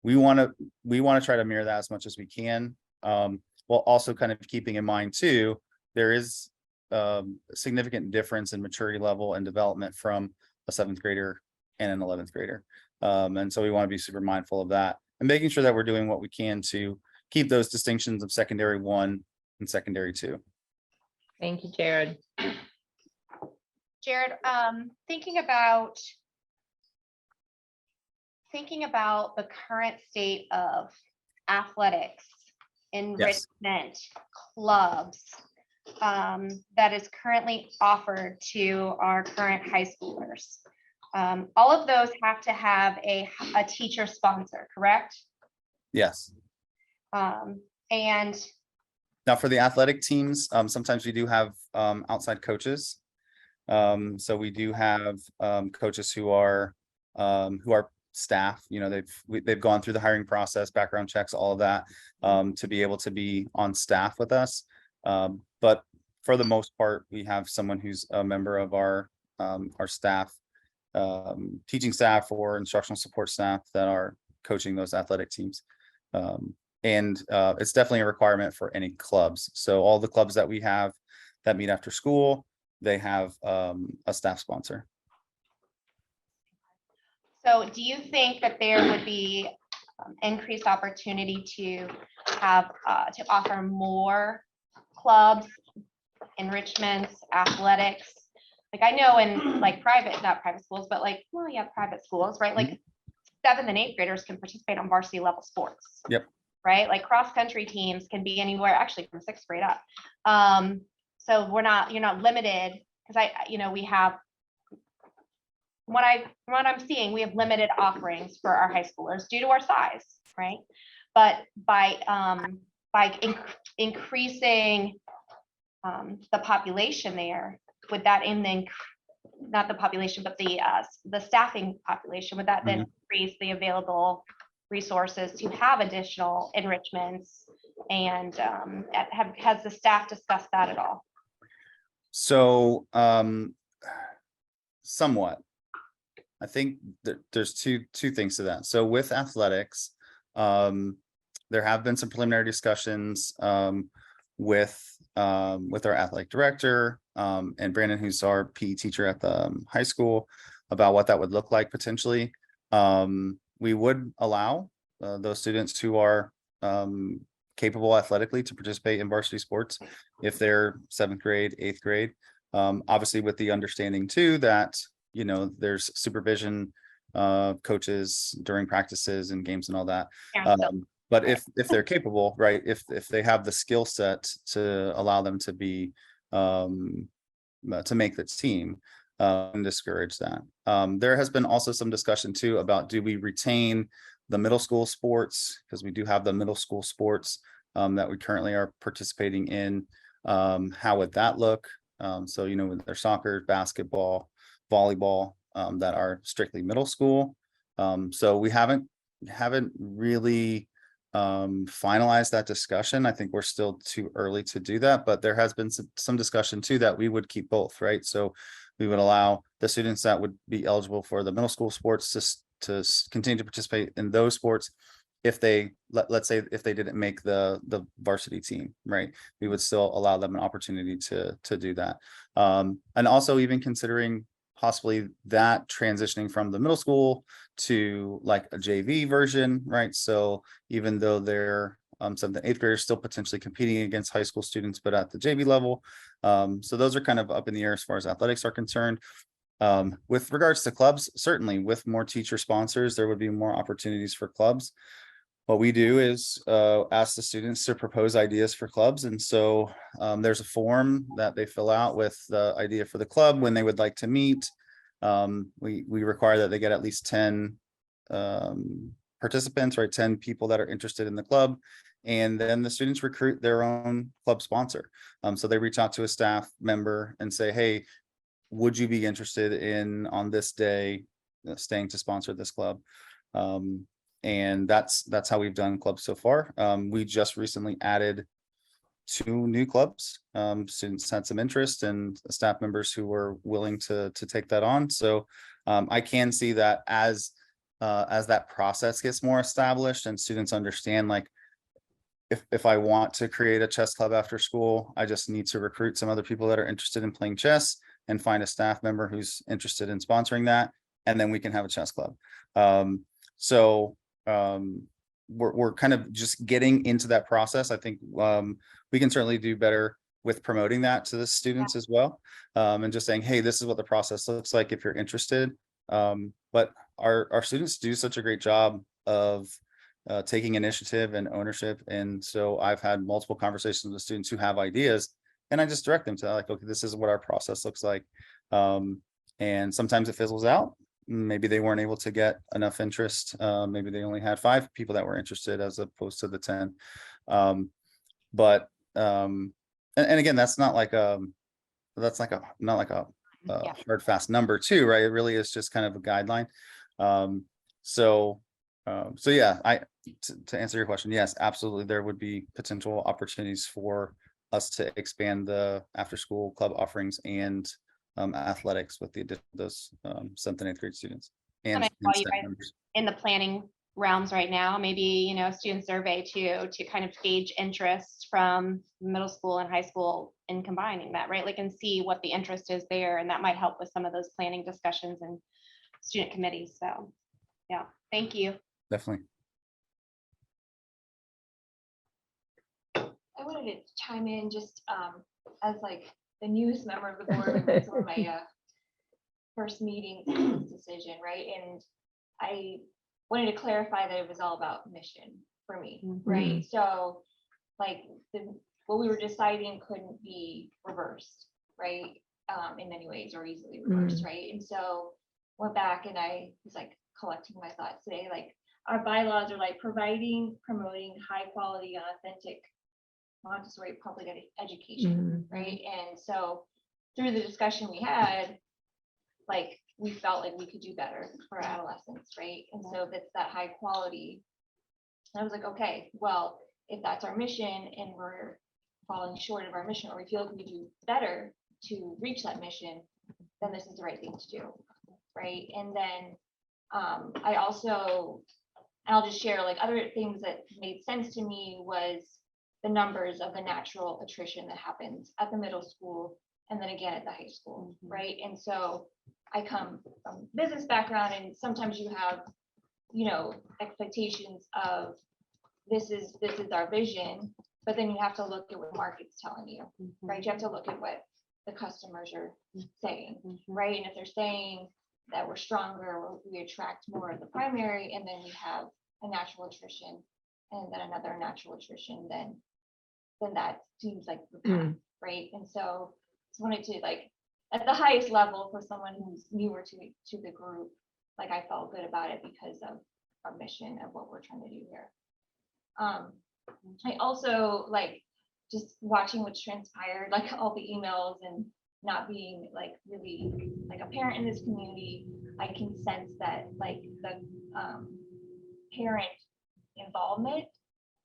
O: We want to try to mirror that as much as we can, while also kind of keeping in mind too, there is a significant difference in maturity level and development from a 7th grader and an 11th grader. And so we want to be super mindful of that and making sure that we're doing what we can to keep those distinctions of secondary 1 and secondary 2.
D: Thank you, Jared.
A: Jared, thinking about the current state of athletics, enrichment, clubs, that is currently offered to our current high schoolers. All of those have to have a teacher sponsor, correct?
O: Yes.
A: And
O: Now for the athletic teams, sometimes we do have outside coaches. So we do have coaches who are staff, you know, they've gone through the hiring process, background checks, all of that, to be able to be on staff with us. But for the most part, we have someone who's a member of our staff, teaching staff or instructional support staff that are coaching those athletic teams. And it's definitely a requirement for any clubs. So all the clubs that we have that meet after school, they have a staff sponsor.
A: so do you think that there would be increased opportunity to have, to offer more clubs, enrichments, athletics? Like I know in like not private schools, but like, well, yeah, private schools, right? Like 7th and 8th graders can participate on varsity level sports.
O: Yep.
A: Right? Like cross-country teams can be anywhere, actually from 6th grade up. So you're not limited, because we have, what I'm seeing, we have limited offerings for our high schoolers due to our size, right? But by increasing the population there, would that not the population, but the staffing population, would that then increase the available resources to have additional enrichments? And has the staff discussed that at all?
O: So somewhat. I think that there's two things to that. So with athletics, there have been some preliminary discussions with our athletic director and Brandon, who's our PE teacher at the high school, about what that would look like potentially. We would allow those students who are capable athletically to participate in varsity sports if they're 7th grade, 8th grade. Obviously with the understanding too that, you know, there's supervision coaches during practices and games and all that. But if they're capable, right, if they have the skill set to allow them to be to make the team, and discourage that. There has been also some discussion too about, do we retain the middle school sports, because we do have the middle school sports that we currently are participating in. How would that look? So, you know, with their soccer, basketball, volleyball, that are strictly middle school. So we haven't really finalized that discussion. I think we're still too early to do that, but there has been some discussion too that we would keep both, right? So we would allow the students that would be eligible for the middle school sports to continue to participate in those sports. If they, let's say if they didn't make the varsity team, right, we would still allow them an opportunity to do that. And also even considering possibly that transitioning from the middle school to like a JV version, right? So even though they're 7th and 8th graders, still potentially competing against high school students, but at the JV level. So those are kind of up in the air as far as athletics are concerned. With regards to clubs, certainly with more teacher sponsors, there would be more opportunities for clubs. What we do is ask the students to propose ideas for clubs. And so there's a form that they fill out with the idea for the club when they would like to meet. We require that they get at least 10 participants, right? 10 people that are interested in the club. And then the students recruit their own club sponsor. So they reach out to a staff member and say, hey, would you be interested in on this day staying to sponsor this club? And that's how we've done clubs so far. We just recently added 2 new clubs. Students had some interest and staff members who were willing to take that on. So I can see that as that process gets more established and students understand, like, if I want to create a chess club after school, I just need to recruit some other people that are interested in playing chess and find a staff member who's interested in sponsoring that. and then we can have a chess club. So we're kind of just getting into that process. I think we can certainly do better with promoting that to the students as well, and just saying, hey, this is what the process looks like if you're interested. But our students do such a great job of taking initiative and ownership. And so I've had multiple conversations with students who have ideas, and I just direct them to like, okay, this is what our process looks like. And sometimes it fizzles out. Maybe they weren't able to get enough interest. Maybe they only had 5 people that were interested as opposed to the 10. And again, that's not like not like a hard fast number too, right? It really is just kind of a guideline. So yeah, to answer your question, yes, absolutely, there would be potential opportunities for us to expand the after school club offerings and athletics with the addition of those 7th and 8th grade students.
A: And I saw you guys in the planning realms right now, maybe, you know, student survey to kind of gauge interest from middle school and high school in combining that, right? Like, and see what the interest is there, and that might help with some of those planning discussions and student committees. So yeah, thank you.
O: Definitely.
M: I wanted to chime in just as like the newest member of the board, and that's one of my first meetings in this decision, right? And I wanted to clarify that it was all about mission for me, right? So like what we were deciding couldn't be reversed, right? In many ways, or easily reversed, right? And so went back and I was like collecting my thoughts today, like our bylaws are like promoting high quality and authentic Montessori public education, right? And so through the discussion we had, like we felt like we could do better for adolescents, right? And so that's that high quality. And I was like, okay, well, if that's our mission and we're falling short of our mission, or we feel like we do better to reach that mission, then this is the right thing to do, right? And then I also, and I'll just share like other things that made sense to me was the numbers of the natural attrition that happens at the middle school and then again at the high school, right? And so I come from business background, and sometimes you have, you know, expectations of this is our vision, but then you have to look at what the market's telling you, right? You have to look at what the customers are saying, right? And if they're saying that we're stronger, we attract more of the primary, and then we have a natural attrition and then another natural attrition, then that seems like the path, right? And so just wanted to like at the highest level for someone who's newer to the group, like I felt good about it because of our mission of what we're trying to do here. I also like just watching what's transpired, like all the emails and not being like really like a parent in this community. I can sense that like the parent involvement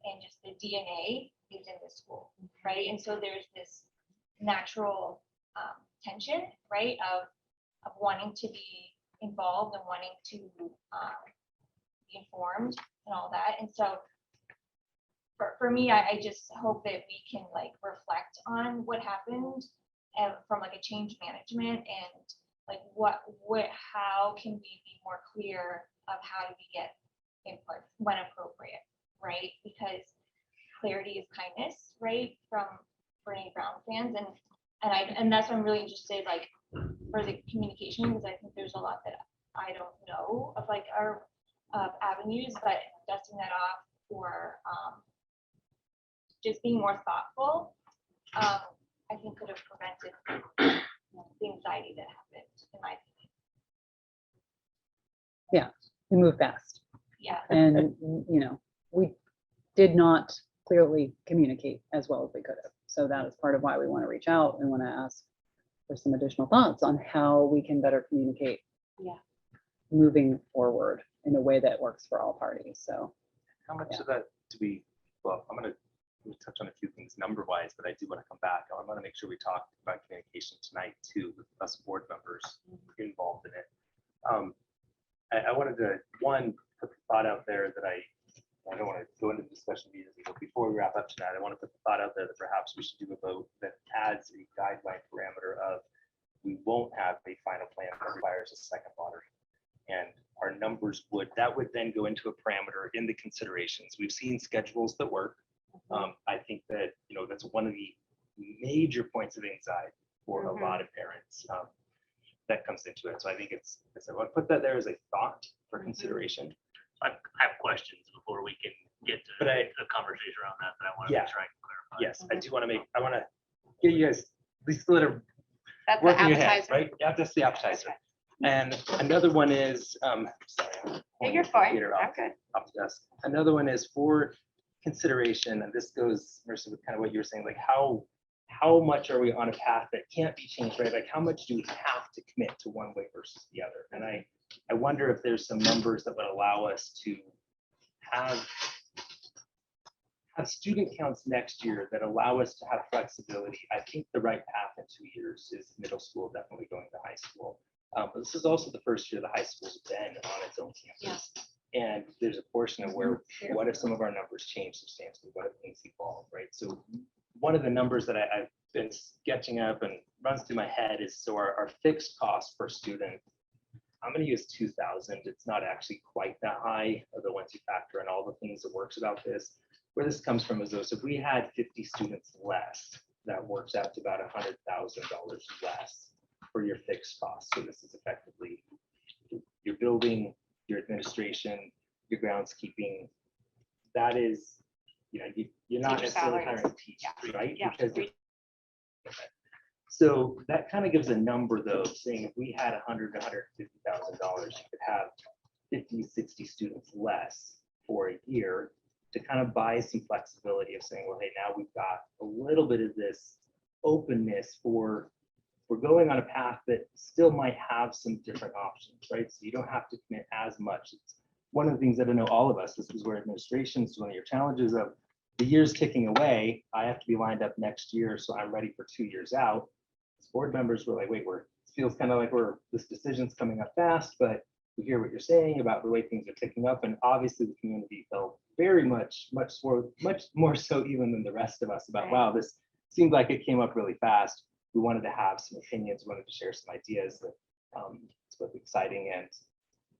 M: and just the DNA is in the school, right? And so there's this natural tension, right, of wanting to be involved and wanting to be informed and all that. And so for me, I just hope that we can like reflect on what happened from like a change management and like how can we be more clear of how do we get input when appropriate, right? Because clarity is kindness, right? From Brene Brown fans, and that's why I'm really interested, like for the communication, because I think there's a lot that I don't know of like our avenues, but dusting that off or just being more thoughtful, I think could have prevented the anxiety that happened, in my opinion.
B: Yeah, we move fast.
M: Yeah.
B: And, you know, we did not clearly communicate as well as we could have. So that is part of why we want to reach out and want to ask for some additional thoughts on how we can better communicate moving forward in a way that works for all parties. So
N: how much of that do we, well, I'm going to touch on a few things number wise, but I do want to come back. I want to make sure we talk about communication tonight too, with us board members involved in it. I wanted to, one, put the thought out there that I don't want to go into the discussion immediately, but before we wrap up tonight, I want to put the thought out there that perhaps we should do a vote that adds a guideline parameter of we won't have a final plan that requires a second lottery. numbers would, that would then go into a parameter in the considerations. We've seen schedules that work. I think that, that's one of the major points of anxiety for a lot of parents that comes into it. So I think I want to put that there as a thought for consideration.
L: I have questions before we can get to
N: But
L: the conversation around that I want to
N: Yeah.
L: make sure I can clarify.
N: Yes, I do want to I want to get you guys at least a little
A: That's the
N: working your head,
A: appetizer.
N: right? Yeah, that's the appetizer. And another one is, sorry. I'm pulling
A: You're
N: the
A: fine.
N: computer
A: I'm
N: off-
A: good.
N: off the desk. Another one is for consideration, and this goes, Marissa, with kind of what you were saying, like how much are we on a path that can't be changed, right? Like how much do we have to commit to one way versus the other? And I wonder if there's some numbers that would allow us to have student counts next year that allow us to have flexibility. I think the right path in 2 years is middle school, definitely going to high school. But this is also the first year the high school's been on its own campus. And there's a portion of where, what if some of our numbers change substantially? What if things evolve, right? So one of the numbers that I've been sketching up and runs through my head is, so our fixed cost per student, I'm going to use 2,000. It's not actually quite that high, although once you factor in all the things that works about this. Where this comes from is though, so if we had 50 students less, that works out to about $100,000 less for your fixed cost. So this is effectively your building, your administration, your groundskeeping. That is, you're not
A: Teacher
N: necessarily
A: salaries.
N: hiring teachers, right?
A: Yeah.
N: Because so that kind of gives a number though, saying if we had $100,000 to $150,000, you could have 50, 60 students less for a year to kind of buy some flexibility of saying, well, hey, now we've got a little bit of this openness for, we're going on a path that still might have some different options, right? So you don't have to commit as much. It's one of the things that I know all of us, this is where administration is one of your challenges of the years ticking away. I have to be lined up next year, so I'm ready for 2 years out. As board members were like, wait, it feels kind of like this decision's coming up fast, but we hear what you're saying about the way things are ticking up. And obviously the community felt very much more so even than the rest of us about,
A: Right.
N: wow, this seemed like it came up really fast. We wanted to have some opinions, wanted to share some ideas that it's both exciting and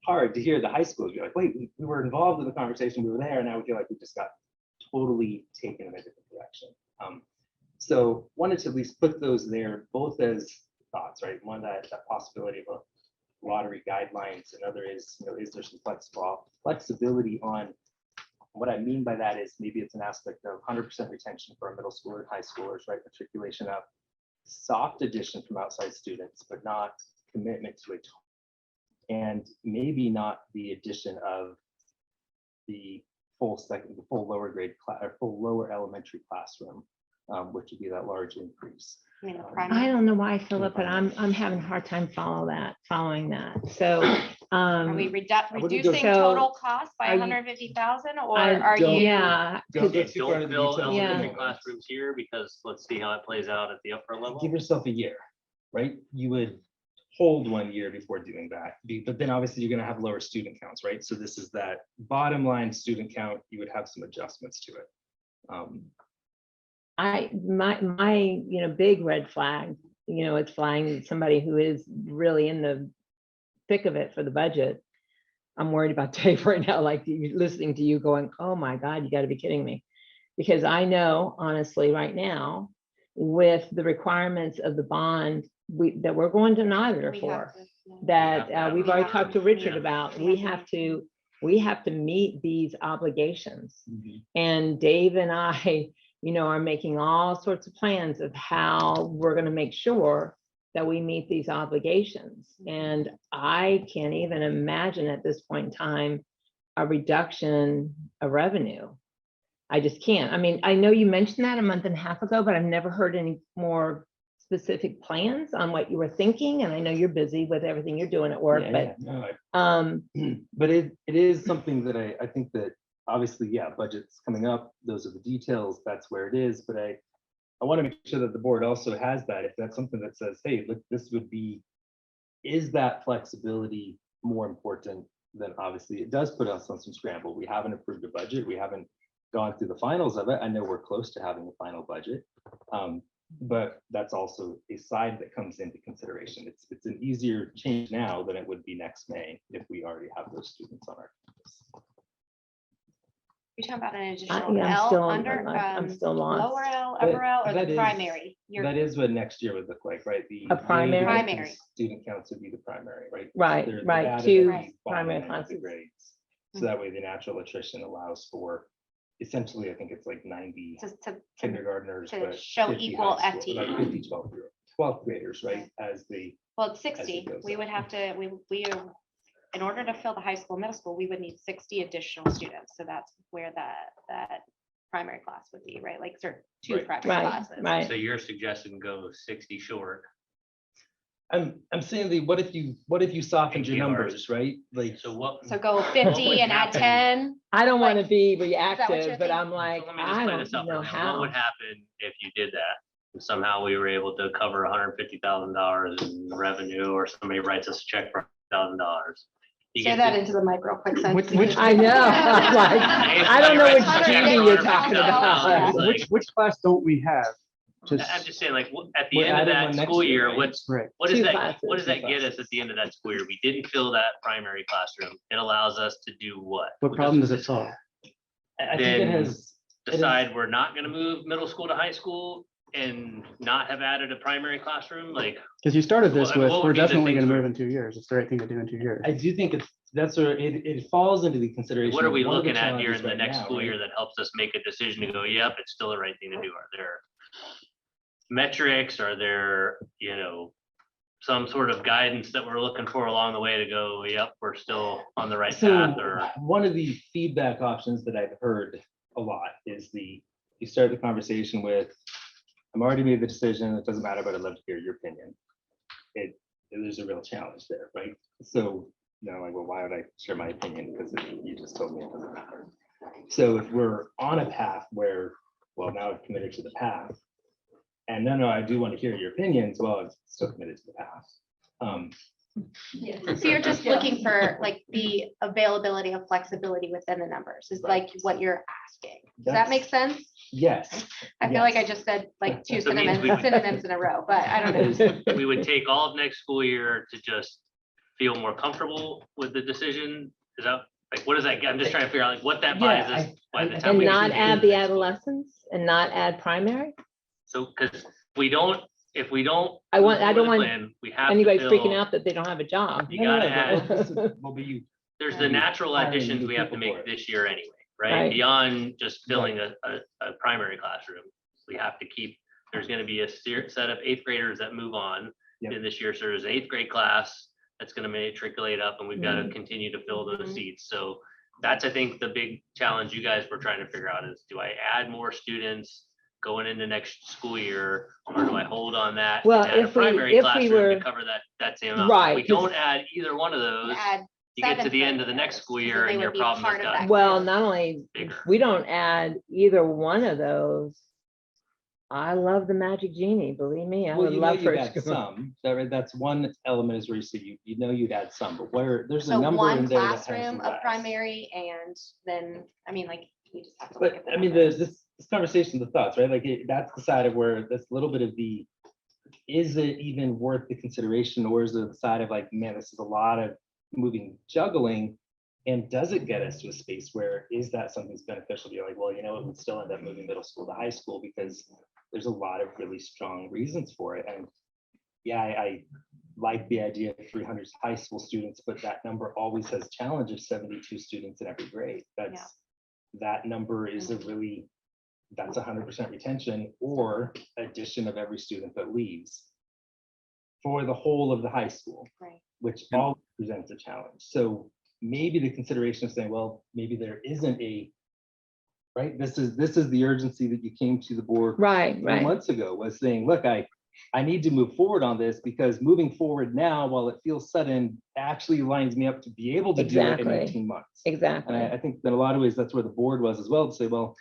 N: hard to hear the high schools. You're like, wait, we were involved in the conversation, we were there, and now we feel like we just got totally taken in a different direction. So wanted to at least put those there, both as thoughts, right? One, that possibility of a lottery guidelines. Another is, is there some flexibility on what I mean by that is maybe it's an aspect of 100% retention for our middle schooler and high schoolers, right? Matriculation up, soft addition from outside students, but not commitment to it. And maybe not the addition of the full lower grade class or full lower elementary classroom, which would be that large increase.
D: I don't know why, Philip, but I'm having a hard time following that. So,
A: Are we
N: wouldn't go
A: reducing
D: so-
A: total cost by
D: Are you-
A: 150,000 or
D: I
A: are
N: don't-
A: you?
D: yeah,
N: Don't
L: They
N: go too far
L: don't
N: into the
L: fill
N: details.
L: elementary
D: Yeah.
L: classrooms here because let's see how it plays out at the upper level.
N: Give yourself a year, right? You would hold 1 year before doing that. But then obviously you're going to have lower student counts, right? So this is that bottom line student count, you would have some adjustments to it.
D: my big red flag, it's flying somebody who is really in the thick of it for the budget. I'm worried about Dave right now, like listening to you going, oh my God, you got to be kidding me. Because I know honestly right now with the requirements of the bond that we're going to an auditor
A: We
D: for,
A: have to, yeah.
D: that we've already talked to Richard
A: Yeah.
D: about,
A: We
D: we
A: have
D: have to meet these obligations.
N: Mhm.
D: And Dave and I, are making all sorts of plans of how we're going to make sure that we meet these obligations. And I can't even imagine at this point in time a reduction of revenue. I just can't. I mean, I know you mentioned that a month and a half ago, but I've never heard any more specific plans on what you were thinking. And I know you're busy with everything you're doing at work,
N: Yeah, but it is something that I think that obviously, yeah, budget's coming up. Those are the details. That's where it is. But I want to make sure that the board also has that. If that's something that says, hey, look, this would be, is that flexibility more important? Then obviously it does put us on some scramble. We haven't approved a budget. We haven't gone through the finals of it. I know we're close to having a final budget. But that's also a side that comes into consideration. It's an easier change now than it would be next May if we already have those students on our campus.
A: You're talking about an additional
D: yeah, I'm
A: L
D: still-
A: under,
D: I'm still lost.
A: lower L,
N: That-
A: upper L, or
N: that
A: the
N: is-
A: primary?
N: That is what next year would look like, right?
D: A primary?
A: Primary.
N: Student counts would be the primary, right?
D: Right,
N: They're
D: right,
N: added
D: two
N: at the bottom
D: primary
N: end of the
D: classes.
N: grades. So that way the natural attrition allows for, essentially, I think it's like 90
A: To
N: kindergartners.
A: to
N: but
A: show
N: 50
A: equal
N: high school,
A: FTE.
N: Like 50, 12th graders, right? As the,
A: well, it's
N: it
A: 60.
N: goes
A: We
N: up.
A: would have to, in order to fill the high school, middle school, we would need 60 additional students. So that's where that primary class would be, right? Like sort of two
N: Right.
A: primary
D: Right,
A: classes.
D: right.
L: So you're suggesting go 60 short.
N: I'm saying what if you softened your
L: give our-
N: numbers, right? Like,
L: So what?
A: So go
L: what
A: 50
L: would
A: and add
L: happen-
A: 10.
D: I don't want to
A: Like,
D: be
A: what you're
D: reactive, but I'm
A: thinking?
D: like,
L: So let me just
D: I
L: play this
D: don't
L: out for
D: know
L: example. What
D: how.
L: would happen if you did that? And somehow we were able to cover $150,000 in revenue, or somebody writes us a check for $1,000. You
A: Say
L: get
A: that
L: to-
A: into the micro quick sense.
C: Which-
D: I know, I'm like, I don't know which Judy you're talking about.
L: Like-
C: Which class don't we have? Just
L: I'm just saying, like, at the
N: We're
L: end of
N: adding
L: that
N: one next
L: school
N: year,
L: year,
N: right?
L: what's,
C: right.
L: what does
D: Two
L: that,
D: classes,
L: what does
N: two
L: that get us
N: classes.
L: at the end of that school year? We didn't fill that primary classroom. It allows us to do what?
C: What problem does it solve?
N: I think it
L: Then
N: has. it is-
L: Decide we're not gonna move middle school to high school and not have added a primary classroom, like,
C: Because you started this
L: Well, I mean,
C: with,
L: what
C: we're
L: would be the
C: definitely
L: things
C: gonna
L: we're-
C: move in 2 years. It's the right thing to do in 2 years.
N: I do think that's where it falls into the consideration.
L: what are
N: of
L: we
N: one of the
L: looking at here
N: challenges
L: in the
N: right
L: next
N: now,
L: school
N: right?
L: year that helps us make a decision to go, yep, it's still the right thing to do? Are there metrics? Are there, some sort of guidance that we're looking for along the way to go, yep, we're still on the right
N: So
L: path? Or
N: one of the feedback options that I've heard a lot is you start the conversation with, I'm already made the decision, it doesn't matter, but I'd love to hear your opinion. There's a real challenge there, right? So, like, well, why would I share my opinion? Because you just told me it doesn't matter. So if we're on a path where, well, now I've committed to the path, and no, I do want to hear your opinions, well, I'm still committed to the path.
A: So you're just looking for like the availability of flexibility within the numbers is like what you're asking. Does that make sense?
N: Yes.
A: I feel like I just said like two
L: So it means
A: synonyms in a row, but I don't know.
L: we would take all of next school year to just feel more comfortable with the decision? Is that, like, what does that get? I'm just trying to figure out like what that buys
N: Yeah,
L: us by the time
D: And
L: we get
D: not
L: to
D: add
L: next
D: the
L: school year.
D: adolescents and not add primary?
L: So, because if we don't.
D: I
L: move
D: don't
L: forward with
D: want
L: the plan, we have to
D: Anybody freaking
L: fill-
D: out that they don't have a job.
L: You gotta
N: but
L: add,
N: this is- well, but you-
L: there's the natural
N: hiring
L: additions
N: new
L: we have to
N: people for
L: make
N: it.
L: this year anyway, right?
D: Right.
L: Beyond just filling a primary classroom. We have to keep, there's gonna be a set of 8th graders that move on
N: Yep.
L: in this year. So there's an 8th grade class that's gonna matriculate up, and we've got to
D: Mhm.
L: continue to fill those
A: Mhm.
L: seats. So that's, I think, the big challenge you guys were trying to figure out is, do I add more students going into next school year, or do I hold on that?
D: Well,
L: and add a
D: if we-
L: primary
D: if we
L: classroom
D: were-
L: to cover that same amount. If
D: Right,
L: we
D: 'cause-
L: don't add either one of those,
A: Add
L: you get to
A: seventh
L: the end of the
A: graders,
L: next school
A: because
L: year
A: they
L: and
A: would
L: your
A: be
L: problem has
A: part of
L: got
A: that
D: Well,
A: group.
D: not only,
L: bigger.
D: we don't add either one of those. I love the magic genie, believe me, I
N: Well,
D: would
N: you know
D: love for
N: you'd
D: it
N: add
D: to go.
N: some, that's one element is where you see, you know you'd add some, but where, there's a
A: So
N: number
A: one
N: in there that has
A: classroom
N: some
A: of
N: gaps.
A: primary and then, I mean, like, you just have to look
N: But
A: at the
N: I mean,
A: numbers.
N: this conversation, the thoughts, right? Like, that's the side of where this little bit of is it even worth the consideration, or is it the side of like, man, this is a lot of juggling? And does it get us to a space where is that something that's beneficial? You're like, well, it would still end up moving middle school to high school because there's a lot of really strong reasons for it. And yeah, I like the idea of 300 high school students, but that number always has challenge of 72 students in every grade. That number is that's 100% retention or addition of every student that leaves for the whole of the high school,
A: Right.
N: which all presents a challenge. So maybe the consideration of saying, well, maybe there isn't right? This is the urgency that you came to the board
D: Right,
N: 3
D: right.
N: months ago, was saying, look, I need to move forward on this because moving forward now, while it feels sudden, actually lines me up to be able to do it in
D: Exactly.
N: 18 months.
D: Exactly.
N: And I think that in a lot of ways, that's where the board was as well, to say, well,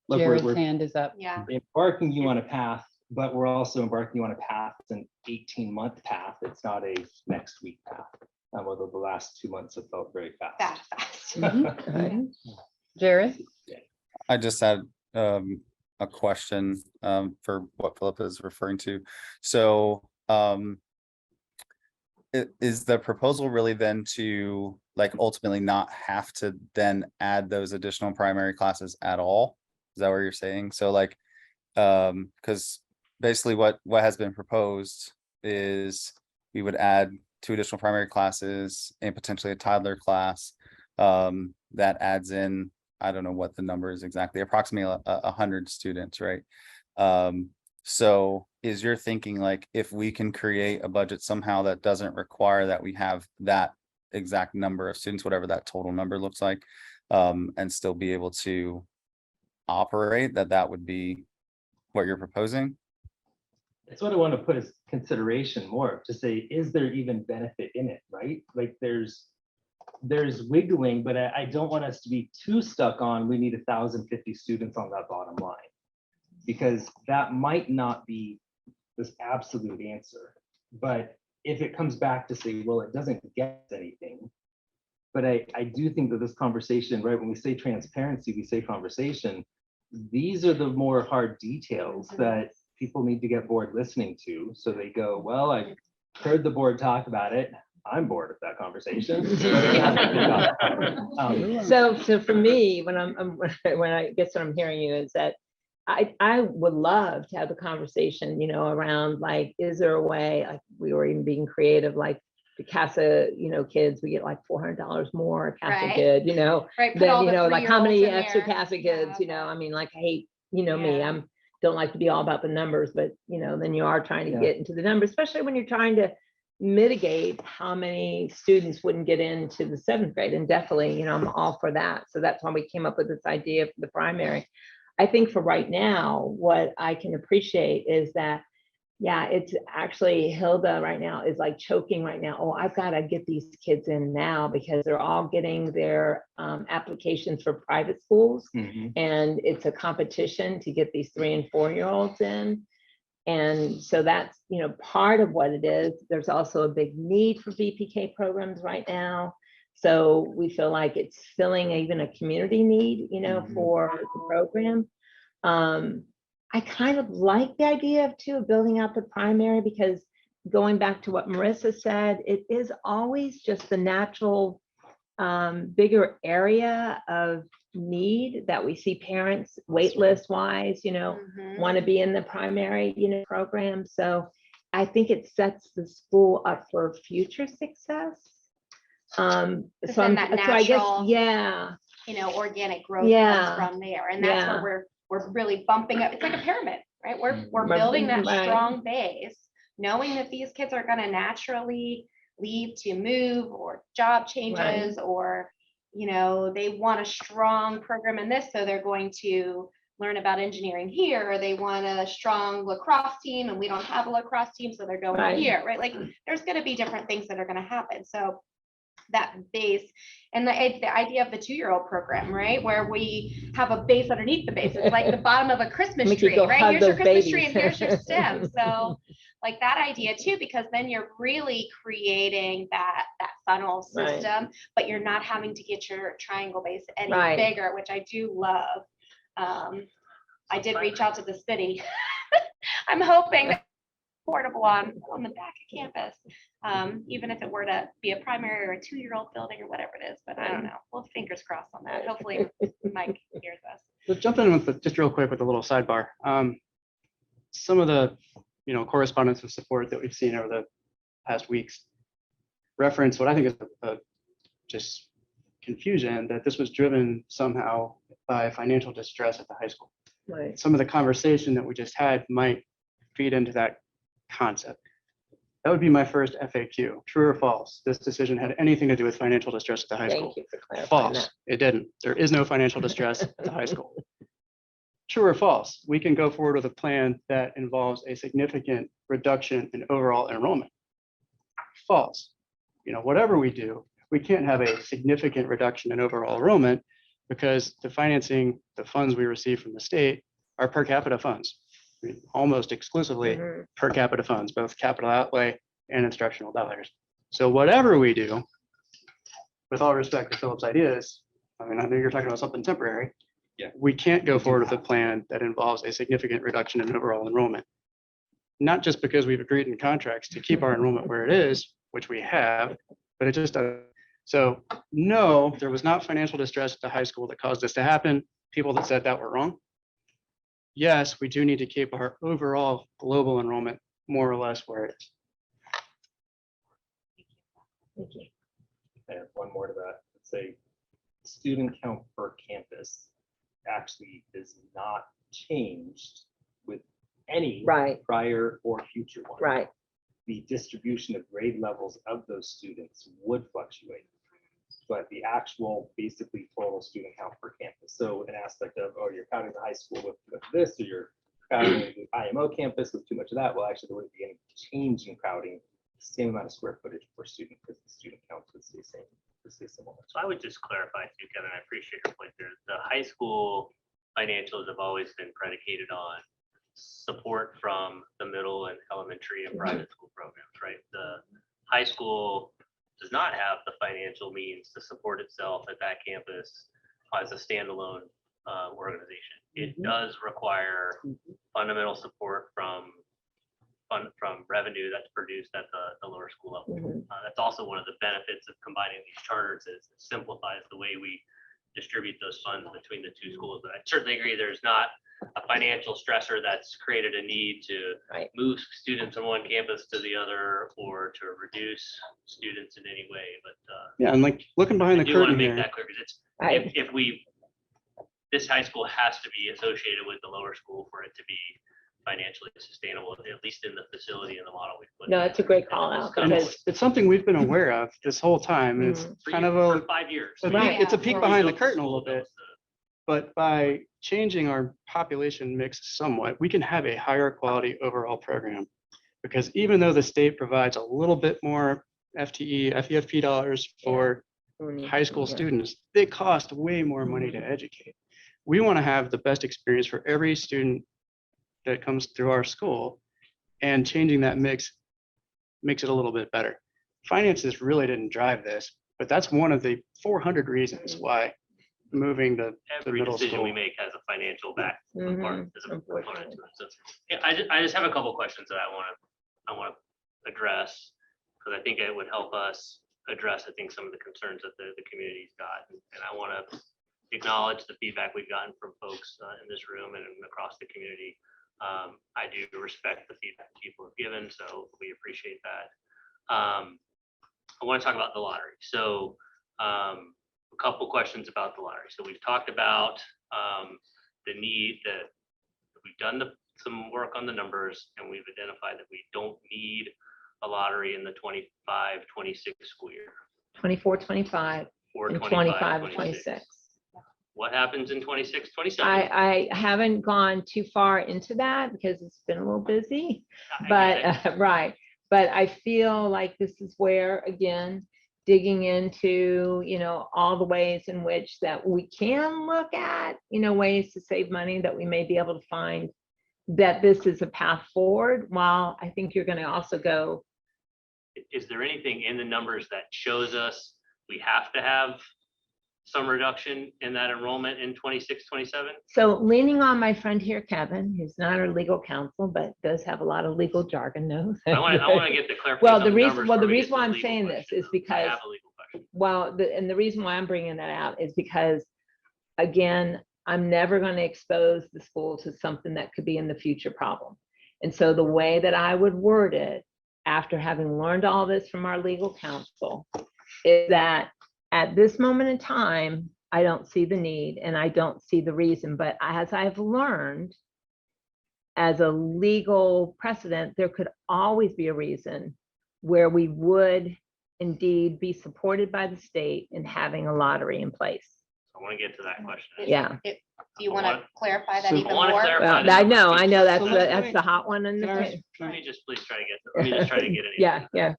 N: look,
B: Jared's
N: we're
B: hand is up.
A: Yeah,
N: embarking you on a path, but we're also embarking you on a path. It's an 18-month path. It's not a next week path. Although the last 2 months have felt very fast.
A: fast.
B: Mhm.
D: Right.
B: Jared?
O: I just had a question for what Philip is referring to. So is the proposal really then to like ultimately not have to then add those additional primary classes at all? Is that what you're saying? So like, because basically what has been proposed is we would add 2 additional primary classes and potentially a toddler class that adds in, I don't know what the number is exactly, approximately 100 students, right? So is your thinking like if we can create a budget somehow that doesn't require that we have that exact number of students, whatever that total number looks like, and still be able to operate, that would be what you're proposing?
N: That's what I want to put as consideration more, to say, is there even benefit in it, right? Like there's wiggling, but I don't want us to be too stuck on, we need 1,050 students on that bottom line. Because that might not be this absolute answer. But if it comes back to say, well, it doesn't get anything. But I do think that this conversation, right, when we say transparency, we say conversation, these are the more hard details that people need to get bored listening to. So they go, well, I heard the board talk about it. I'm bored of that conversation.
D: So for me, when I guess what I'm hearing you is that I would love to have the conversation, around like, is there a way, like we were even being creative, like the CASA, kids, we get like $400 more a CASA
A: Right.
D: kid,
A: Right, put
D: then,
A: all the
D: like how many
A: 3-year-olds in
D: extra
A: there.
D: CASA kids,
A: Yeah.
D: I mean, like, I hate, me,
A: Yeah.
D: don't like to be all about the numbers, but then you are trying to
N: Yeah.
D: get into the numbers, especially when you're trying to mitigate how many students wouldn't get into the 7th grade. And definitely, I'm all for that. So that's why we came up with this idea for the primary. I think for right now, what I can appreciate is that, yeah, it's actually Hilda right now is like choking right now. Oh, I've got to get these kids in now because they're all getting their applications for private schools.
N: Mhm.
D: And it's a competition to get these 3 and 4-year-olds in. And so that's, part of what it is. There's also a big need for VPK programs right now. So we feel like it's filling even a community need, for the program. I kind of like the idea of building out the primary, because going back to what Marissa said, it is always just the natural bigger area of need that we see parents wait list wise,
A: Mhm.
D: want to be in the primary, program. So I think it sets the school up for future success. So
A: then that
D: so I guess,
A: natural-
D: yeah,
A: Organic growth
D: Yeah.
A: comes from there. And that's
D: Yeah.
A: where we're really bumping up. It's like a pyramid, right? We're
D: Right.
A: building that
D: Right.
A: strong base, knowing that these kids are going to naturally leave to move or job changes, or, they want a strong program in this. So they're going to learn about engineering here, or they want a strong lacrosse team and we don't have a lacrosse team. So they're going
D: Right.
A: here, right? Like there's going to be different things that are going to happen. So that base, and the idea of the 2-year-old program, right, where we have a base underneath the base. It's like the bottom of a Christmas
D: We could
A: tree,
D: go
A: right?
D: hug
A: Here's your
D: those
A: Christmas tree
D: babies.
A: and here's your stem. So like that idea too, because then you're really creating that funnel
D: Right.
A: system, but you're not having to get your triangle base any
D: Right.
A: bigger, which I do love. I did reach out to the city. I'm hoping that portable on the back of campus, even if it were to be a primary or a 2-year-old building or whatever it is, but I don't know. Well, fingers crossed on that. Hopefully Mike hears us.
C: So jump in with just real quick with a little sidebar. Some of the, correspondence and support that we've seen over the past weeks reference what I think is just confusion that this was driven somehow by financial distress at the high school.
D: Right.
C: Some of the conversation that we just had might feed into that concept. That would be my first FAQ. True or false? This decision had anything to do with financial distress at the high school?
D: Thank you for clarifying
C: False.
D: that.
C: It didn't. There is no financial distress at the high school. True or false? We can go forward with a plan that involves a significant reduction in overall enrollment. False. Whatever we do, we can't have a significant reduction in overall enrollment because the funds we receive from the state are per capita funds. Almost exclusively
D: Mhm.
C: per capita funds, both capital outlay and instructional dollars. So whatever we do, with all respect to Philip's ideas, I know you're talking about something temporary, We can't go forward with a plan that involves a significant reduction in overall enrollment. Not just because we've agreed in contracts to keep our enrollment where it is, which we have, but it just doesn't. So no, there was not financial distress at the high school that caused this to happen. People that said that were wrong. Yes, we do need to keep our overall global enrollment more or less where it is.
D: Thank you.
N: And one more to that, say, student count per campus actually is not changed with any
D: Right.
N: prior or future one.
D: Right.
N: The distribution of grade levels of those students would fluctuate, but the actual basically total student count per campus. So an aspect of, oh, you're counting the high school with too much of this, or you're counting the IMO campus with too much of that. Well, actually, there wouldn't be any change in crowding, same amount of square footage per student, because the student count would stay same, would stay similar.
L: So I would just clarify too, Kevin, I appreciate your point there. The high school financials have always been predicated on support from the middle and elementary and private school programs, right? The high school does not have the financial means to support itself at that campus as a standalone organization. It does require fundamental support from revenue that's produced at the lower school level. That's also one of the benefits of combining these charters, is it simplifies the way we distribute those funds between the two schools. But I certainly agree there's not a financial stressor that's created a need to move students from one campus to the other or to reduce students in any way. But
C: Yeah, and like looking behind
L: I
C: the
L: do want to
C: curtain
L: make
C: here,
L: that clear, because it's if we, this high school has to be associated with the lower school for it to be financially sustainable, at least in the facility and the model we've put.
D: No, it's a great call out.
C: and it's something we've been aware of this whole time. And it's kind of
L: For
C: a
L: 5 years.
C: it's a peek
L: Before we
C: behind the
L: built
C: curtain a
L: school,
C: little
L: that
C: bit.
L: was the-
C: But by changing our population mix somewhat, we can have a higher quality overall program. Because even though the state provides a little bit more FTE, FEFP dollars for high school students, they cost way more money to educate. We want to have the best experience for every student that comes through our school, and changing that mix makes it a little bit better. Finances really didn't drive this, but that's one of the 400 reasons why moving the
L: Every
C: middle
L: decision we
C: school.
L: make has a financial back
D: Mhm,
L: component as a component
D: unfortunately.
L: to it. So, yeah, I just have a couple questions that I want to address, because I think it would help us address, I think, some of the concerns that the community's got. And I want to acknowledge the feedback we've gotten from folks in this room and across the community. I do respect the feedback people have given, so we appreciate that. I want to talk about the lottery. So a couple questions about the lottery. So we've talked about the need that we've done some work on the numbers, and we've identified that we don't need a lottery in the 25-26 school year.
D: 24-25
L: Or
D: and
L: 25-26.
D: 25-26.
L: What happens in 26-27?
D: I haven't gone too far into that because it's been a little busy,
L: I
D: but
L: get it.
D: right. But I feel like this is where, again, digging into, all the ways in which that we can look at, ways to save money, that we may be able to find that this is a path forward. While I think you're going to also go,
L: Is there anything in the numbers that shows us we have to have some reduction in that enrollment in 26-27?
D: so leaning on my friend here, Kevin, who's not our legal counsel, but does have a lot of legal jargon, knows.
L: I want to get the clarification.
D: Well,
L: on
D: the reason,
L: numbers
D: well, the
L: before we get
D: reason
L: to
D: why I'm
L: legal
D: saying this
L: question,
D: is
L: though. I
D: because,
L: have a legal question.
D: well, and the reason why I'm bringing that out is because, again, I'm never going to expose the school to something that could be in the future problem. And so the way that I would word it, after having learned all this from our legal counsel, is that at this moment in time, I don't see the need and I don't see the reason. But as I've learned, as a legal precedent, there could always be a reason where we would indeed be supported by the state in having a lottery in place.
L: I want to get to that question.
D: Yeah.
A: Do you want to clarify that
C: So-
A: even
L: I wanna
A: more?
L: clarify
D: Well,
L: the
D: I
L: numbers.
D: know, that's
C: So
D: the,
C: let
D: that's
C: me-
D: the hot one in the.
C: Can I ask-
D: thing.
L: Let me just please try to get, let me just try to get it.
D: Yeah.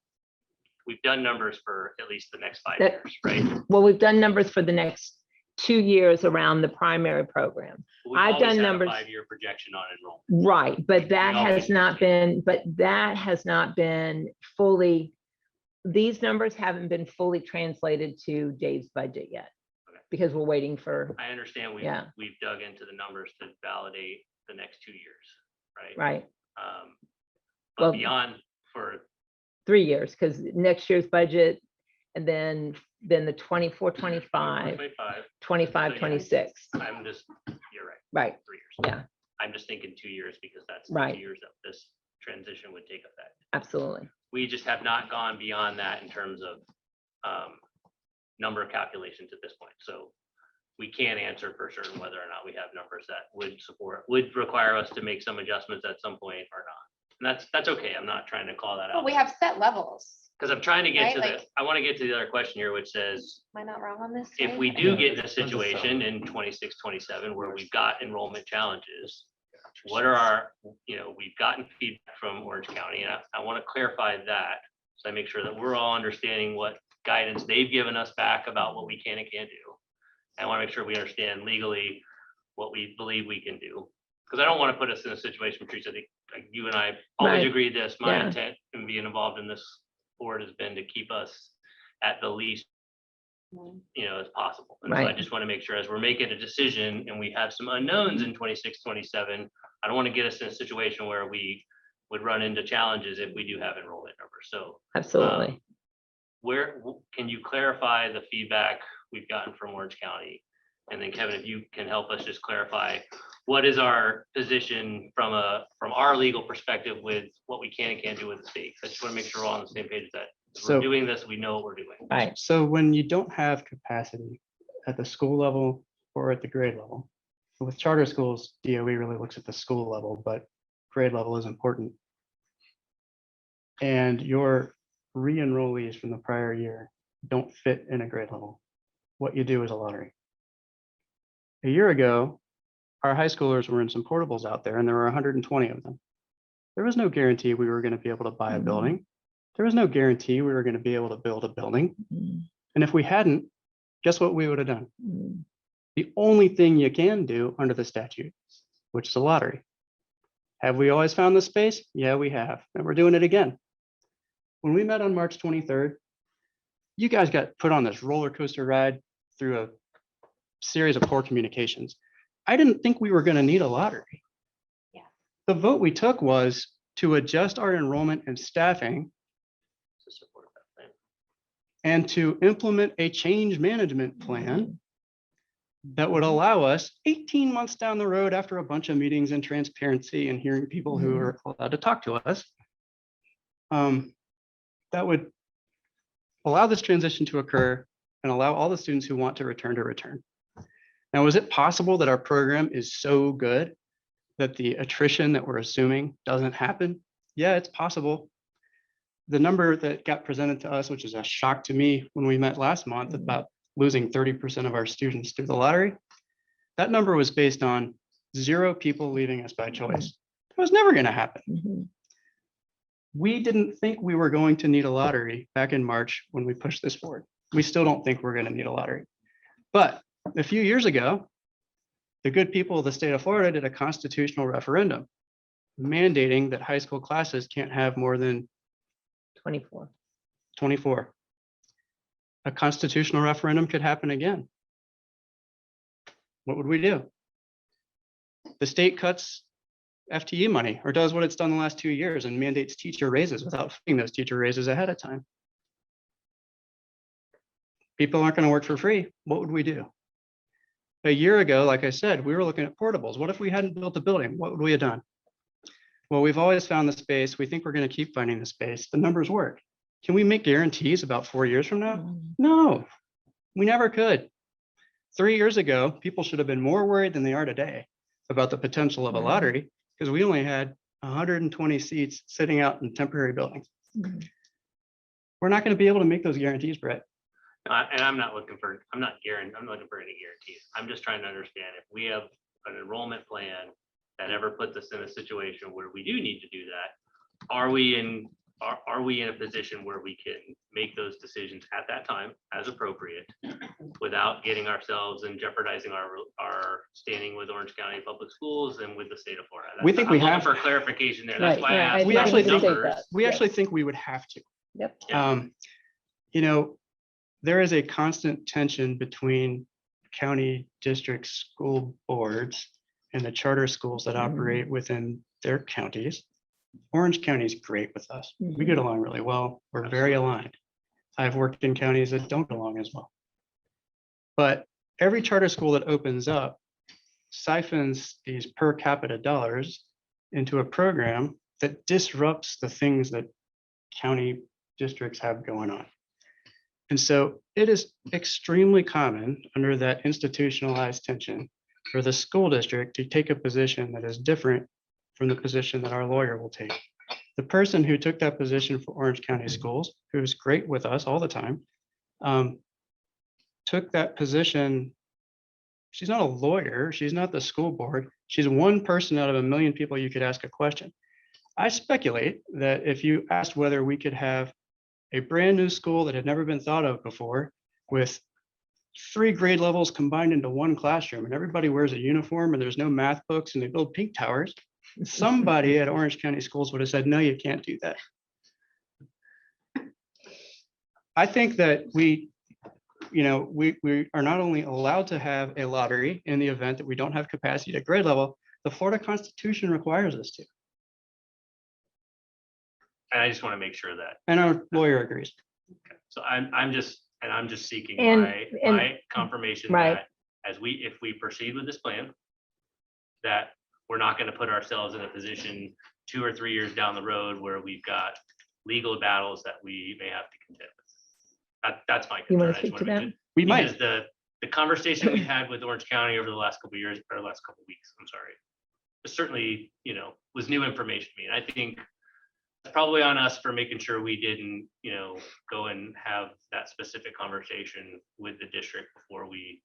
L: We've done numbers for at least the next 5
D: That-
L: years, right?
D: Well, we've done numbers for the next 2 years around the primary program.
L: We've
D: I've
L: always
D: done
L: had a
D: numbers-
L: 5-year projection on enrollment.
D: Right, but that
L: We always
D: has
L: do.
D: not been fully, these numbers haven't been fully translated to Dave's budget yet.
L: Okay.
D: because we're waiting for,
L: I understand
D: Yeah.
L: we've dug into the numbers to validate the next 2 years, right?
D: right,
L: But
D: Well-
L: beyond for
D: 3 years, because next year's budget, and then the 24, 25,
L: 25,
D: 25,
L: So, yeah.
D: 26,
L: I'm just, you're right,
D: right,
L: 3 years.
D: yeah,
L: I'm just thinking 2 years because that's the
D: Right.
L: 2 years that this transition would take effect.
D: absolutely.
L: We just have not gone beyond that in terms of number of calculations at this point. So we can't answer for certain whether or not we have numbers that would require us to make some adjustments at some point or not. And that's okay. I'm not trying to call that
A: But
L: out.
A: we have set levels.
L: Because I'm trying to get
A: Right,
L: to
A: like-
L: I want to get to the other question here, which says,
A: Am I not wrong on this?
L: if
A: Dave?
L: we do get in a situation in 26, 27 where we've got enrollment challenges, what are our, we've gotten feedback from Orange County, and I want to clarify that. So I make sure that we're all understanding what guidance they've given us back about what we can and can't do. I want to make sure we understand legally what we believe we can do. Because I don't want to put us in a situation, Teresa, I think like you and I always
D: Right.
L: agreed this, my
D: Yeah.
L: intent in being involved in this board has been to keep us at the least as possible. And so I
D: Right.
L: just want to make sure as we're making a decision and we have some unknowns in 26, 27, I don't want to get us in a situation where we would run into challenges if we do have enrollment numbers. So
D: Absolutely.
L: can you clarify the feedback we've gotten from Orange County? And then Kevin, if you can help us just clarify, what is our position from our legal perspective with what we can and can't do with the state? I just want to make sure we're all on the same page that if we're
C: So-
L: doing this, we know what we're doing.
D: Right,
C: So when you don't have capacity at the school level or at the grade level, with charter schools, DOE really looks at the school level, but grade level is important. And your re-enrollees from the prior year don't fit in a grade level. What you do is a lottery. A year ago, our high schoolers were in some portables out there and there were 120 of them. There was no guarantee we were going to be able to buy a building. There was no guarantee we were going to be able to build a building. And if we hadn't, guess what we would have done? The only thing you can do under the statute, which is a lottery. Have we always found the space? Yeah, we have. And we're doing it again. When we met on March 23rd, you guys got put on this roller coaster ride through a series of poor communications. I didn't think we were going to need a lottery.
A: Yeah.
C: The vote we took was to adjust our enrollment and staffing
L: To support that plan.
C: and to implement a change management plan that would allow us 18 months down the road, after a bunch of meetings and transparency and hearing people who are allowed to talk to us, that would allow this transition to occur and allow all the students who want to return. Now, is it possible that our program is so good that the attrition that we're assuming doesn't happen? Yeah, it's possible. The number that got presented to us, which is a shock to me when we met last month, about losing 30% of our students through the lottery, that number was based on 0 people leaving us by choice. It was never going to happen. We didn't think we were going to need a lottery back in March when we pushed this forward. We still don't think we're going to need a lottery. But a few years ago, the good people of the state of Florida did a constitutional referendum mandating that high school classes can't have more than
D: 24.
C: 24. A constitutional referendum could happen again. What would we do? The state cuts FTE money or does what it's done the last 2 years and mandates teacher raises without funding those teacher raises ahead of time. People aren't going to work for free. What would we do? A year ago, like I said, we were looking at portables. What if we hadn't built a building? What would we have done? Well, we've always found the space. We think we're going to keep finding the space. The numbers work. Can we make guarantees about 4 years from now? No, we never could. 3 years ago, people should have been more worried than they are today about the potential of a lottery because we only had 120 seats sitting out in temporary buildings. We're not going to be able to make those guarantees, Brett.
L: And I'm not looking for any guarantees. I'm just trying to understand if we have an enrollment plan that ever puts us in a situation where we do need to do that, are we in a position where we can make those decisions at that time as appropriate without getting ourselves and jeopardizing our standing with Orange County Public Schools and with the state of Florida?
C: We think we
L: I'm looking
C: have-
L: for clarification there. That's
D: Right,
L: why I
D: yeah,
L: asked.
C: We
L: about
C: actually
L: the
C: think
L: numbers.
C: we actually think we would have to.
D: Yep.
L: Yeah.
C: You know, there is a constant tension between county district school boards and the charter schools that operate within their counties. Orange County is great with us. We get along really well. We're very aligned. I've worked in counties that don't get along as well. But every charter school that opens up siphons these per capita dollars into a program that disrupts the things that county districts have going on. And so it is extremely common under that institutionalized tension for the school district to take a position that is different from the position that our lawyer will take. The person who took that position for Orange County Schools, who's great with us all the time, took that position. She's not a lawyer. She's not the school board. She's one person out of a million people you could ask a question. I speculate that if you asked whether we could have a brand new school that had never been thought of before with 3 grade levels combined into one classroom and everybody wears a uniform and there's no math books and they build pink towers, somebody at Orange County Schools would have said, no, you can't do that. I think that we are not only allowed to have a lottery in the event that we don't have capacity at grade level, the Florida Constitution requires us to.
L: And I just want to make sure that,
C: And our lawyer agrees.
L: so I'm just seeking
D: And-
L: my confirmation
D: right.
L: that if we proceed with this plan, that we're not going to put ourselves in a position 2 or 3 years down the road where we've got legal battles that we may have to contend with. That's my
D: You
L: concern.
D: want
L: I
D: to
L: just
D: speak to
L: wanna
D: that?
L: make it-
C: We might.
L: Because the conversation we've had with Orange County over the last couple of years, or last couple of weeks, I'm sorry, it certainly, was new information to me. And I think it's probably on us for making sure we didn't, go and have that specific conversation with the district before we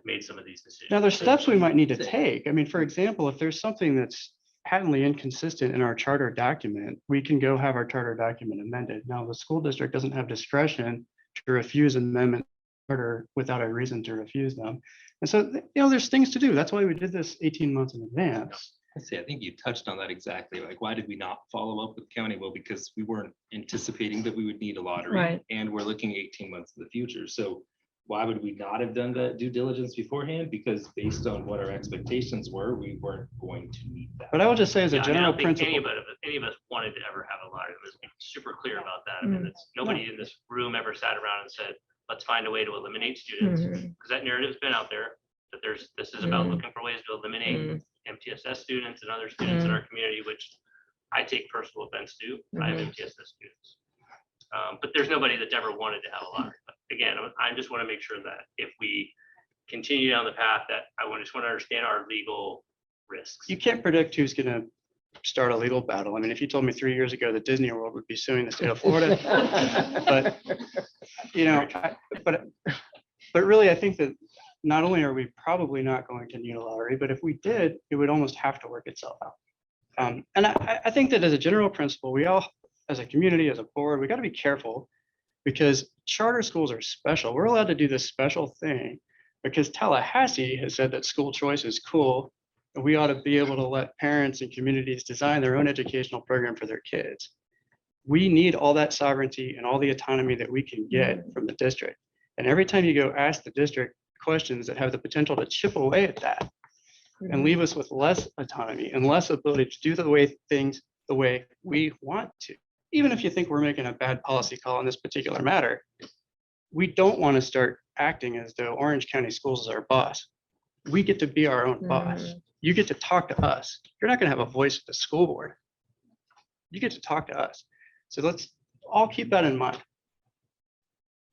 L: made some of these decisions.
C: Now, there's steps we might need to take. I mean, for example, if there's something that's patently inconsistent in our charter document, we can go have our charter document amended. Now, the school district doesn't have discretion to refuse amendment charter without a reason to refuse them. And so, there's things to do. That's why we did this 18 months in advance.
N: I think you touched on that exactly. Like, why did we not follow up with county? Well, because we weren't anticipating that we would need a lottery,
D: Right.
N: and we're looking 18 months in the future. So why would we not have done that due diligence beforehand? Because based on what our expectations were, we weren't going to need that.
C: But I will just say as a
L: Yeah, I mean, I
C: general
L: don't think
C: principle,
L: any of us wanted to ever have a lottery. Let's be super clear about that. I mean, nobody in this room ever sat around and said, let's find a way to eliminate students. Because that narrative's been out there, that this is about looking for ways to eliminate MTSS students and other students in our community, which I take personal offense to. I have MTSS students. But there's nobody that's ever wanted to have a lottery. But again, I just want to make sure that if we continue down the path, that just want to understand our legal risks.
C: you can't predict who's going to start a legal battle. I mean, if you told me 3 years ago that Disney World would be suing the state of Florida, but but really, I think that not only are we probably not going to need a lottery, but if we did, it would almost have to work itself out. And I think that as a general principle, we all, as a community, as a board, we got to be careful because charter schools are special. We're allowed to do this special thing because Tallahassee has said that school choice is cool. And we ought to be able to let parents and communities design their own educational program for their kids. We need all that sovereignty and all the autonomy that we can get from the district. And every time you go ask the district questions that have the potential to chip away at that and leave us with less autonomy and less ability to do things the way we want to, even if you think we're making a bad policy call on this particular matter, we don't want to start acting as though Orange County Schools is our boss. We get to be our own boss. You get to talk to us. You're not going to have a voice at the school board. You get to talk to us. So let's all keep that in mind.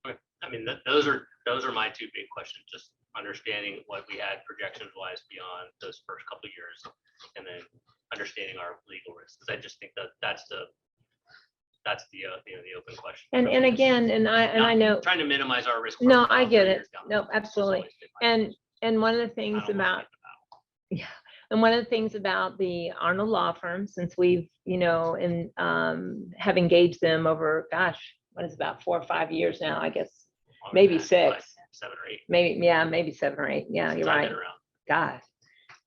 L: I mean, those are my 2 big questions, just understanding what we had projections wise beyond those first couple of years, and then understanding our legal risks. Because I just think that's the open question.
D: And again, I know,
L: Trying to minimize our risk.
D: no,
L: profile
D: I get
L: 3
D: it.
L: years down the
D: No,
L: road. That's
D: absolutely.
L: always been my-
D: And one of the
L: I
D: things
L: don't wanna
D: about,
L: get the battle.
D: and one of the things about the Arnold Law Firm, since we've, have engaged them over, gosh, what is it, about 4 or 5 years now, I guess,
L: Longer
D: maybe
L: than that,
D: 6,
L: 7 or 8.
D: maybe 7 or 8. Yeah,
L: since
D: you're
L: I've
D: right.
L: been around.
D: God,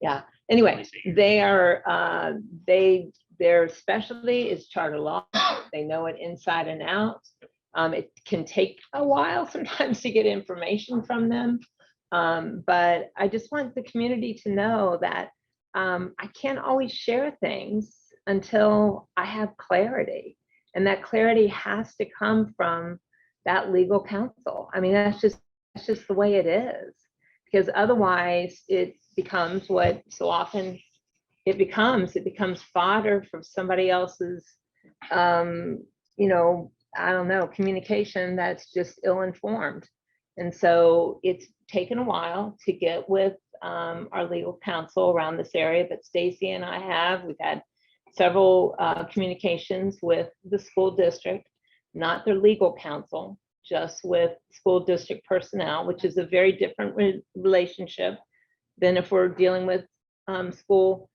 D: yeah. Anyway,
L: least a year.
D: they are, their specialty is charter law. They know it inside and out. It can take a while sometimes to get information from them. But I just want the community to know that I can't always share things until I have clarity. And that clarity has to come from that legal counsel. I mean, that's just the way it is. Because otherwise it becomes what so often it becomes fodder for somebody else's, I don't know, communication that's just ill-informed. And so it's taken a while to get with our legal counsel around this area, but Stacy and I we've had several communications with the school district, not their legal counsel, just with school district personnel, which is a very different relationship than if we're dealing with school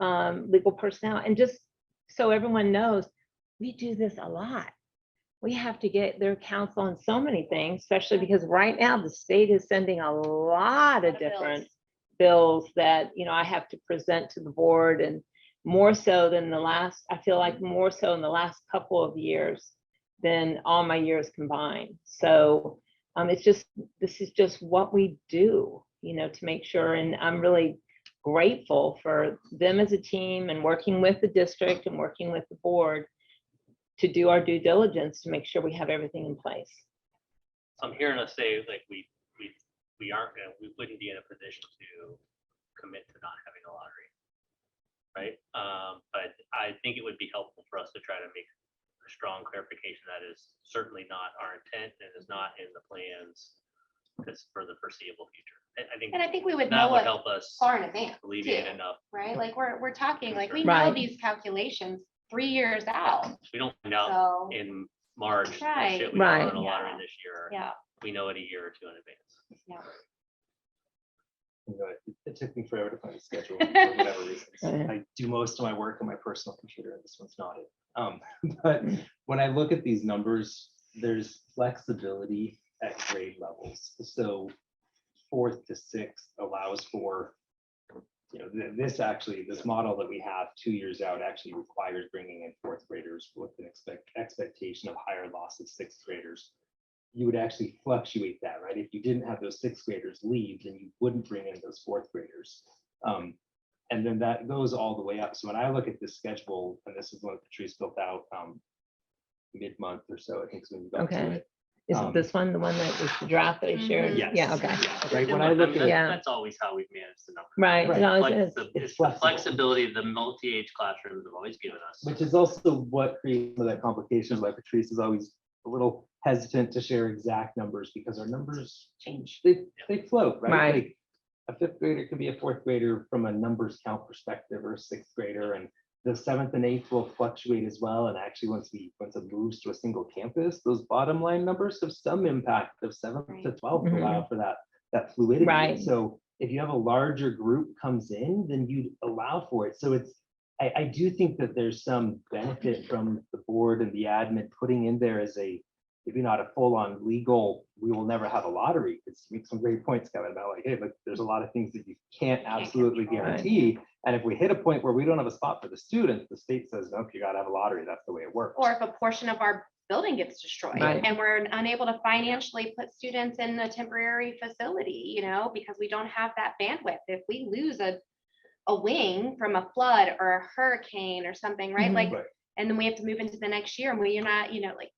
D: legal personnel. And just so everyone knows, we do this a lot. We have to get their counsel on so many things, especially because right now the state is sending a lot of different bills that, I have to present to the board, and more so than I feel like more so in the last couple of years than all my years combined. So this is just what we do, to make sure. And I'm really grateful for them as a team and working with the district and working with the board to do our due diligence to make sure we have everything in place.
L: So I'm hearing us say like we wouldn't be in a position to commit to not having a lottery. Right. But I think it would be helpful for us to try to make a strong clarification that is certainly not our intent and is not in the plans because for the foreseeable future.
A: And I think we would
L: that
A: know
L: would
A: it
L: help us
A: far in advance,
L: alleviate
A: too,
L: enough.
A: right? Like we're talking, like we
D: Right.
A: know these calculations 3 years out.
L: We don't find out
A: So,
L: in March. oh,
A: Right.
L: shit, we
D: Right.
L: won a lottery
A: Yeah.
L: this year.
A: yeah,
L: We know it a year or two in advance.
A: yeah.
N: It took me forever to find a schedule for whatever reasons.
D: Right.
N: I do most of my work on my personal computer, and this one's not it. But when I look at these numbers, there's flexibility at grade levels. So 4th to 6th allows for, this model that we have 2 years out actually requires bringing in 4th graders with an expectation of higher loss of 6th graders. You would actually fluctuate that, right? If you didn't have those 6th graders leave, then you wouldn't bring in those 4th graders. And then that goes all the way up. So when I look at this schedule, and this is one Patrice built out mid-month or so, I think is when you got to
D: Okay.
N: it.
D: Is it this one, the one that was the draft that I shared?
N: Yes.
D: Yeah, okay.
N: Right, when I look at
D: Yeah.
L: That's always how we've managed the number.
D: Right.
N: Right.
D: No,
L: Like
D: it's-
L: it's the
N: flexible.
L: flexibility the multi-age classrooms have always given us.
N: Which is also what creates some of that complication, why Patrice is always a little hesitant to share exact numbers because our numbers change. They float, right?
D: Right.
N: Like a 5th grader could be a 4th grader from a numbers count perspective, or a 6th grader, and the 7th and 8th will fluctuate as well. And actually, once it moves to a single campus, those bottom line numbers have some impact of 7th to 12th to allow for that fluidity.
D: Right.
N: So if you have a larger group comes in, then you allow for it. So I do think that there's some benefit from the board and the admin putting in there as maybe not a full-on legal, we will never have a lottery. It's make some great points, Kevin, about like, hey, look, there's a lot of things that you can't absolutely
A: control.
N: guarantee. And if we hit a point where we don't have a spot for the students, the state says, nope, you gotta have a lottery. That's the way it works.
A: Or if a portion of our building gets destroyed
D: Right.
A: and we're unable to financially put students in a temporary facility, because we don't have that bandwidth. If we lose a wing from a flood or a hurricane or something, right?
D: Mhm.
A: Like,
N: Right.
A: and then we have to move into the next year and we're not, like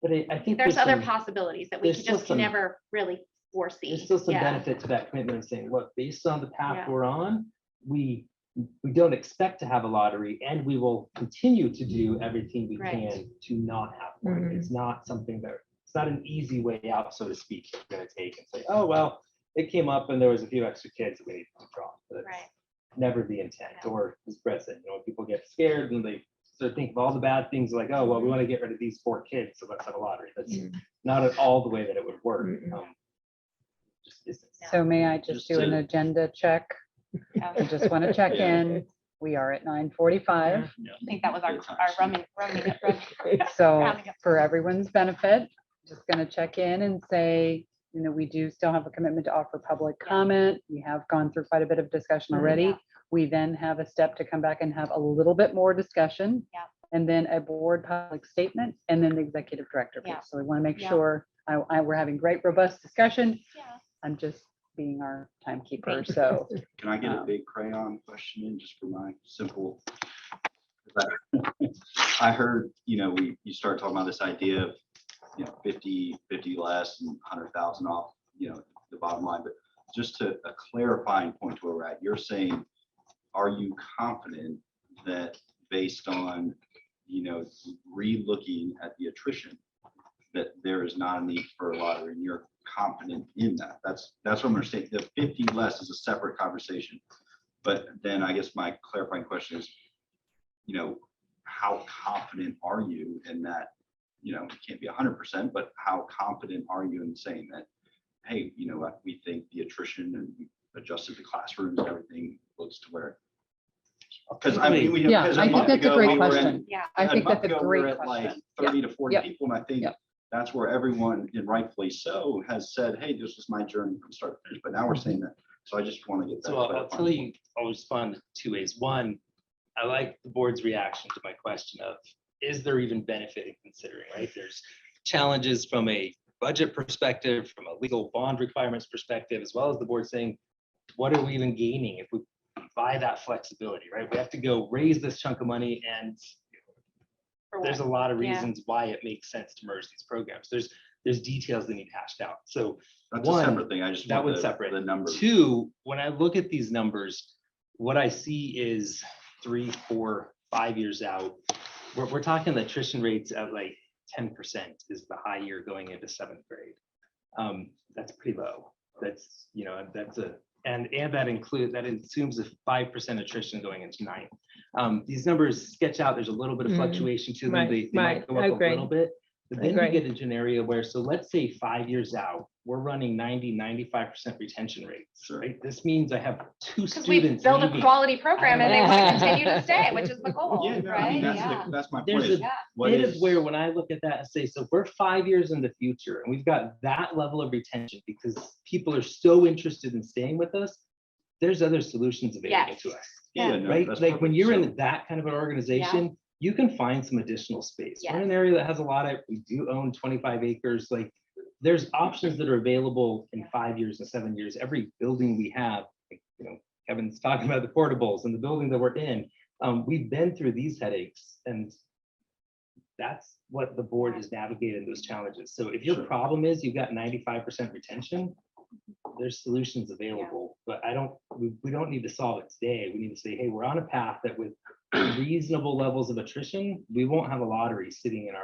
N: But I think
A: there's other
N: some-
A: possibilities that we
N: there's still
A: just
N: some-
A: can never really foresee.
N: There's still some
A: Yeah.
N: benefit to that commitment of saying, look, based on the path
A: Yeah.
N: we're on, we don't expect to have a lottery, and we will continue to do everything we
A: Right.
N: can to not have one.
D: Mhm.
N: It's not something it's not an easy way out, so to speak, you're gonna take and say, oh, well, it came up and there was a few extra kids that we need to drop. But it's
A: Right.
N: never the intent. Or as Brett said, when people get scared and they start thinking of all the bad things, like, oh, well, we want to get rid of these 4 kids, so let's have a lottery. That's not at all the way that it would work. Just isn't.
B: So may I just
E: Just
B: do an
E: to-
B: agenda check? I just want to check in. We are at 9:45.
A: I think that was our running.
B: So
A: Rounding up.
B: for everyone's benefit, just going to check in and say, we do still have a commitment to offer public comment. We have gone through quite a bit of discussion already.
A: Yeah.
B: We then have a step to come back and have a little bit more discussion.
A: Yeah.
B: And then a board public statement, and then the executive director. piece.
A: Yeah.
B: So we want to make
A: Yeah.
B: sure we're having great, robust discussion.
A: Yeah.
B: I'm just being our timekeeper, so.
E: Can I get a
B: Um,
E: big crayon question in just for my simple? I heard, you started talking about this idea of, 50 less and 100,000 off, the bottom line, but just to a clarifying point to where we're at, you're saying, are you confident that based on, re-looking at the attrition, that there is not a need for a lottery, and you're confident in that? That's what I'm understanding. The 50 less is a separate conversation. But then I guess my clarifying question is, how confident are you in that? It can't be 100%, but how confident are you in saying that, hey, you know what, we think the attrition and we adjusted the classrooms, everything looks to where. Because I mean,
B: Yeah, I think that's a great
E: were
B: question.
A: Yeah.
B: I think that's a
E: we were
B: great
E: at like
B: question.
E: 30 to 40
B: Yep.
E: people, and I think
B: Yep.
E: that's where everyone, and rightfully so, has said, hey, this was my journey from start to finish, but now we're saying that. So I just want to get that.
P: So I'll
E: clarified.
P: tell you, I'll respond two ways. One, I like the board's reaction to my question of, is there even benefit in considering, right? There's challenges from a budget perspective, from a legal bond requirements perspective, as well as the board saying, what are we even gaining if we buy that flexibility, right? We have to go raise this chunk of money, and there's a lot of
A: Yeah.
P: reasons why it makes sense to merge these programs. There's details that need hashed out. So
E: That's a
P: one,
E: separate thing. I just
P: that
E: want
P: would
E: the-
P: separate.
E: the number.
P: Two, when I look at these numbers, what I see is 3, 4, 5 years out. We're talking the attrition rates of like 10% is the high year going into 7th grade. That's pretty low. That's, that's and that assumes a 5% attrition going into 9th. These numbers sketch out, there's a little bit of
D: Mhm.
P: fluctuation to them.
D: Right,
P: They might
D: right.
P: go
D: I
P: up a
D: agree.
P: little bit. But
D: I
P: then you
D: agree.
P: get into an area where, so let's say 5 years out, we're running 95% retention rates,
E: Sure.
P: right? This means I have 2
A: Because we
P: students
A: build a
P: leaving.
A: quality program and they want to
D: Yeah.
A: continue to stay, which is the goal,
E: Yeah, no, I
A: right?
E: mean,
A: Yeah.
E: that's my point.
P: There's
E: is
P: a
A: Yeah.
E: what
P: bit of
E: is-
P: where when I look at that and say, so we're 5 years in the future and we've got that level of retention because people are so interested in staying with us, there's other solutions available
A: Yes.
P: to us,
E: Yeah, no,
P: right?
E: that's
P: Like when
E: perfect.
P: you're
E: So-
P: in that kind of an organization, you can find some additional space. We're in an
A: Yes.
P: area that has a lot of, we do own 25 acres, like there's options that are available in 5 years and 7 years. Every building we have, like, Kevin's talking about the portables and the building that we're in. We've been through these headaches, and that's what the board has navigated those challenges. So if your
E: Sure.
P: problem is you've got 95% retention, there's solutions available, but we don't need to solve it today. We need to say, hey, we're on a path that with reasonable levels of attrition, we won't have a lottery sitting in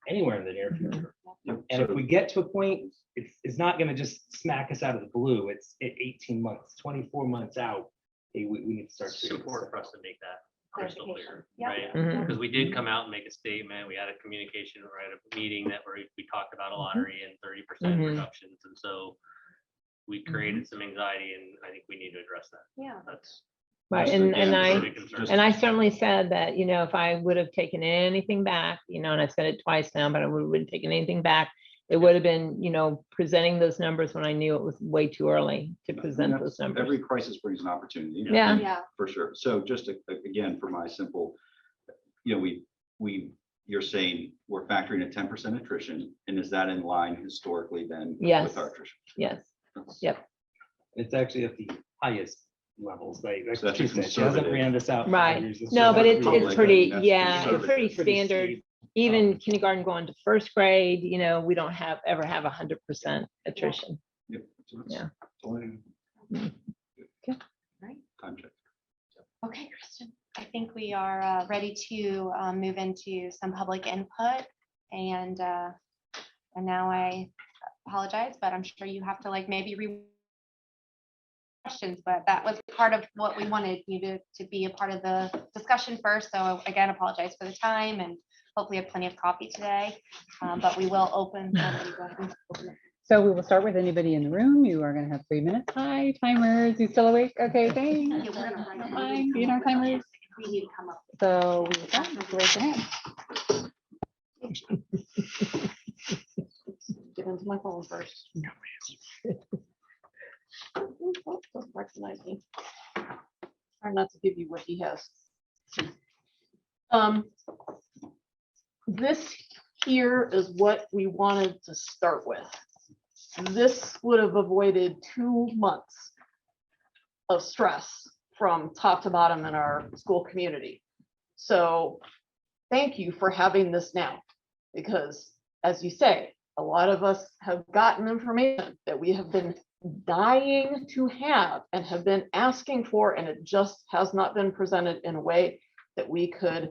P: anywhere in the near future.
E: Yep,
P: And if
E: so-
P: we get to a point, it's not gonna just smack us out of the blue. It's at 18 months, 24 months out. Hey, we need to start.
L: It's
P: creating
L: important
P: stuff.
L: for us to make that crystal
A: Clarification.
L: clear,
A: Yeah.
L: right?
D: Mhm.
L: Because we did come out and make a statement. We had a communication, right, a meeting that we talked about a lottery and 30%
D: Mhm.
L: reductions. And so we created some anxiety, and I think we need to address that.
A: Yeah.
L: That's.
D: Right,
E: Just
D: and
E: again,
D: I,
E: for-
L: big concern.
E: just-
D: and I certainly said that, if I would have taken anything back, and I've said it twice now, but I wouldn't have taken anything back. It would have been, presenting those numbers when I knew it was way too early to present those numbers.
E: Every crisis brings an opportunity. I
D: Yeah.
E: think,
A: Yeah.
E: For sure. So just again, for my simple, you're saying we're factoring a 10% attrition, and is that in line historically then
D: Yes.
E: with our attrition?
D: Yes,
E: That's-
D: Yep.
P: It's actually at the highest levels, like
E: So that's
P: she
E: a
P: said, she hasn't
E: conservative-
P: ran this out. for
D: Right.
P: 5 years. It's
D: no,
P: just
D: but
P: not
D: it's
E: public,
D: pretty,
E: that's
D: yeah, it's
E: conservative.
D: pretty
P: Pretty
D: standard.
P: steep.
D: Even kindergarten going to 1st grade, we don't ever have 100% attrition.
E: Yep. So that's
D: Yeah.
E: totally-
D: Okay.
A: Right.
E: Time check.
A: Okay, Kristen, I think we are ready to move into some public input. And now I apologize, but I'm sure you have to maybe questions, but that was part of what we wanted you to be a part of the discussion first. So again, apologize for the time, and hopefully have plenty of coffee today. But we will open. Go ahead and open it.
B: So we will start with anybody in the room. You are going to have 3 minutes. Hi, timers. You still awake? Okay, thanks.
A: Yeah, we're gonna write
B: Don't
A: it.
B: mind being our timers.
A: We need to come up.
B: So we will start. Just raise your hand.
Q: Get into my phone first. Recognize me. Try not to give you what he has. This here is what we wanted to start with. this would have avoided 2 months of stress from top to bottom in our school community. So thank you for having this now, because as you say, a lot of us have gotten information that we have been dying to have and have been asking for, and it just has not been presented in a way that we could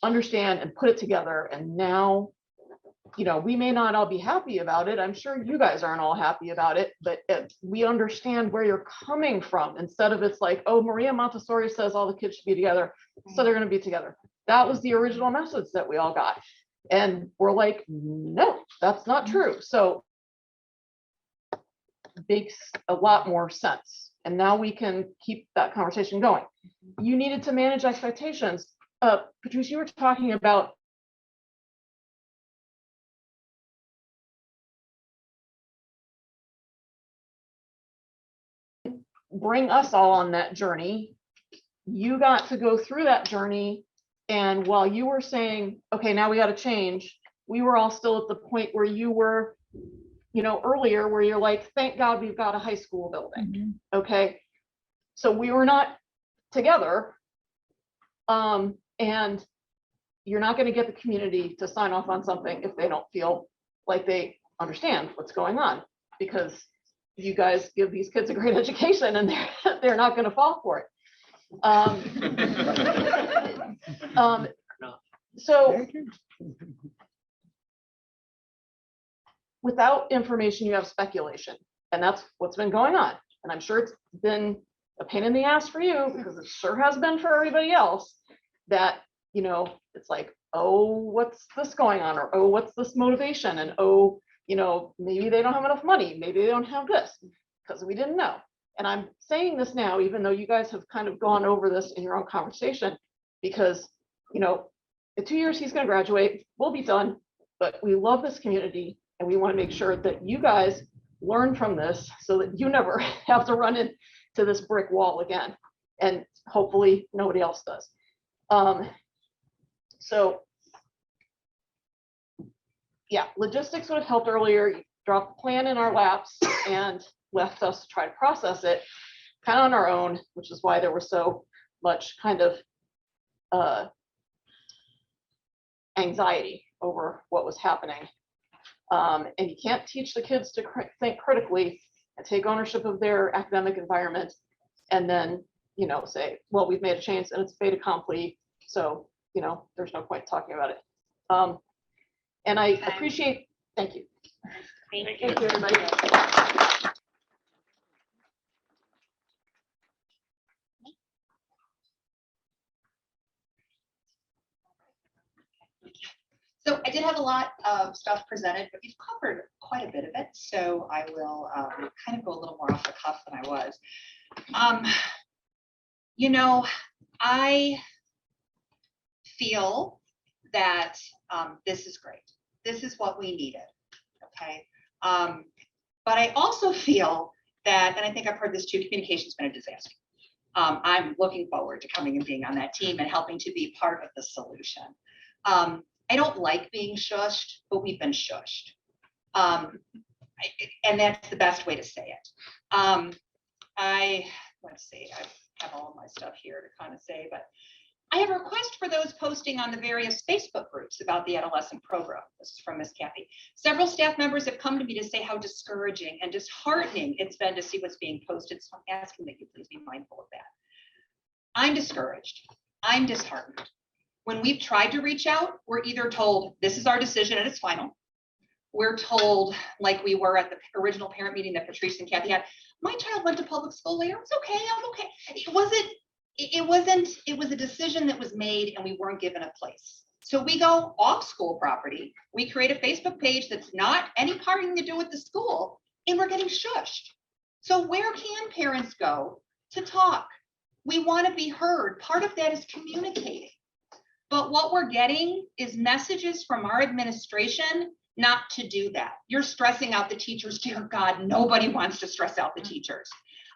Q: understand and put it together. And now, you know, we may not all be happy about it. I'm sure you guys aren't all happy about it, but we understand where you're coming from. Instead of it's like, oh, Maria Montessori says all the kids should be together, so they're going to be together. That was the original message that we all got. And we're like, no, that's not true. So makes a lot more sense. And now we can keep that conversation going. You needed to manage expectations. Patrice, you were talking about bring us all on that journey. You got to go through that journey. And while you were saying, okay, now we got to change, we were all still at the point where you were, you know, earlier, where you're like, thank God we've got a high school building. Okay. So we were not together. And you're not going to get the community to sign off on something if they don't feel like they understand what's going on, because you guys give these kids a great education and they're not going to fall for it. So without information, you have speculation, and that's what's been going on. And I'm sure it's been a pain in the ass for you, because it sure has been for everybody else, that, you know, it's like, oh, what's this going on? Or, oh, what's this motivation? And, oh, you know, maybe they don't have enough money. Maybe they don't have this, because we didn't know. And I'm saying this now, even though you guys have kind of gone over this in your own conversation, because, you know, in 2 years, he's going to graduate, we'll be done, but we love this community, and we want to make sure that you guys learn from this so that you never have to run into this brick wall again. And hopefully nobody else does. So yeah, logistics would have helped earlier. You dropped the plan in our laps and left us to try to process it kind of on our own, which is why there was so much kind of anxiety over what was happening. And you can't teach the kids to think critically and take ownership of their academic environment and then, you know, say, well, we've made a change and it's fait accompli, so, you know, there's no point talking about it. And I appreciate, thank you.
A: Thank
Q: Thank you, everybody.
R: So I did have a lot of stuff presented, but we've covered quite a bit of it. So I will kind of go a little more off the cuff than I was. You know, I feel that this is great. This is what we needed. Okay. But I also feel that, and I think I've heard this too, communication's been a disaster. I'm looking forward to coming and being on that team and helping to be part of the solution. I don't like being shushed, but we've been shushed. And that's the best way to say it. Let's see, I have all of my stuff here to kind of say, but I have a request for those posting on the various Facebook groups about the adolescent program. This is from Miss Kathy. Several staff members have come to me to say how discouraging and disheartening it's been to see what's being posted. So I'm asking that you please be mindful of that. I'm discouraged. I'm disheartened. When we've tried to reach out, we're either told this is our decision and it's final. We're told, like we were at the original parent meeting that Patrice and Kathy had, my child went to public school later. It's okay, I'm okay. It was a decision that was made and we weren't given a place. So we go off school property. We create a Facebook page that's not any parting to do with the school, and we're getting shushed. So where can parents go to talk? We want to be heard. Part of that is communicating. But what we're getting is messages from our administration not to do that. You're stressing out the teachers. Dear God, nobody wants to stress out the teachers.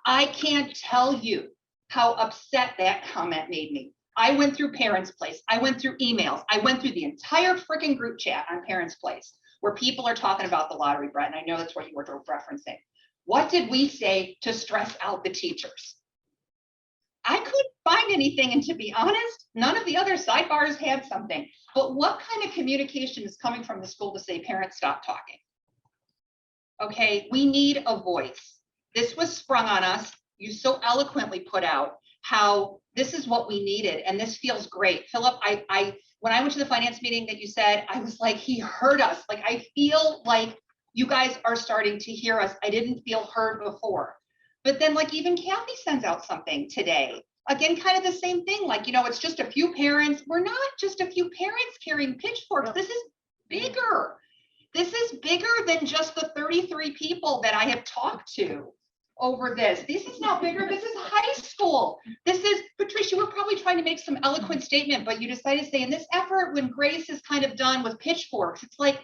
R: I can't tell you how upset that comment made me. I went through Parents Place. I went through emails. I went through the entire freaking group chat on Parents Place. where people are talking about the lottery, Brett, and I know that's what you were referencing. What did we say to stress out the teachers? I couldn't find anything, and to be honest, none of the other sidebars had something. But what kind of communication is coming from the school to say, parents, stop talking? Okay, we need a voice. This was sprung on us. You so eloquently put out how this is what we needed, and this feels great. Philip, when I went to the finance meeting that you said, I was like, he heard us. Like, I feel like you guys are starting to hear us. I didn't feel heard before. But then, like, even Kathy sends out something today. Again, kind of the same thing. Like, you know, it's just a few parents. We're not just a few parents carrying pitchforks. This is bigger. This is bigger than just the 33 people that I have talked to over this. This is not bigger. This is high school. This is, Patricia, you were probably trying to make some eloquent statement, but you decided to say in this effort, when Grace is kind of done with pitchforks, it's like,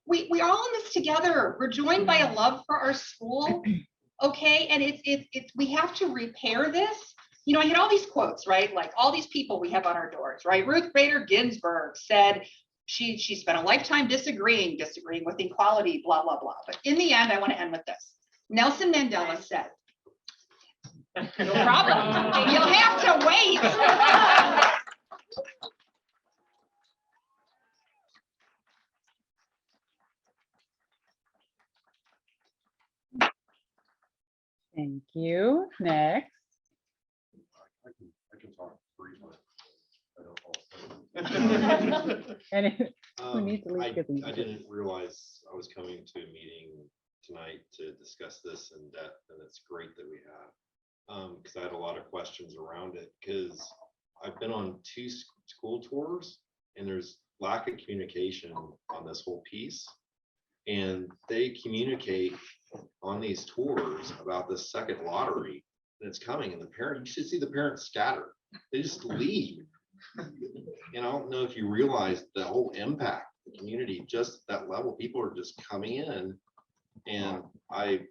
R: we're all in this together. We're joined by a love for our school. Okay, and it's we have to repair this. You know, I had all these quotes, right? Like all these people we have on our doors, right? Ruth Bader Ginsburg said she spent a lifetime disagreeing with equality, blah, blah, blah. But in the end, I want to end with this. Nelson Mandela said, no problem, you'll have to wait.
B: Thank you. Next.
S: I can talk briefly. I don't fall
B: And who needs to leave?
S: I didn't realize I was coming to a meeting tonight to discuss this in depth, and it's great that we have. Because I had a lot of questions around it, because I've been on 2 school tours and there's lack of communication on this whole piece. And they communicate on these tours about the second lottery that's coming, and the parent, you should see the parents scatter. They just leave. You know, I don't know if you realize the whole impact, the community, just that level, people are just coming in. And I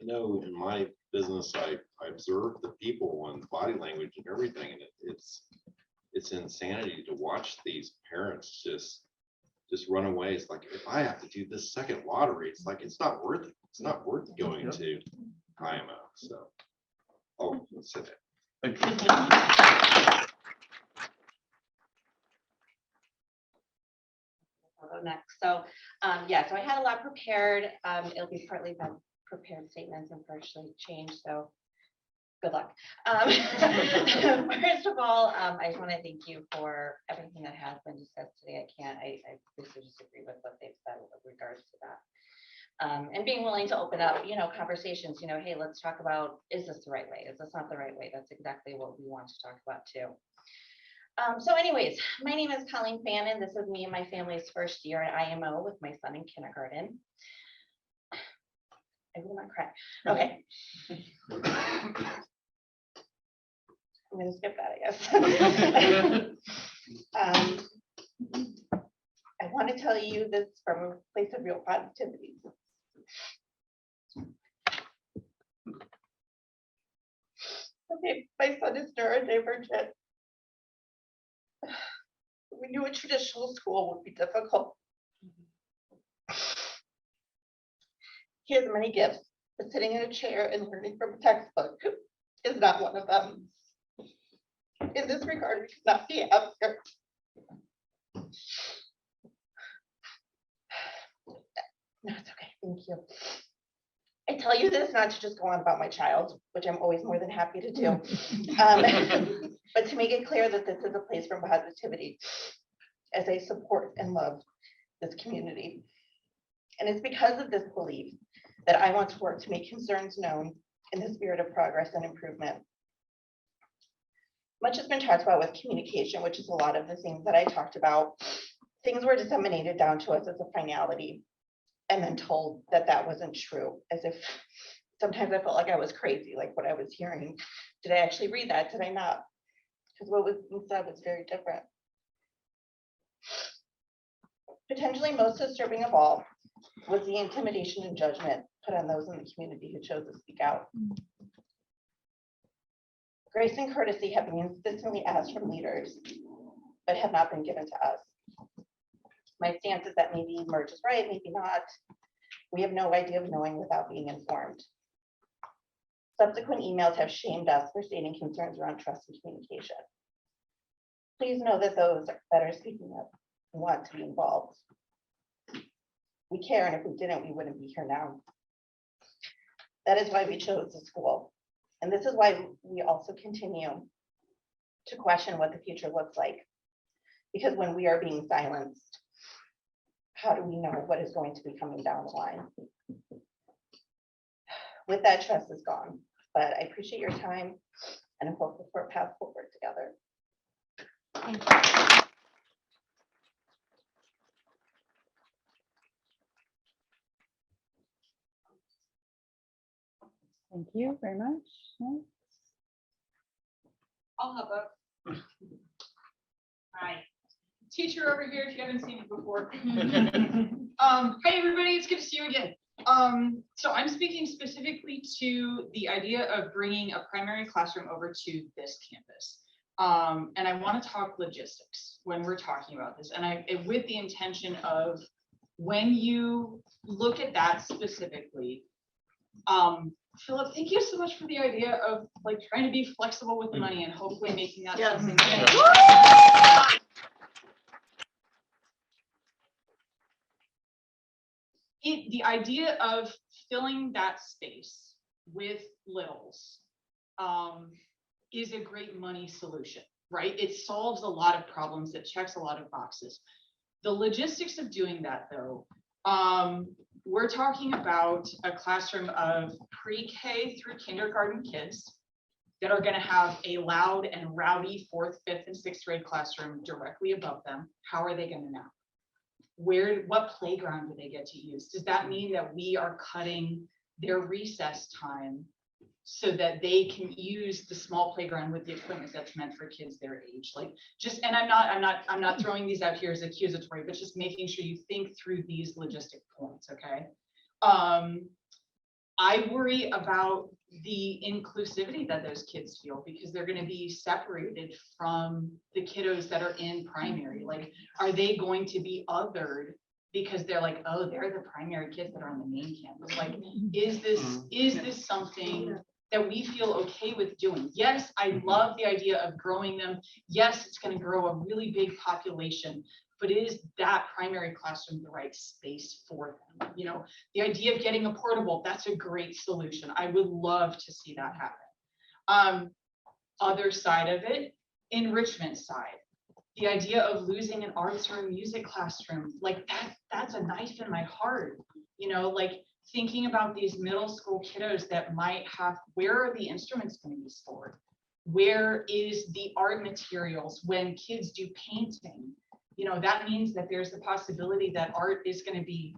S: know in my business, I observe the people and body language and everything, and it's insanity to watch these parents just run away. It's like, if I have to do this second lottery, it's like, it's not worth it. It's not worth going to IMO. So, oh, let's sit there.
T: I'll go next. So, yeah, so I had a lot prepared. It'll be partly about prepared statements and partially changed. So, good luck. First of all, I just want to thank you for everything that has been discussed today. I basically disagree with what they've said with regards to that. And being willing to open up, you know, conversations, you know, hey, let's talk about, is this the right way? Is this not the right way? That's exactly what we want to talk about too. So anyways, my name is Colleen Fannin. This is me and my family's first year at IMO with my son in kindergarten. I will not cry. Okay. I'm gonna skip that, I guess. I want to tell you this from a place of real positivity. Okay, my son is neurodivergent. We knew a traditional school would be difficult. He has many gifts, but sitting in a chair and learning from a textbook is not one of them. In this regard, we could not be happier. No, it's okay. Thank you. I tell you this not to just go on about my child, which I'm always more than happy to do, but to make it clear that this is a place for positivity as I support and love this community. And it's because of this belief that I want to work to make concerns known in the spirit of progress and improvement. Much has been talked about with communication, which is a lot of the things that I talked about. Things were disseminated down to us as a finality and then told that that wasn't true, as if sometimes I felt like I was crazy, like what I was hearing. Did I actually read that? Did I not? Because what was said was very different. Potentially most disturbing of all was the intimidation and judgment put on those in the community who chose to speak out. Grace and courtesy have been consistently asked from leaders, but have not been given to us. My stance is that maybe merge is right, maybe not. We have no idea of knowing without being informed. Subsequent emails have shamed us for stating concerns around trust and communication. Please know that those that are speaking up want to be involved. We care, and if we didn't, we wouldn't be here now. That is why we chose the school. And this is why we also continue to question what the future looks like. Because when we are being silenced, how do we know what is going to be coming down the line? With that, trust is gone, but I appreciate your time and hope for a path forward together.
A: Thank you.
B: Thank you very much.
U: I'll hop up. Hi. Teacher over here, if you haven't seen me before. Hey, everybody, it's good to see you again. So I'm speaking specifically to the idea of bringing a primary classroom over to this campus. And I want to talk logistics when we're talking about this. And with the intention of when you look at that specifically, Philip, thank you so much for the idea of like trying to be flexible with the money and hopefully making that something. The idea of filling that space with littles is a great money solution, right? It solves a lot of problems, it checks a lot of boxes. The logistics of doing that though, we're talking about a classroom of pre-K through kindergarten kids that are going to have a loud and rowdy 4th, 5th, and 6th grade classroom directly above them. How are they going to know? What playground do they get to use? Does that mean that we are cutting their recess time so that they can use the small playground with the equipment that's meant for kids their age? Like and I'm not throwing these out here as accusatory, but just making sure you think through these logistic points, okay? I worry about the inclusivity that those kids feel because they're going to be separated from the kiddos that are in primary. Like, are they going to be othered because they're like, oh, they're the primary kids that are on the main campus? Like, is this something that we feel okay with doing? Yes, I love the idea of growing them. Yes, it's going to grow a really big population, but is that primary classroom the right space for them? You know, the idea of getting a portable, that's a great solution. I would love to see that happen. Other side of it, enrichment side. The idea of losing an arts or a music classroom, like that's a knife in my heart. You know, like thinking about these middle school kiddos that might have, where are the instruments going to be stored? Where is the art materials when kids do painting? You know, that means that there's the possibility that art is going to be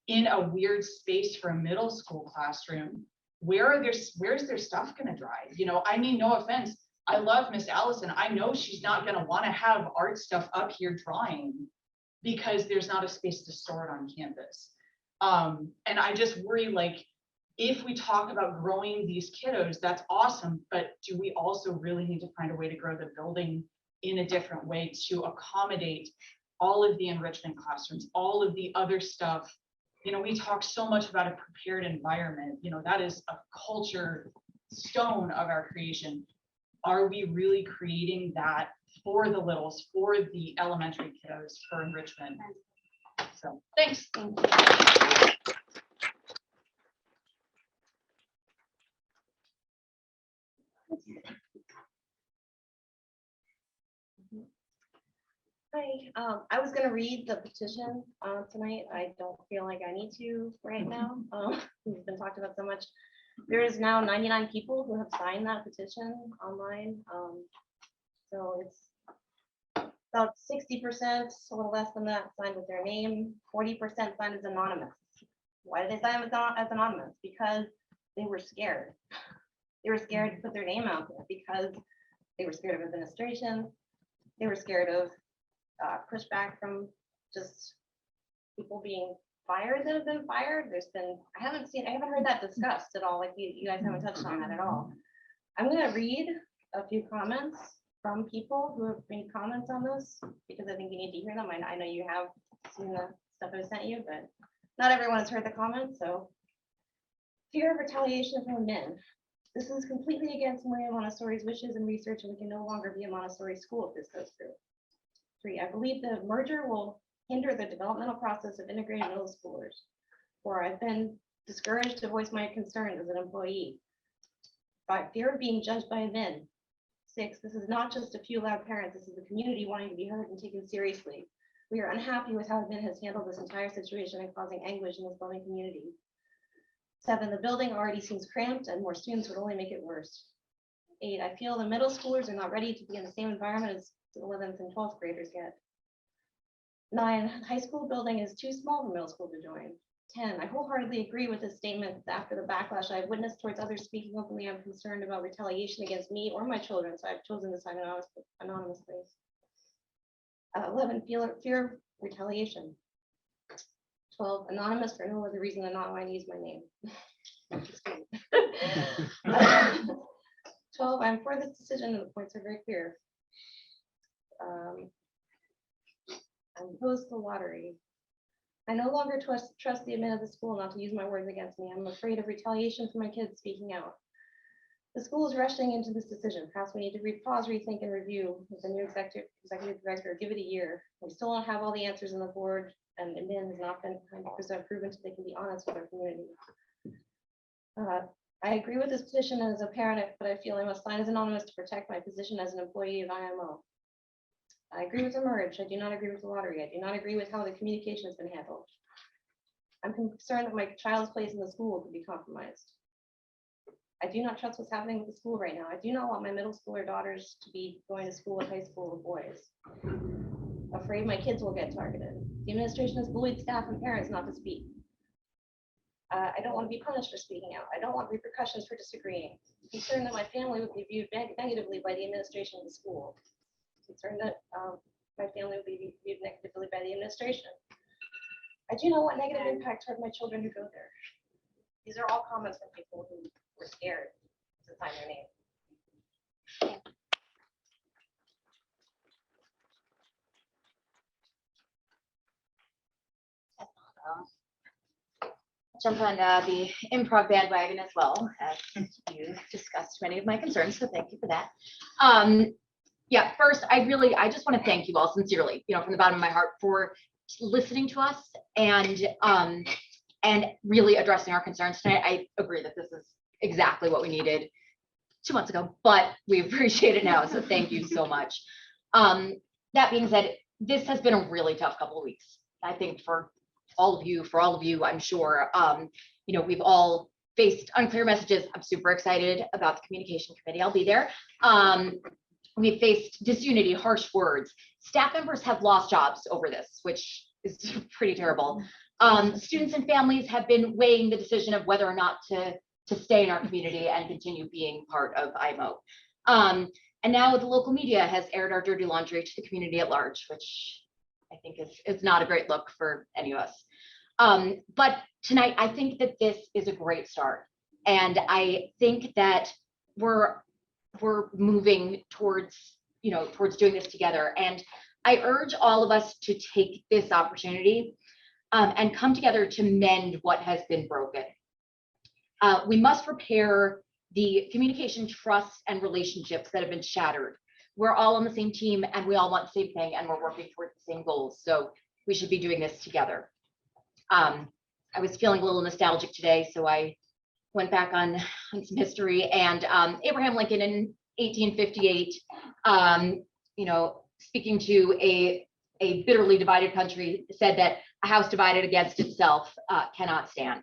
U: in a weird space for a middle school classroom. Where's their stuff going to dry? You know, I mean, no offense. I love Miss Allison. I know she's not going to want to have art stuff up here drying because there's not a space to store it on campus. And I just worry, like, if we talk about growing these kiddos, that's awesome. But do we also really need to find a way to grow the building in a different way to accommodate all of the enrichment classrooms, all of the other stuff? You know, we talk so much about a prepared environment. You know, that is a culture stone of our creation. Are we really creating that for the littles, for the elementary kiddos, for enrichment? So thanks.
V: Hi, I was gonna read the petition tonight. I don't feel like I need to right now. It's been talked about so much. There is now 99 people who have signed that petition online. So it's about 60%, a little less than that, signed with their name, 40% signed as anonymous. Why did they sign as anonymous? Because they were scared. They were scared to put their name out there because they were scared of administration. They were scared of pushback from just people being fired that have been fired. I haven't heard that discussed at all. Like you guys haven't touched on that at all. I'm gonna read a few comments from people who have made comments on this because I think you need to hear them. I know you have seen the stuff I sent you, but not everyone has heard the comments, so. Fear of retaliation from men. This is completely against Maria Montessori's wishes and research, and we can no longer be a Montessori school if this goes through. 3, I believe the merger will hinder the developmental process of integrated middle schoolers. 4, I've been discouraged to voice my concerns as an employee. 5, fear of being judged by men. 6, this is not just a few loud parents, this is the community wanting to be heard and taken seriously. We are unhappy with how admin has handled this entire situation and causing anguish in this loving community. 7, the building already seems cramped and more students would only make it worse. 8, I feel the middle schoolers are not ready to be in the same environment as the 11th and 12th graders yet. 9, high school building is too small for middle school to join. 10, I wholeheartedly agree with this statement. After the backlash I have witnessed towards others speaking openly, I'm concerned about retaliation against me or my children, so I've chosen to sign anonymously. 11, fear of retaliation. 12, anonymous for no other reason than not wanting to use my name. 12, I'm for this decision and the points are very clear. I'm opposed to the lottery. I no longer trust the admin of the school not to use my words against me. I'm afraid of retaliation from my kids speaking out. The school is rushing into this decision. Perhaps we need to pause, rethink, and review with the new executive director. Give it a year. We still don't have all the answers in the board, and admin has not been 100% proven so they can be honest with our community. I agree with this petition as a parent, but I feel I must sign as anonymous to protect my position as an employee of IMO. I agree with the merge. I do not agree with the lottery. I do not agree with how the communication has been handled. I'm concerned that my child's place in the school could be compromised. I do not trust what's happening with the school right now. I do not want my middle schooler daughters to be going to school with high school boys. Afraid my kids will get targeted. The administration has bullied staff and parents not to speak. I don't want to be punished for speaking out. I don't want repercussions for disagreeing. I'm concerned that my family would be viewed negatively by the administration of the school. I'm concerned that my family would be viewed negatively by the administration. I do not want negative impact toward my children who go there. These are all comments from people who were scared to sign their name.
F: Jump on the improv bandwagon as well, as you discussed many of my concerns, so thank you for that. Yeah, first, I just want to thank you all sincerely, from the bottom of my heart for listening to us and really addressing our concerns tonight. I agree that this is exactly what we needed 2 months ago, but we appreciate it now, so thank you so much. That being said, this has been a really tough couple of weeks. I think for all of you, I'm sure, we've all faced unclear messages. I'm super excited about the communication committee. I'll be there. We've faced disunity, harsh words. Staff members have lost jobs over this, which is pretty terrible. Students and families have been weighing the decision of whether or not to stay in our community and continue being part of IMO. And now the local media has aired our dirty laundry to the community at large, which I think is not a great look for any of us. But tonight, I think that this is a great start. And I think that we're moving towards doing this together. And I urge all of us to take this opportunity and come together to mend what has been broken. We must repair the communication, trust, and relationships that have been shattered. We're all on the same team and we all want the same thing and we're working towards the same goals. So we should be doing this together. I was feeling a little nostalgic today, so I went back on some history, and Abraham Lincoln in 1858, speaking to a bitterly divided country, said that a house divided against itself cannot stand.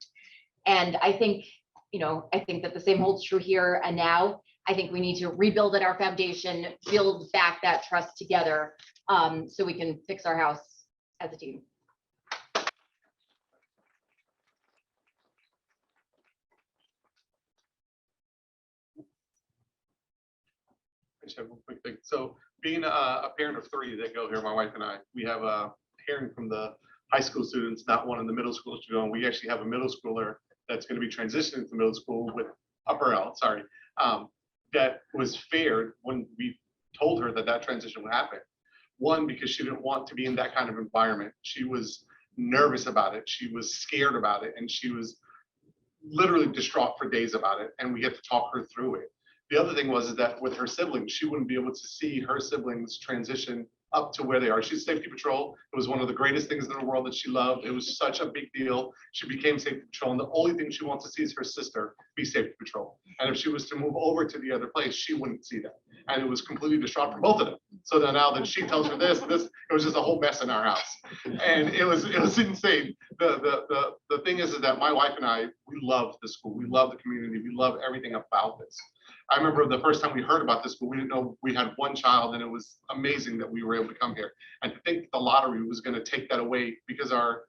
F: And I think that the same holds true here and now. I think we need to rebuild at our foundation, build back that trust together, so we can fix our house as a team.
G: I just have one quick thing. So being a parent of 3 that go here, my wife and I, we have a hearing from the high school students, not one in the middle school to go. And we actually have a middle schooler that's going to be transitioning to middle school with upper L, that was fared when we told her that transition would happen. One, because she didn't want to be in that kind of environment. She was nervous about it. She was scared about it. And she was literally distraught for days about it. And we get to talk her through it. The other thing was is that with her siblings, she wouldn't be able to see her siblings transition up to where they are. She's safety patrol. It was one of the greatest things in the world that she loved. It was such a big deal. She became safety patrol. And the only thing she wants to see is her sister be safety patrol. And if she was to move over to the other place, she wouldn't see that. And it was completely distraught for both of them. So then now that she tells her this, it was just a whole mess in our house. And it was insane. The thing is that my wife and I, we love the school. We love the community. We love everything about this. I remember the first time we heard about this school, we didn't know we had one child, and it was amazing that we were able to come here. And to think the lottery was going to take that away because our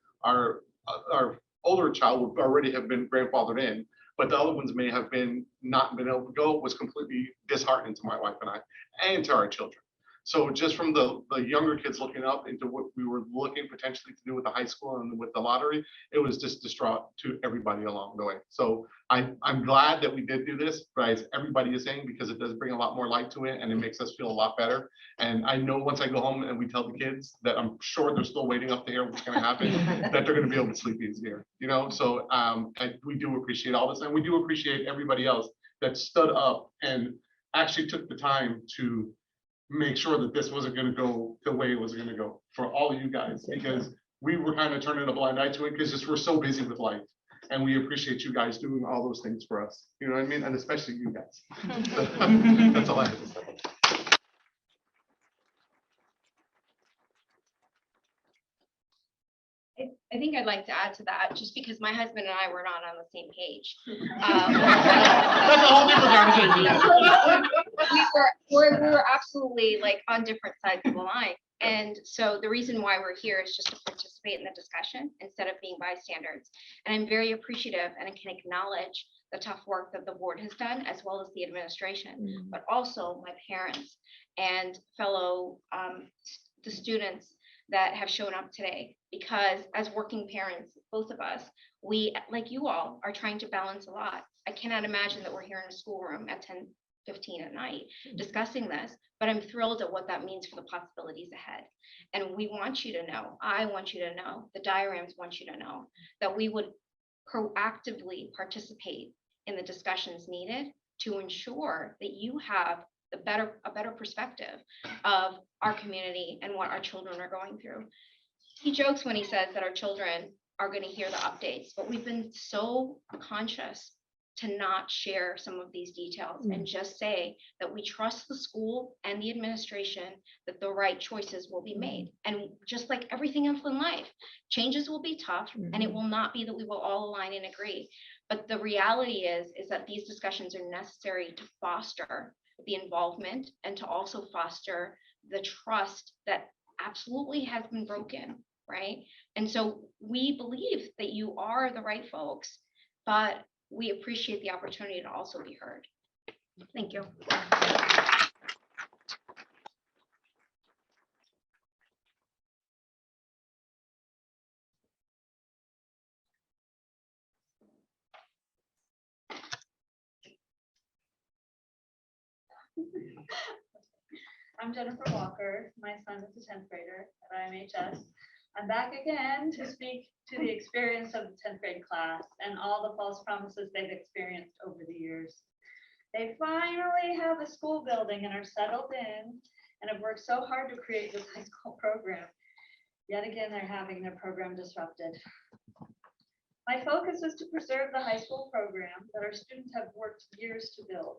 G: older child would already have been grandfathered in, but the other ones may have been not been able to go, was completely disheartening to my wife and I, and to our children. So just from the younger kids looking up into what we were looking potentially to do with the high school and with the lottery, it was just distraught to everybody along the way. So I'm glad that we did do this, but as everybody is saying, because it does bring a lot more light to it and it makes us feel a lot better. And I know once I go home and we tell the kids that I'm sure they're still waiting up to hear what's going to happen, that they're going to be able to sleep easier, you know? So we do appreciate all this, and we do appreciate everybody else that stood up and actually took the time to make sure that this wasn't going to go the way it was going to go for all you guys, because we were kind of turning a blind eye to it because just we're so busy with life, and we appreciate you guys doing all those things for us. You know what I mean? And especially you guys. That's all I have to say.
V: I think I'd like to add to that, just because my husband and I were not on the same page.
G: That's a whole different conversation.
V: We were absolutely like on different sides of the line. And so the reason why we're here is just to participate in the discussion instead of being bystanders. And I'm very appreciative and I can acknowledge the tough work that the board has done, as well as the administration, but also my parents and fellow the students that have shown up today, because as working parents, both of us, we, like you all, are trying to balance a lot. I cannot imagine that we're here in a schoolroom at 10:15 at night discussing this, but I'm thrilled at what that means for the possibilities ahead. And we want you to know, I want you to know, the diagrams want you to know that we would proactively participate in the discussions needed to ensure that you have a better perspective of our community and what our children are going through. He jokes when he says that our children are going to hear the updates, but we've been so conscious to not share some of these details and just say that we trust the school and the administration that the right choices will be made. And just like everything else in life, changes will be tough, and it will not be that we will all align and agree. But the reality is that these discussions are necessary to foster the involvement and to also foster the trust that absolutely has been broken, right? And so we believe that you are the right folks, but we appreciate the opportunity to also be heard. Thank you.
H: I'm Jennifer Walker. My son is a 10th grader at IMHS. I'm back again to speak to the experience of the 10th grade class and all the false promises they've experienced over the years. They finally have a school building and are settled in and have worked so hard to create this high school program. Yet again, they're having their program disrupted. My focus is to preserve the high school program that our students have worked years to build.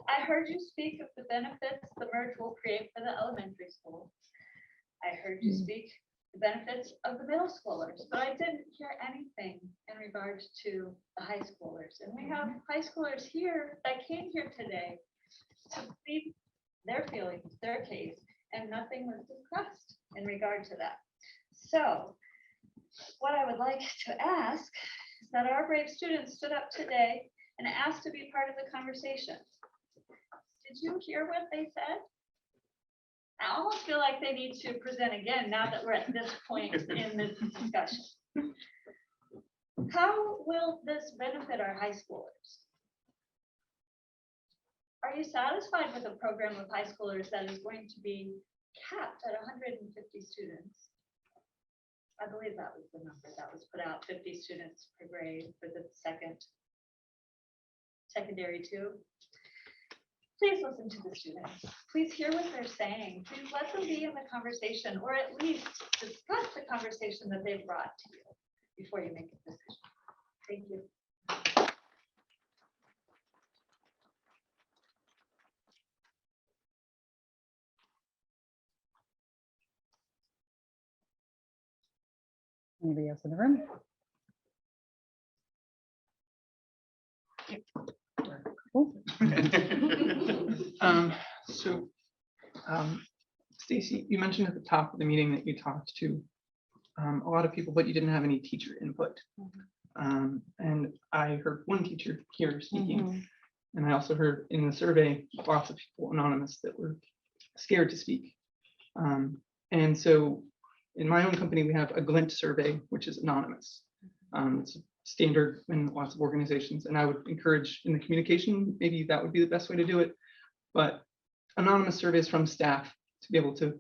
H: I heard you speak of the benefits the merge will create for the elementary school. I heard you speak the benefits of the middle schoolers, but I didn't hear anything in regards to the high schoolers. And we have high schoolers here that came here today to speak their feelings, their case, and nothing was discussed in regard to that. So what I would like to ask is that our brave students stood up today and asked to be part of the conversation. Did you hear what they said? I almost feel like they need to present again now that we're at this point in this discussion. How will this benefit our high schoolers? Are you satisfied with a program of high schoolers that is going to be capped at 150 students. I believe that was the number that was put out, 50 students per grade for the secondary two. Please listen to the students. Please hear what they're saying. Please let them be in the conversation, or at least discuss the conversation that they've brought to you before you make a decision. Thank you.
B: Anybody else in the room?
I: So, Stacy, you mentioned at the top of the meeting that you talked to a lot of people, but you didn't have any teacher input. And I heard one teacher here speaking, and I also heard in the survey lots of people anonymous that were scared to speak. And so in my own company, we have a glint survey, which is anonymous. It's standard in lots of organizations, and I would encourage in the communication, maybe that would be the best way to do it. But anonymous surveys from staff to be able to,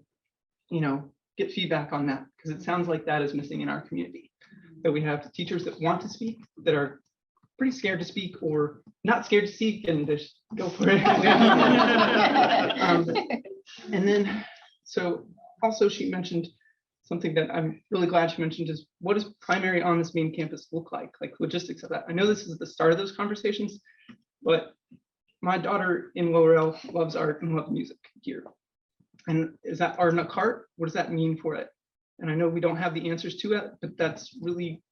I: get feedback on that, because it sounds like that is missing in our community. That we have teachers that want to speak, that are pretty scared to speak, or not scared to speak and just go for it. And then, so also she mentioned something that I'm really glad she mentioned is, what does primary on this main campus look like logistics of that? I know this is the start of those conversations, but my daughter in Lower L loves art and loves music here. And is that art in a cart? What does that mean for it? And I know we don't have the answers to it, but that's really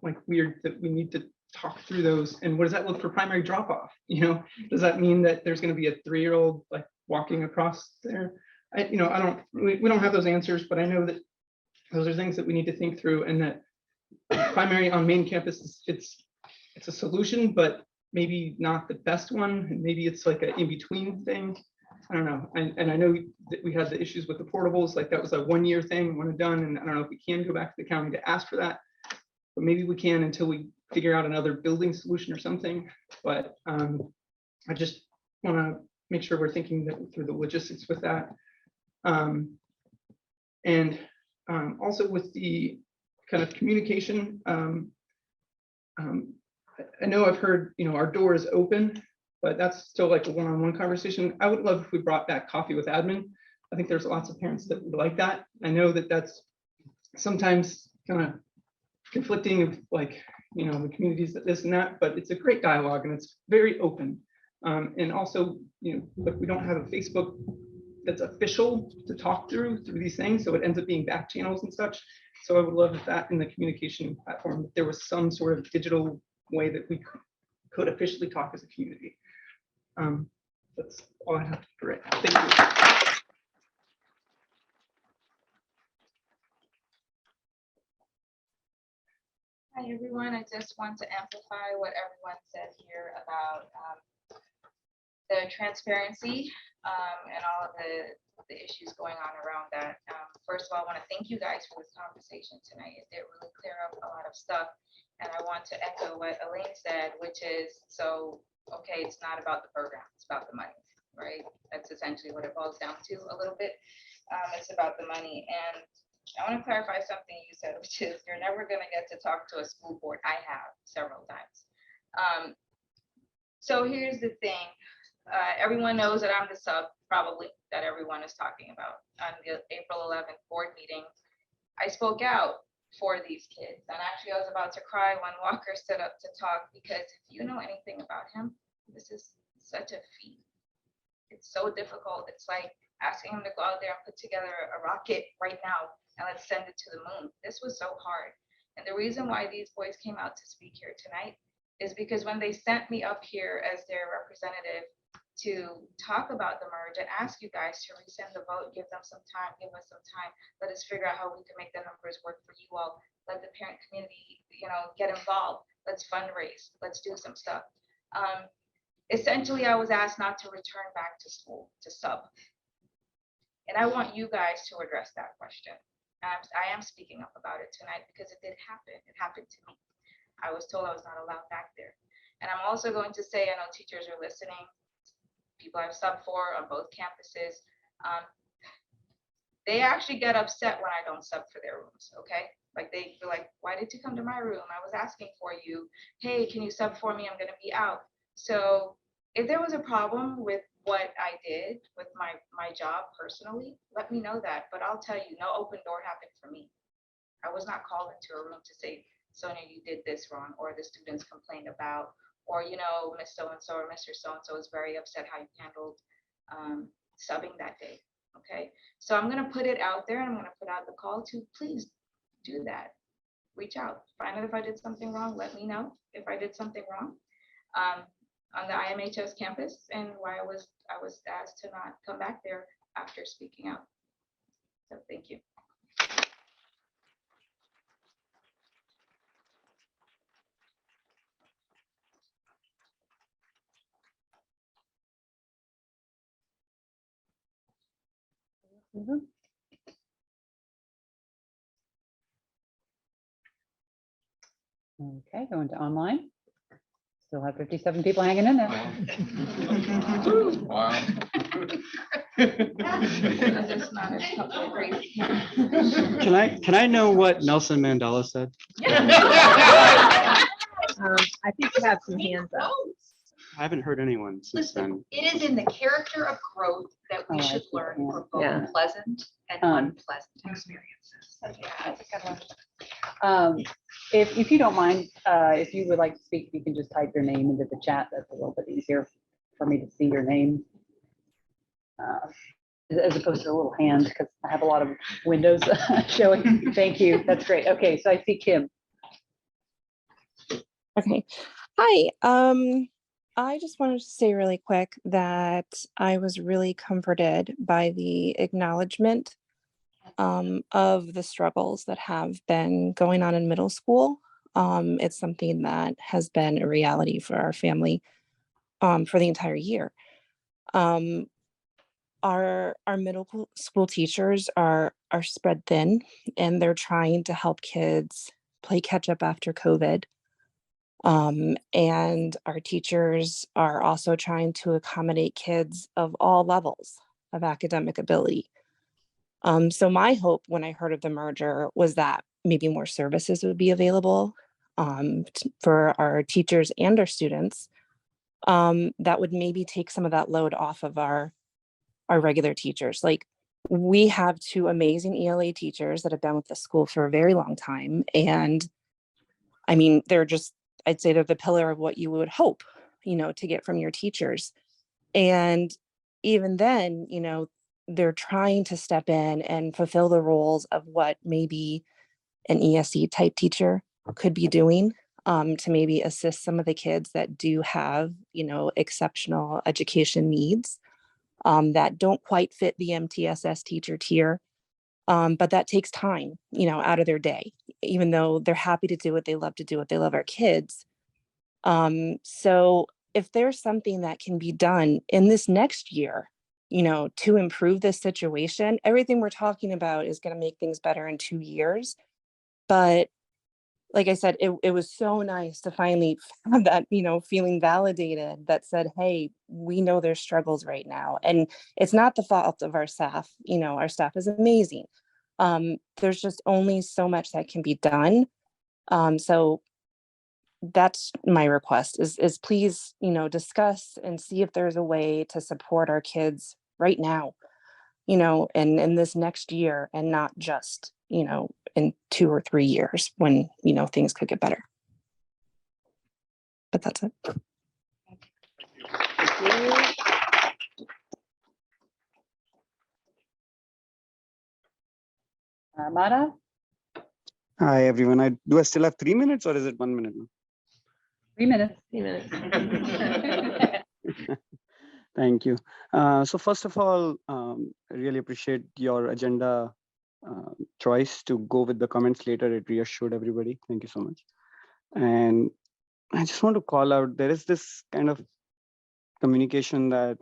I: like weird that we need to talk through those. And what does that look for primary drop off? Does that mean that there's going to be a 3-year-old like walking across there? We don't have those answers, but I know that those are things that we need to think through, and that primary on main campus it's a solution, but maybe not the best one. And maybe it's like an in-between thing. I don't know. And I know that we had the issues with the portables, like that was a 1-year thing when it's done. And I don't know if we can go back to the county to ask for that, but maybe we can until we figure out another building solution or something. But I just want to make sure we're thinking that through the logistics with that. And also with the kind of communication, I know I've heard, our door is open, but that's still like a one-on-one conversation. I would love if we brought back coffee with admin. I think there's lots of parents that would like that. I know that that's sometimes kind of conflicting of like, the communities that this and that, but it's a great dialogue and it's very open. And also, like we don't have a Facebook that's official to talk through these things. So it ends up being back channels and such. So I would love if that in the communication platform, there was some sort of digital way that we could officially talk as a community. That's all I have for it. Thank you.
K: Hi, everyone. I just want to amplify what everyone said here about the transparency and all of the issues going on around that. First of all, I want to thank you guys for this conversation tonight. It did really clear up a lot of stuff. And I want to echo what Elaine said, which is, okay, it's not about the program, it's about the money, right? That's essentially what it boils down to a little bit. It's about the money. And I want to clarify something you said, which is you're never going to get to talk to a school board. I have several times. So here's the thing. Everyone knows that I'm the sub, probably, that everyone is talking about. On the April 11th board meeting, I spoke out for these kids. And actually, I was about to cry when Walker stood up to talk, because if you know anything about him, this is such a feat. It's so difficult. It's like asking him to go out there and put together a rocket right now and let's send it to the moon. This was so hard. And the reason why these boys came out to speak here tonight is because when they sent me up here as their representative to talk about the merge and ask you guys to resend the vote, give them some time, give us some time, let us figure out how we can make the numbers work for you all, let the parent community, get involved, let's fundraise, let's do some stuff. Essentially, I was asked not to return back to school, to sub. And I want you guys to address that question. I am speaking up about it tonight because it did happen. It happened to me. I was told I was not allowed back there. And I'm also going to say, I know teachers are listening, people I've subbed for on both campuses. They actually get upset when I don't sub for their rooms, okay? Like they feel like, why did you come to my room? I was asking for you. Hey, can you sub for me? I'm gonna be out. So if there was a problem with what I did with my job personally, let me know that. But I'll tell you, no open door happened for me. I was not called into a room to say, Sonia, you did this wrong, or the students complained about, or, you know, Miss So-and-so or Mr. So-and-so is very upset how you handled subbing that day, okay? So I'm gonna put it out there, and I'm gonna put out the call to please do that. Reach out, find out if I did something wrong, let me know if I did something wrong on the IMHS campus, and why I was asked to not come back there after speaking out. So thank you.
B: Okay, going to online. Still have 57 people hanging in there.
G: Wow.
C: Can I know what Nelson Mandela said?
D: I think we have some hands up.
C: I haven't heard anyone since then.
F: It is in the character of growth that we
B: Oh, I
F: should
B: see.
F: learn from both
D: Yeah.
F: pleasant and unpleasant experiences. So, yeah, that's a good one.
B: If you don't mind, if you would like to speak, you can just type your name into the chat. That's a little bit easier for me to see your name. As opposed to a little hand, because I have a lot of windows showing. Thank you. That's great. Okay, so I see Kim.
J: Okay. Hi. I just wanted to say really quick that I was really comforted by the acknowledgement of the struggles that have been going on in middle school. It's something that has been a reality for our family for the entire year. Our middle school teachers are spread thin, and they're trying to help kids play catch up after COVID. And our teachers are also trying to accommodate kids of all levels of academic ability. So my hope when I heard of the merger was that maybe more services would be available for our teachers and our students that would maybe take some of that load off of our regular teachers. Like, we have two amazing ELA teachers that have been with the school for a very long time. And I mean, I'd say they're the pillar of what you would hope, to get from your teachers. And even then, they're trying to step in and fulfill the roles of what maybe an ESE type teacher could be doing to maybe assist some of the kids that do have, exceptional education needs that don't quite fit the MTSS teacher tier. But that takes time, out of their day, even though they're happy to do what they love to do, what they love our kids. So if there's something that can be done in this next year, to improve this situation, everything we're talking about is going to make things better in 2 years. But like I said, it was so nice to finally have that, feeling validated that said, hey, we know there's struggles right now. And it's not the fault of our staff. Our staff is amazing. There's just only so much that can be done. So that's my request is please, discuss and see if there's a way to support our kids right now, and in this next year, and not just, in 2 or 3 years when, things could get better. But that's it.
B: Mara?
C: Hi, everyone. Do I still have 3 minutes or is it 1 minute?
B: 3 minutes.
D: 3 minutes.
C: Thank you. So first of all, I really appreciate your agenda choice to go with the comments later. It reassured everybody. Thank you so much. And I just want to call out, there is this kind of communication that,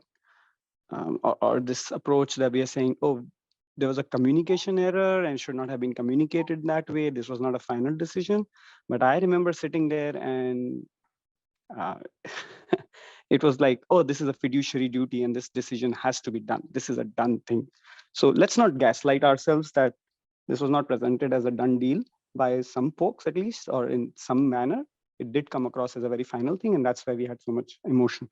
C: or this approach that we are saying, oh, there was a communication error and should not have been communicated that way. This was not a final decision. But I remember sitting there and
M: it was like, oh, this is a fiduciary duty and this decision has to be done. This is a done thing. So let's not gaslight ourselves that this was not presented as a done deal by some folks, at least, or in some manner. It did come across as a very final thing, and that's why we had so much emotion.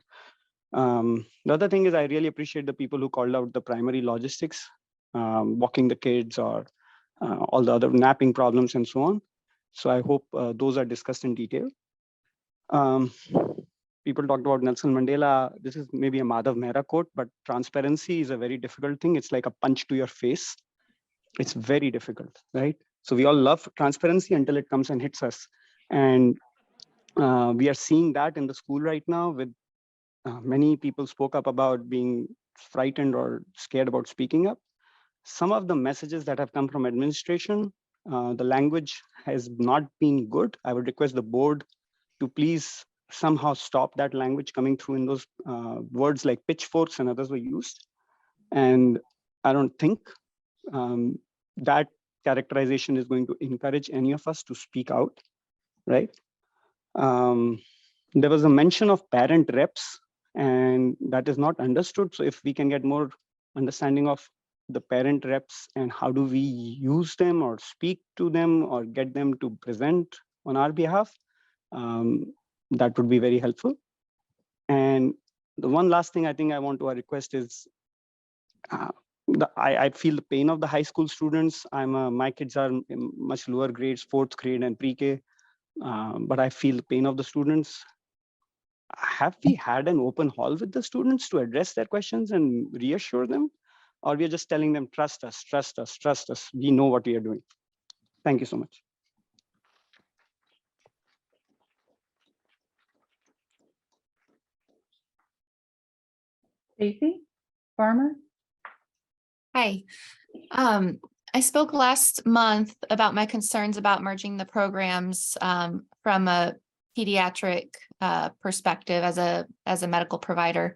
M: The other thing is I really appreciate the people who called out the primary logistics, walking the kids or all the other napping problems and so on. So I hope those are discussed in detail. People talked about Nelson Mandela. This is maybe a Madhav Mehra quote, but transparency is a very difficult thing. It's like a punch to your face. It's very difficult, right? So we all love transparency until it comes and hits us. And we are seeing that in the school right now with many people spoke up about being frightened or scared about speaking up. Some of the messages that have come from administration, the language has not been good. I would request the board to please somehow stop that language coming through in those words like pitchforks and others were used. And I don't think that characterization is going to encourage any of us to speak out, right? There was a mention of parent reps, and that is not understood. So if we can get more understanding of the parent reps and how do we use them or speak to them or get them to present on our behalf, that would be very helpful. And the one last thing I think I want to request is, I feel the pain of the high school students. My kids are in much lower grades, 4th grade and pre-K, but I feel the pain of the students. Have we had an open hall with the students to address their questions and reassure them? Or we are just telling them, trust us, trust us, trust us. We know what we are doing. Thank you so much.
B: Stacey Farmer?
O: Hi. I spoke last month about my concerns about merging the programs from a pediatric perspective as a medical provider.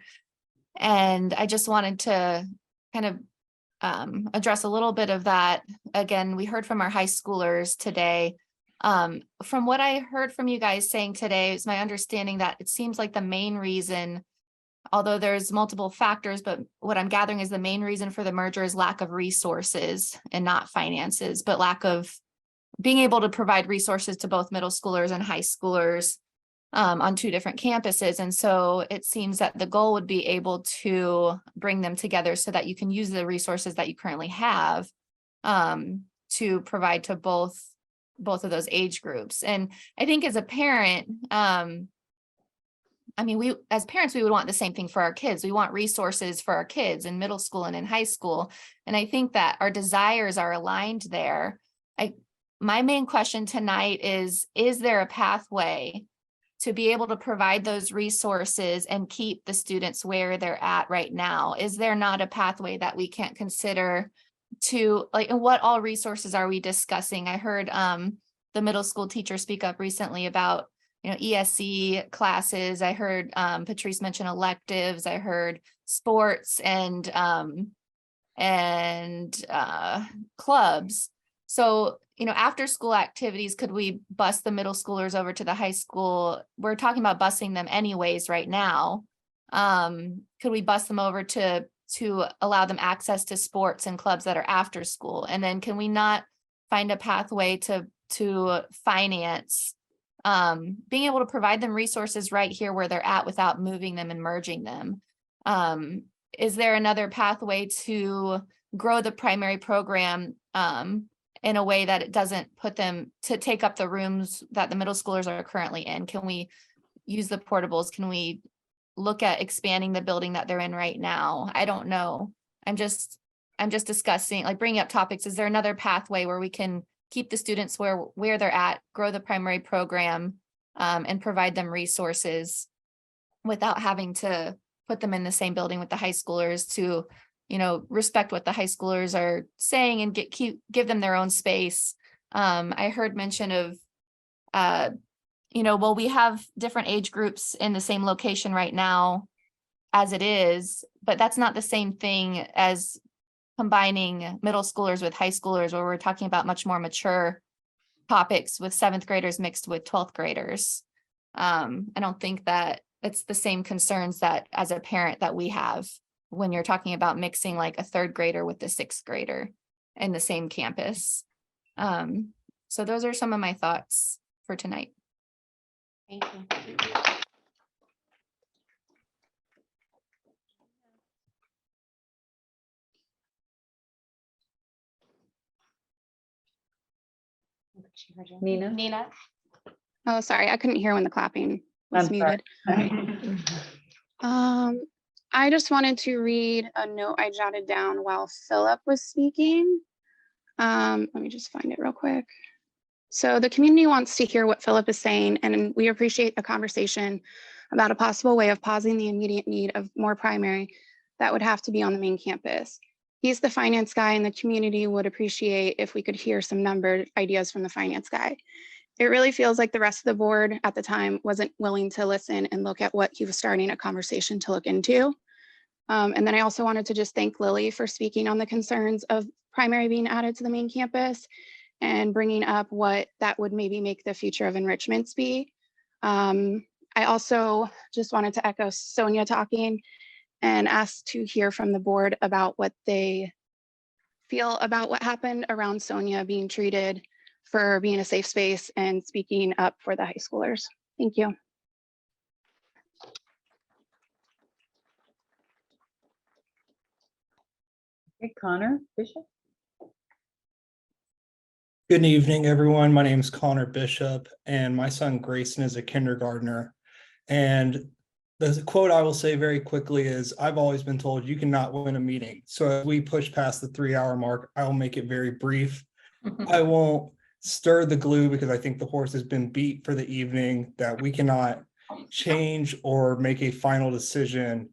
O: And I just wanted to kind of address a little bit of that. Again, we heard from our high schoolers today. From what I heard from you guys saying today, it's my understanding that it seems like the main reason, although there's multiple factors, but what I'm gathering is the main reason for the merger is lack of resources and not finances, but lack of being able to provide resources to both middle schoolers and high schoolers on 2 different campuses. And so it seems that the goal would be able to bring them together so that you can use the resources that you currently have to provide to both of those age groups. And I think as a parent, I mean, we as parents, we would want the same thing for our kids. We want resources for our kids in middle school and in high school. And I think that our desires are aligned there. My main question tonight is there a pathway to be able to provide those resources and keep the students where they're at right now? Is there not a pathway that we can't consider to, like, and what all resources are we discussing? I heard the middle school teacher speak up recently about ESC classes. I heard Patrice mention electives. I heard sports and clubs. So, after school activities, could we bus the middle schoolers over to the high school? We're talking about busing them anyways right now. Could we bus them over to allow them access to sports and clubs that are after school? And then can we not find a pathway to finance being able to provide them resources right here where they're at without moving them and merging them? Is there another pathway to grow the primary program in a way that it doesn't put them to take up the rooms that the middle schoolers are currently in? Can we use the portables? Can we look at expanding the building that they're in right now? I don't know. I'm just discussing, like, bringing up topics. Is there another pathway where we can keep the students where they're at, grow the primary program, and provide them resources without having to put them in the same building with the high schoolers, to respect what the high schoolers are saying and give them their own space? I heard mention of well, we have different age groups in the same location right now as it is, but that's not the same thing as combining middle schoolers with high schoolers, where we're talking about much more mature topics with 7th graders mixed with 12th graders. I don't think that it's the same concerns that as a parent that we have when you're talking about mixing like a third grader with the sixth grader in the same campus. So those are some of my thoughts for tonight.
A: Thank you.
B: Nina?
A: Nina?
L: Oh, sorry, I couldn't hear when the clapping was
B: I'm sorry.
L: muted. I just wanted to read a note I jotted down while Philip was speaking. Let me just find it real quick. So the community wants to hear what Philip is saying, and we appreciate a conversation about a possible way of pausing the immediate need of more primary that would have to be on the main campus. He's the finance guy, and the community would appreciate if we could hear some number ideas from the finance guy. It really feels like the rest of the board at the time wasn't willing to listen and look at what he was starting a conversation to look into. And then I also wanted to just thank Lily for speaking on the concerns of primary being added to the main campus and bringing up what that would maybe make the future of enrichments be. I also just wanted to echo Sonia talking and ask to hear from the board about what they feel about what happened around Sonia being treated for being a safe space and speaking up for the high schoolers. Thank you.
B: Okay, Connor Bishop.
N: Good evening, everyone. My name is Connor Bishop, and my son Grayson is a kindergartner. And the quote I will say very quickly is, I've always been told you cannot win a meeting. So as we push past the 3-hour mark, I will make it very brief. I won't stir the glue because I think the horse has been beat for the evening, that we cannot change or make a final decision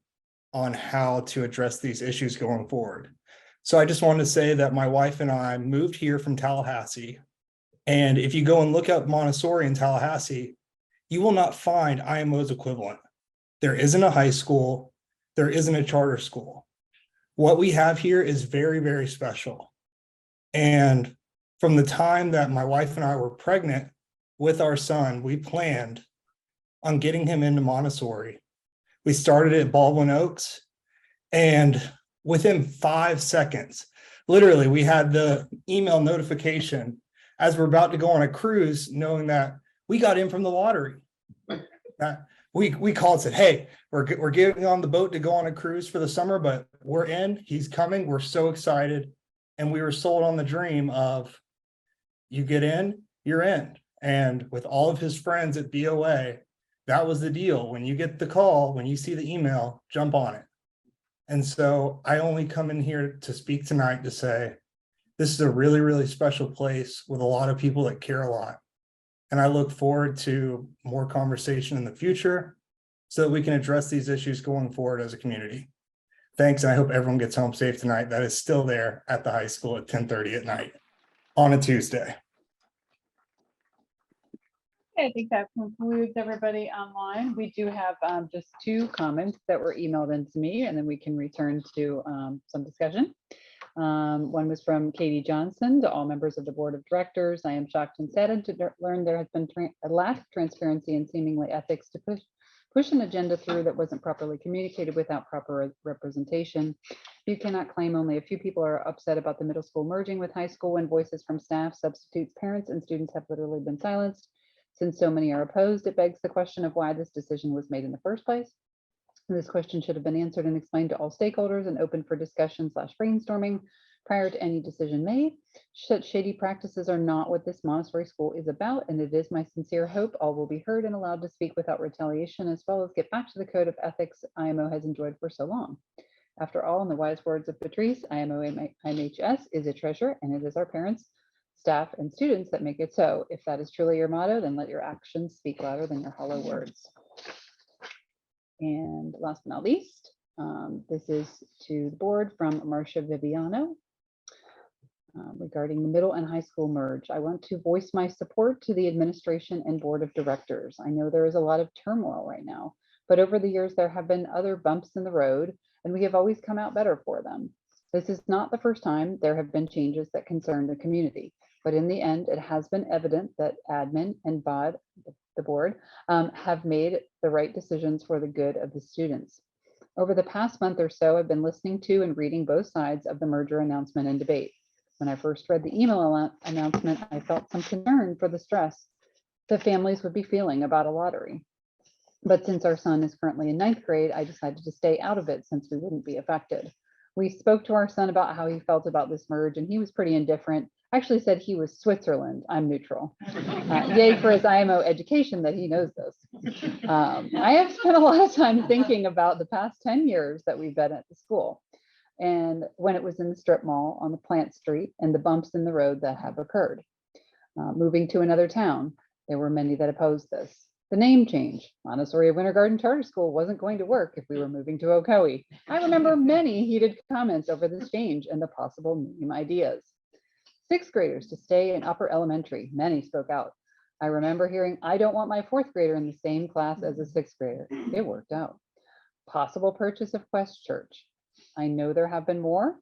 N: on how to address these issues going forward. So I just wanted to say that my wife and I moved here from Tallahassee. And if you go and look up Montessori in Tallahassee, you will not find IMO's equivalent. There isn't a high school. There isn't a charter school. What we have here is very, very special. And from the time that my wife and I were pregnant with our son, we planned on getting him into Montessori. We started at Baldwin Oaks, and within 5 seconds, literally, we had the email notification as we're about to go on a cruise, knowing that we got in from the lottery. We called and said, hey, we're getting on the boat to go on a cruise for the summer, but we're in, he's coming, we're so excited. And we were sold on the dream of, you get in, you're in. And with all of his friends at BOA, that was the deal. When you get the call, when you see the email, jump on it. And so I only come in here to speak tonight to say, this is a really, really special place with a lot of people that care a lot. And I look forward to more conversation in the future so that we can address these issues going forward as a community. Thanks, and I hope everyone gets home safe tonight. That is still there at the high school at 10:30 at night on a Tuesday.
B: Okay, I think that concludes everybody online. We do have just 2 comments that were emailed in to me, and then we can return to some discussion. One was from Katie Johnson. To all members of the board of directors, I am shocked and saddened to learn there has been a lack of transparency and seemingly ethics to push an agenda through that wasn't properly communicated without proper representation. You cannot claim only a few people are upset about the middle school merging with high school when voices from staff, substitutes, parents, and students have literally been silenced. Since so many are opposed, it begs the question of why this decision was made in the first place. This question should have been answered and explained to all stakeholders and open for discussion/brainstorming prior to any decision made. Such shady practices are not what this Montessori school is about, and it is my sincere hope all will be heard and allowed to speak without retaliation, as well as get back to the code of ethics IMO has enjoyed for so long. After all, in the wise words of Patrice, IMO IMHS is a treasure, and it is our parents, staff, and students that make it so. If that is truly your motto, then let your actions speak louder than your hollow words. And last but not least, this is to the board from Marcia Viviano regarding the middle and high school merge. I want to voice my support to the administration and board of directors. I know there is a lot of turmoil right now, but over the years, there have been other bumps in the road, and we have always come out better for them. This is not the first time there have been changes that concern the community, but in the end, it has been evident that admin and BOD, the the board, have made the right decisions for the good of the students. Over the past month or so, I've been listening to and reading both sides of the merger announcement and debate. When I first read the email announcement, I felt some concern for the stress the families would be feeling about a lottery. But since our son is currently in 9th grade, I decided to stay out of it since we wouldn't be affected. We spoke to our son about how he felt about this merge, and he was pretty indifferent. Actually said he was Switzerland. I'm neutral. Yay for his IMO education that he knows this. I have spent a lot of time thinking about the past 10 years that we've been at the school, and when it was in the strip mall on the Plant Street and the bumps in the road that have occurred. Moving to another town, there were many that opposed this. The name change, Montessori Winter Garden Charter School, wasn't going to work if we were moving to Ocoee. I remember many heated comments over this change and the possible name ideas. 6th graders to stay in upper elementary, many spoke out. I remember hearing, I don't want my 4th grader in the same class as a 6th grader. It worked out. Possible purchase of Quest Church. I know there have been more.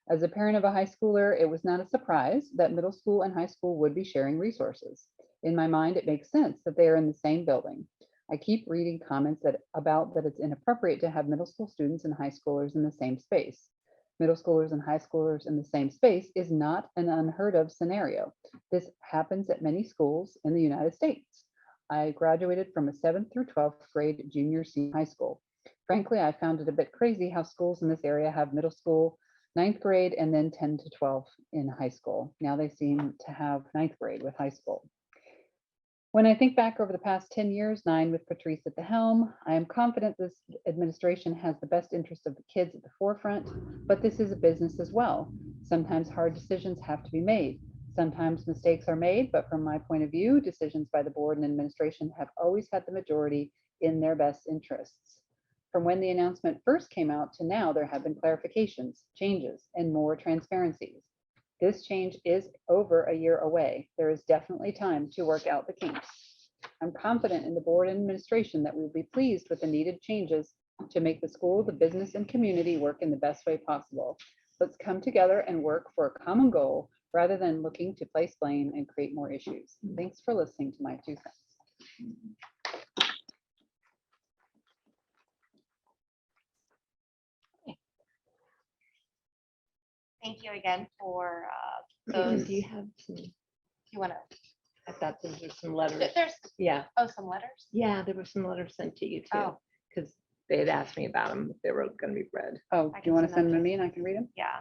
B: As a parent of a high schooler, it was not a surprise that middle school and high school would be sharing resources. In my mind, it makes sense that they are in the same building. I keep reading comments about that it's inappropriate to have middle school students and high schoolers in the same space. Middle schoolers and high schoolers in the same space is not an unheard of scenario. This happens at many schools in the United States. I graduated from a 7th through 12th grade junior senior high school. Frankly, I found it a bit crazy how schools in this area have middle school, 9th grade, and then 10 to 12 in high school. Now they seem to have 9th grade with high school. When I think back over the past 10 years, 9 with Patrice at the helm, I am confident this administration has the best interest of the kids at the forefront, but this is a business as well. Sometimes hard decisions have to be made. Sometimes mistakes are made, but from my point of view, decisions by the board and administration have always had the majority in their best interests. From when the announcement first came out to now, there have been clarifications, changes, and more transparencies. This change is over a year away. There is definitely time to work out the kinks. I'm confident in the board and administration that we will be pleased with the needed changes to make the school, the business, and community work in the best way possible. Let's come together and work for a common goal rather than looking to place blame and create more issues. Thanks for listening to my 2 cents.
A: Thank you again for
D: Do
A: those.
D: you have some,
A: You want to?
D: I thought there were some letters.
A: There's,
D: Yeah,
A: oh, some letters?
D: yeah, there were some letters sent to you too,
A: Oh.
D: because they had asked me about them, if they were gonna be read.
B: Oh,
A: I
B: do you
A: can
B: want to
A: send
B: send them
A: them
B: to me and I can read them?
A: Yeah.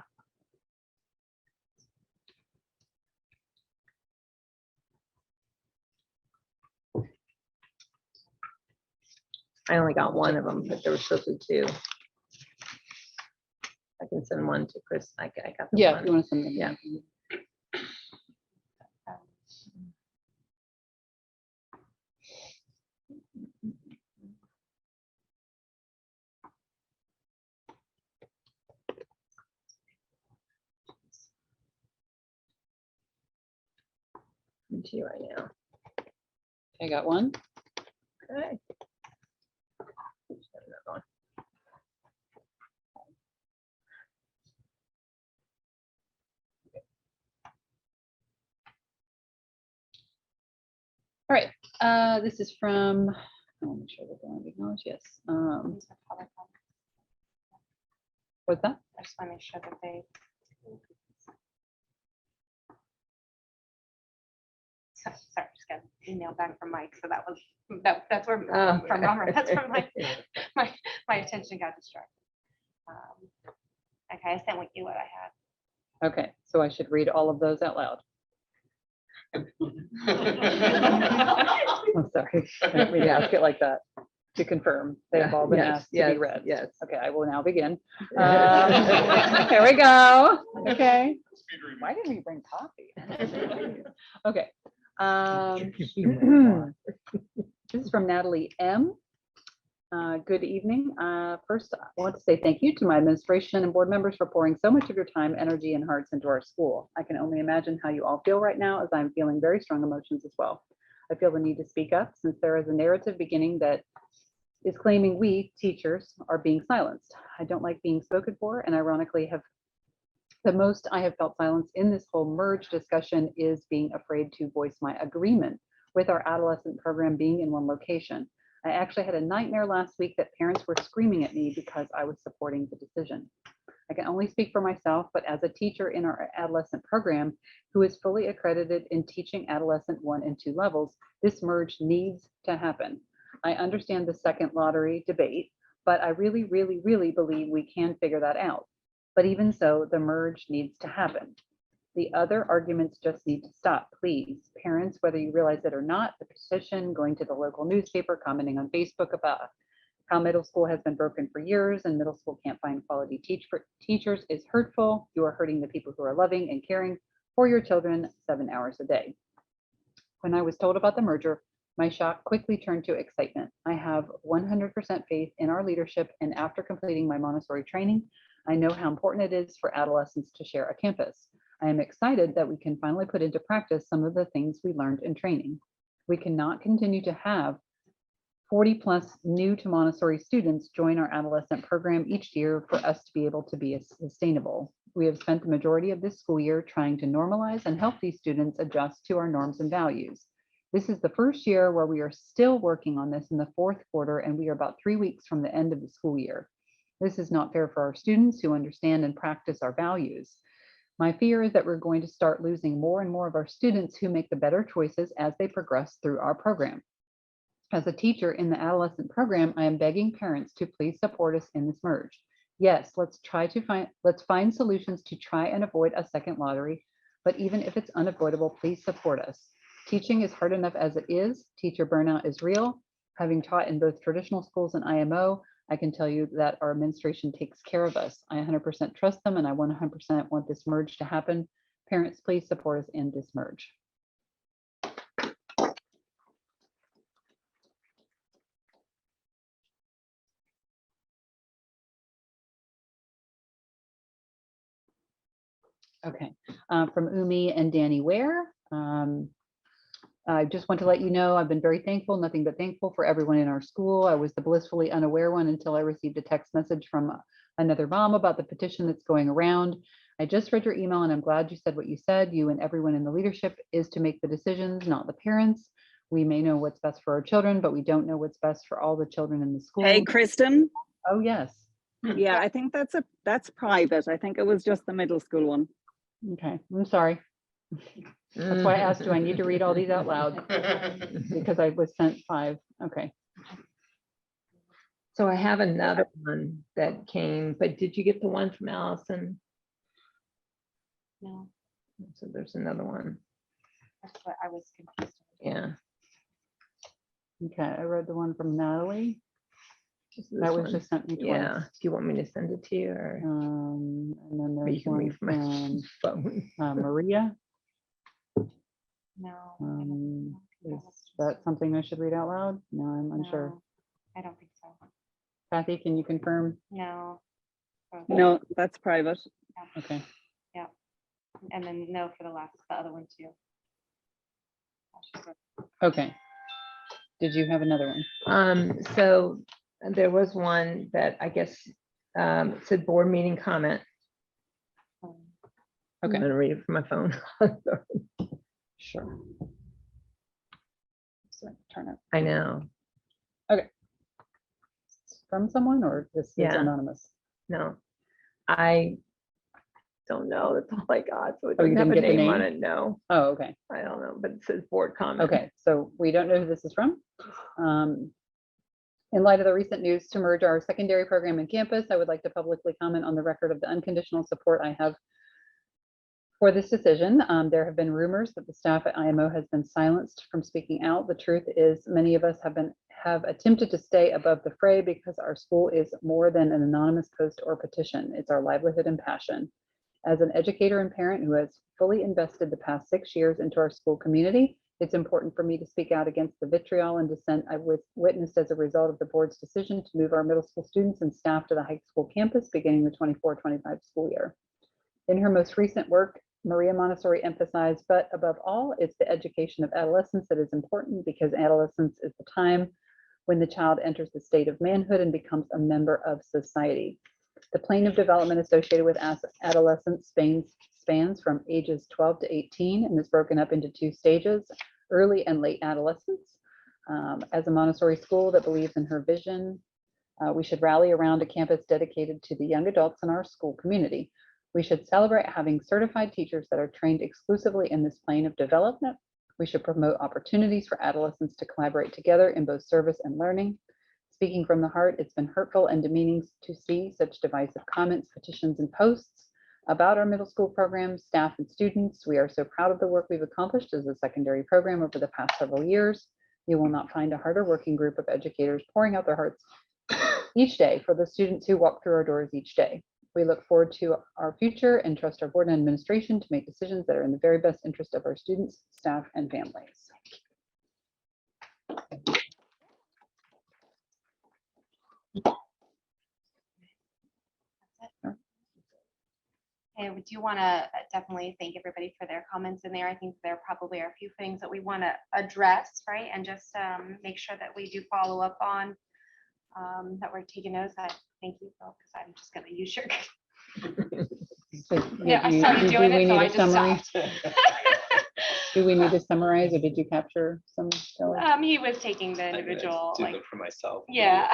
D: I only got one of them, but there were supposed to be 2. I can send one to Chris. I got the
B: Yeah,
D: one.
B: if you want to send them.
D: Yeah. To you right now.
B: I got one.
D: Okay.
B: All right, this is from, I'll make sure that they want to acknowledge, yes. What's that?
A: I just want to make sure that they. Sorry, just got an email back from Mike, so that was, that's where,
D: Oh.
A: from Robert, that's where my attention got distracted. Okay, I sent you what I had.
B: Okay, so I should read all of those out loud. I'm sorry, I didn't mean to ask it like that. To confirm, they have all been
D: Yes,
B: asked to
D: yes,
B: be read.
D: yes.
B: Okay, I will now begin. Here we go. Okay. Why didn't we bring coffee? Okay. This is from Natalie M. Good evening. First, I want to say thank you to my administration and board members for pouring so much of your time, energy, and hearts into our school. I can only imagine how you all feel right now, as I'm feeling very strong emotions as well. I feel the need to speak up since there is a narrative beginning that is claiming we, teachers, are being silenced. I don't like being spoken for, and ironically the most I have felt silence in this whole merge discussion is being afraid to voice my agreement with our adolescent program being in one location. I actually had a nightmare last week that parents were screaming at me because I was supporting the decision. I can only speak for myself, but as a teacher in our adolescent program who is fully accredited in teaching adolescent 1 and 2 levels, this merge needs to happen. I understand the second lottery debate, but I really believe we can figure that out. But even so, the merge needs to happen. The other arguments just need to stop, please. Parents, whether you realize it or not, the petition, going to the local newspaper, commenting on Facebook about how middle school has been broken for years and middle school can't find quality teachers is hurtful. You are hurting the people who are loving and caring for your children 7 hours a day. When I was told about the merger, my shock quickly turned to excitement. I have 100% faith in our leadership, and after completing my Montessori training, I know how important it is for adolescents to share a campus. I am excited that we can finally put into practice some of the things we learned in training. We cannot continue to have 40 plus new to Montessori students join our adolescent program each year for us to be able to be sustainable. We have spent the majority of this school year trying to normalize and help these students adjust to our norms and values. This is the first year where we are still working on this in the 4th quarter, and we are about 3 weeks from the end of the school year. This is not fair for our students who understand and practice our values. My fear is that we're going to start losing more and more of our students who make the better choices as they progress through our program. As a teacher in the adolescent program, I am begging parents to please support us in this merge. Yes, let's find solutions to try and avoid a second lottery, but even if it's unavoidable, please support us. Teaching is hard enough as it is. Teacher burnout is real. Having taught in both traditional schools and IMO, I can tell you that our administration takes care of us. I 100% trust them, and I 100% want this merge to happen. Parents, please support us in this merge. Okay, from Umi and Danny Ware. I just want to let you know I've been very thankful, nothing but thankful for everyone in our school. I was the blissfully unaware one until I received a text message from another mom about the petition that's going around. I just read your email and I'm glad you said what you said. You and everyone in the leadership is to make the decisions, not the parents. We may know what's best for our children, but we don't know what's best for all the children in the school.
E: Hey, Kristen.
B: Oh, yes.
E: Yeah, I think that's private. I think it was just the middle school one.
B: Okay, I'm sorry. That's why I asked, do I need to read all these out loud? Because I was sent 5. Okay.
D: So I have another one that came, but did you get the one from Allison?
A: No,
D: So there's another one.
A: that's what I was confused.
D: Yeah.
B: Okay, I read the one from Natalie.
D: This
B: That was
D: one.
B: just sent me twice.
D: Yeah. Do you want me to send it to you or?
B: And then
D: Or
B: there's
D: you can read
B: one
D: from my
B: from
D: phone.
B: Maria.
A: No.
B: Is that something I should read out loud? No, I'm unsure.
A: No, I don't think so.
B: Kathy, can you confirm?
A: No. Okay.
E: No, that's private.
B: Okay.
A: Yeah. And then no for the other one too.
B: Okay. Did you have another one?
D: So there was one that I guess said board meeting comment.
B: Okay.
D: I'm gonna read it from my phone.
B: Sure. So turn it.
D: I know.
B: Okay. From someone or this is
D: Yeah.
B: anonymous?
D: No, I don't know. That's all I got. So it
B: Oh, you
D: doesn't have
B: didn't
D: a
B: get the
D: name on
B: name?
D: it. No,
B: Oh, okay.
D: I don't know, but it says board comment.
B: Okay, so we don't know who this is from. In light of the recent news to merge our secondary program and campus, I would like to publicly comment on the record of the unconditional support I have for this decision. There have been rumors that the staff at IMO has been silenced from speaking out. The truth is many of us have attempted to stay above the fray because our school is more than an anonymous post or petition. It's our livelihood and passion. As an educator and parent who has fully invested the past 6 years into our school community, it's important for me to speak out against the vitriol and dissent I've witnessed as a result of the board's decision to move our middle school students and staff to the high school campus beginning the 24-25 school year. In her most recent work, Maria Montessori emphasized, but above all, it's the education of adolescents that is important because adolescence is the time when the child enters the state of manhood and becomes a member of society. The plane of development associated with adolescence spans from ages 12 to 18 and is broken up into 2 stages. early and late adolescence. As a Montessori school that believes in her vision, we should rally around a campus dedicated to the young adults in our school community. We should celebrate having certified teachers that are trained exclusively in this plane of development. We should promote opportunities for adolescents to collaborate together in both service and learning. Speaking from the heart, it's been hurtful and demeaning to see such divisive comments, petitions, and posts about our middle school programs, staff, and students. We are so proud of the work we've accomplished as a secondary program over the past several years. You will not find a harder working group of educators pouring out their hearts each day for the students who walk through our doors each day. We look forward to our future and trust our board and administration to make decisions that are in the very best interest of our students, staff, and families.
A: And we do want to definitely thank everybody for their comments in there. I think there probably are a few things that we want to address, right? And just make sure that we do follow up on, that we're taking notes. I thank you, Phil, because I'm just going to use your. Yeah, I started doing it, so I just stopped.
B: Do we need to summarize, or did you capture some?
A: He was taking the individual,
P: I
A: like,
P: look for myself.
A: yeah.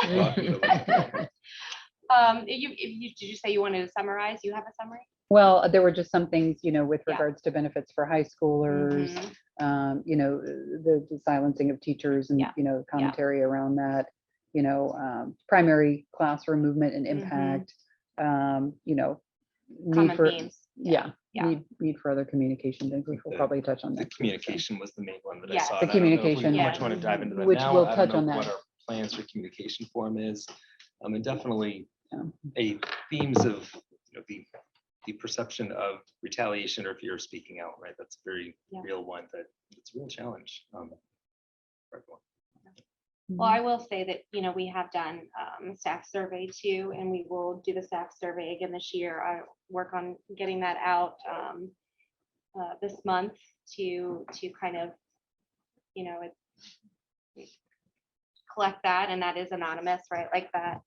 A: Did you say you wanted to summarize? You have a summary?
B: Well, there were just some things, with regards to benefits for high schoolers, the silencing of teachers and, commentary around that, primary classroom movement and impact, need
A: Common
B: for,
A: themes.
B: need for other communication things, which we'll probably touch on
P: The
B: next.
P: communication was the main one that I
A: Yes.
P: saw.
B: The
P: and I don't know if we
B: communication.
P: Much want to dive into that
B: Which
P: now.
B: we'll
P: I don't
B: touch
P: know
B: on
P: What
B: that.
P: our plans for communication forum is, and definitely
B: Yeah.
P: a themes of the perception of retaliation or fear of speaking out, right? That's a very real one, that it's a real challenge. For everyone.
A: Well, I will say that, we have done staff survey too, and we will do the staff survey again this year. I work on getting that out this month to kind of, collect that, and that is anonymous, right? Like that